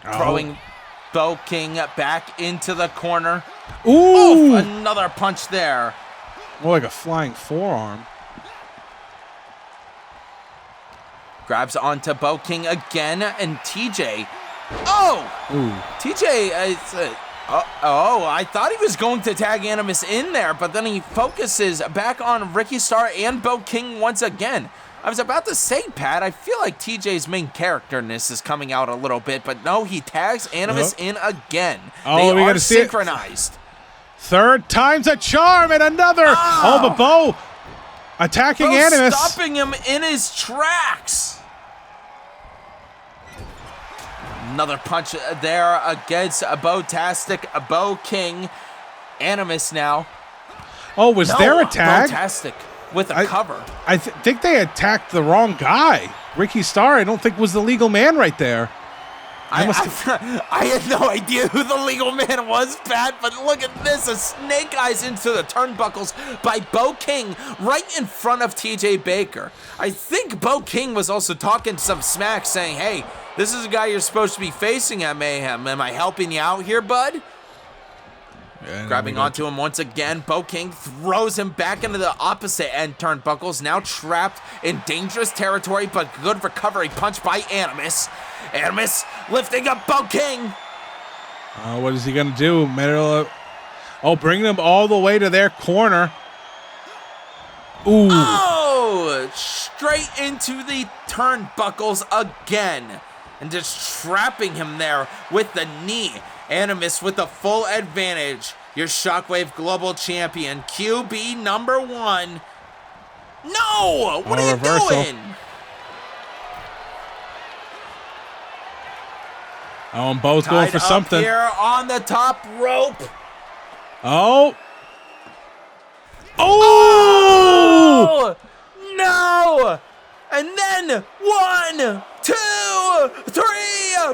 Throwing Bo King back into the corner. Ooh! Another punch there. More like a flying forearm. Grabs onto Bo King again, and TJ. TJ, I thought he was going to tag Animus in there, but then he focuses back on Ricky Starr and Bo King once again. I was about to say, Pat, I feel like TJ's main characterness is coming out a little bit, but no, he tags Animus in again. They are synchronized. Third time's a charm, and another. But Bo attacking Animus. Stopping him in his tracks. Another punch there against Botastic, Bo King. Animus now. Was there a tag? Botastic with a cover. I think they attacked the wrong guy. Ricky Starr, I don't think was the legal man right there. I had no idea who the legal man was, Pat, but look at this. A snake eyes into the turnbuckles by Bo King right in front of TJ Baker. I think Bo King was also talking some smack, saying, hey, this is a guy you're supposed to be facing at Mayhem. Am I helping you out here, bud? Grabbing onto him once again, Bo King throws him back into the opposite end turnbuckles, now trapped in dangerous territory, but good recovery punch by Animus. Animus lifting up Bo King. What is he going to do? Bringing them all the way to their corner. Straight into the turnbuckles again. And just trapping him there with the knee. Animus with the full advantage. your Shockwave Global Champion, QB number 1. No! What are you doing? Oh, and Bo's going for something. Here on the top rope. Oh! Oh! No! And then 1, 2, 3,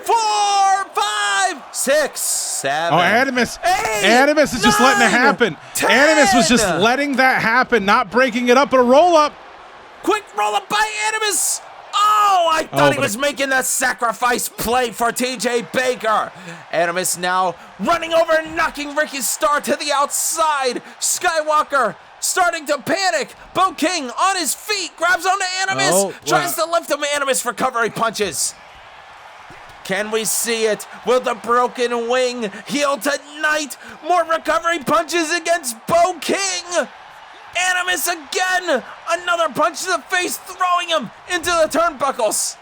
4, 5, 6, 7. Oh, Animus. 8, Animus is just letting it happen. 10. Animus was just letting that happen, not breaking it up, but a roll up. Quick roll up by Animus. Oh, I thought he was making that sacrifice play for TJ Baker. Animus now running over and knocking Ricky's star to the outside. Skywalker starting to panic. Bo King on his feet, grabs onto Animus, tries to lift him. Animus recovery punches. Can we see it? Will the broken wing heal tonight? More recovery punches against Bo King. Animus again! Another punch to the face, throwing him into the turnbuckles.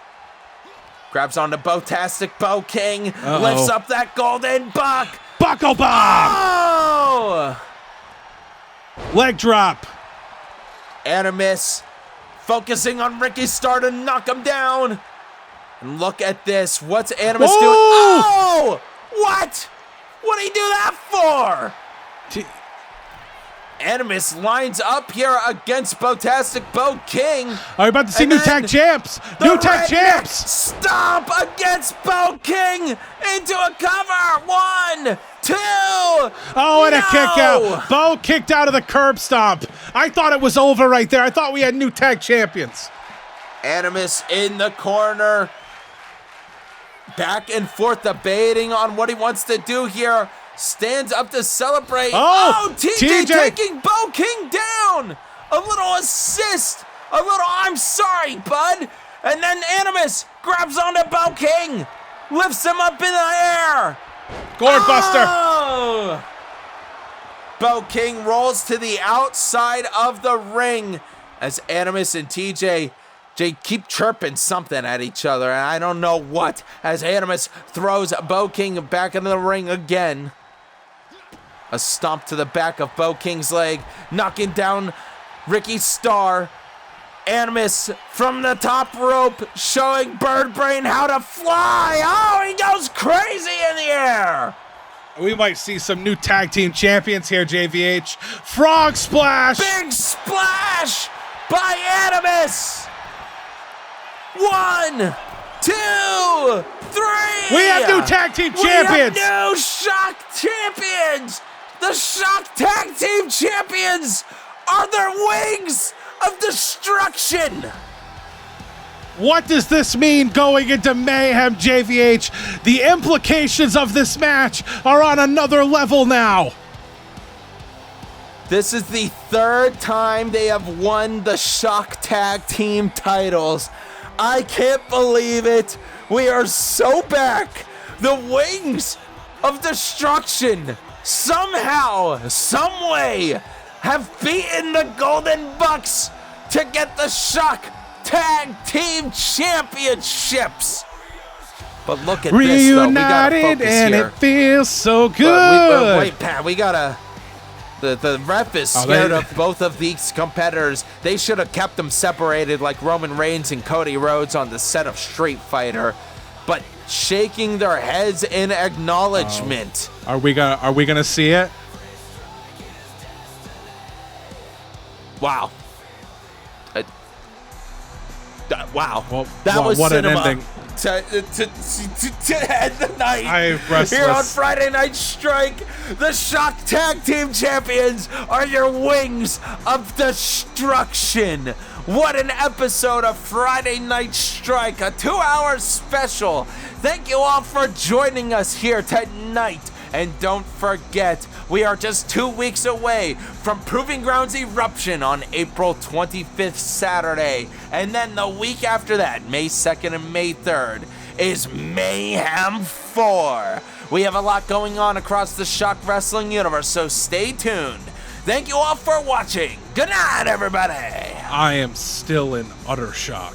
Grabs onto Botastic Bo King, lifts up that golden buck. Buckle bomb! Oh! Leg drop. Animus focusing on Ricky's star to knock him down. And look at this. What's Animus doing? Oh! What? What did he do that for? Animus lines up here against Botastic Bo King. Are you about to see new tag champs? New tag champs! Stomp against Bo King into a cover. 1, 2. Oh, and a kick out. Bo kicked out of the curb stomp. I thought it was over right there. I thought we had new tag champions. Animus in the corner. Back and forth debating on what he wants to do here. Stands up to celebrate. Oh, TJ taking Bo King down. A little assist. A little I'm sorry, bud. And then Animus grabs onto Bo King. Lifts him up in the air. Gourd buster. Oh! Bo King rolls to the outside of the ring as Animus and TJ keep chirping something at each other, and I don't know what, as Animus throws Bo King back into the ring again. A stomp to the back of Bo King's leg, knocking down Ricky's star. Animus from the top rope, showing Bird Brain how to fly. Oh, he goes crazy in the air. We might see some new tag team champions here, JVH. Frog splash. Big splash by Animus. 1, 2, 3. We have new tag team champions. We have new Shock champions. The Shock Tag Team Champions are their wings of destruction. What does this mean going into Mayhem, JVH? The implications of this match are on another level now. This is the 3rd time they have won the Shock Tag Team titles. I can't believe it. We are so back. The wings of destruction somehow, some way, have beaten the Golden Bucks to get the Shock Tag Team Championships. But look at this, though. We gotta focus and here. It feels so good. Wait, Pat, we gotta. The ref is scared of both of these competitors. They should have kept them separated like Roman Reigns and Cody Rhodes on the set of Street Fighter. But shaking their heads in acknowledgement. Are we gonna see it? Wow. Wow. Well, that was what cinema. an ending. To end the night I'm restless. here on Friday Night Strike. The Shock Tag Team Champions are your wings of destruction. What an episode of Friday Night Strike, a 2-hour special. Thank you all for joining us here tonight. And don't forget, we are just 2 weeks away from Proving Grounds Eruption on April 25th, Saturday. And then the week after that, May 2nd and May 3rd, is Mayhem 4. We have a lot going on across the Shock Wrestling universe, so stay tuned. Thank you all for watching. Good night, everybody. I am still in utter shock.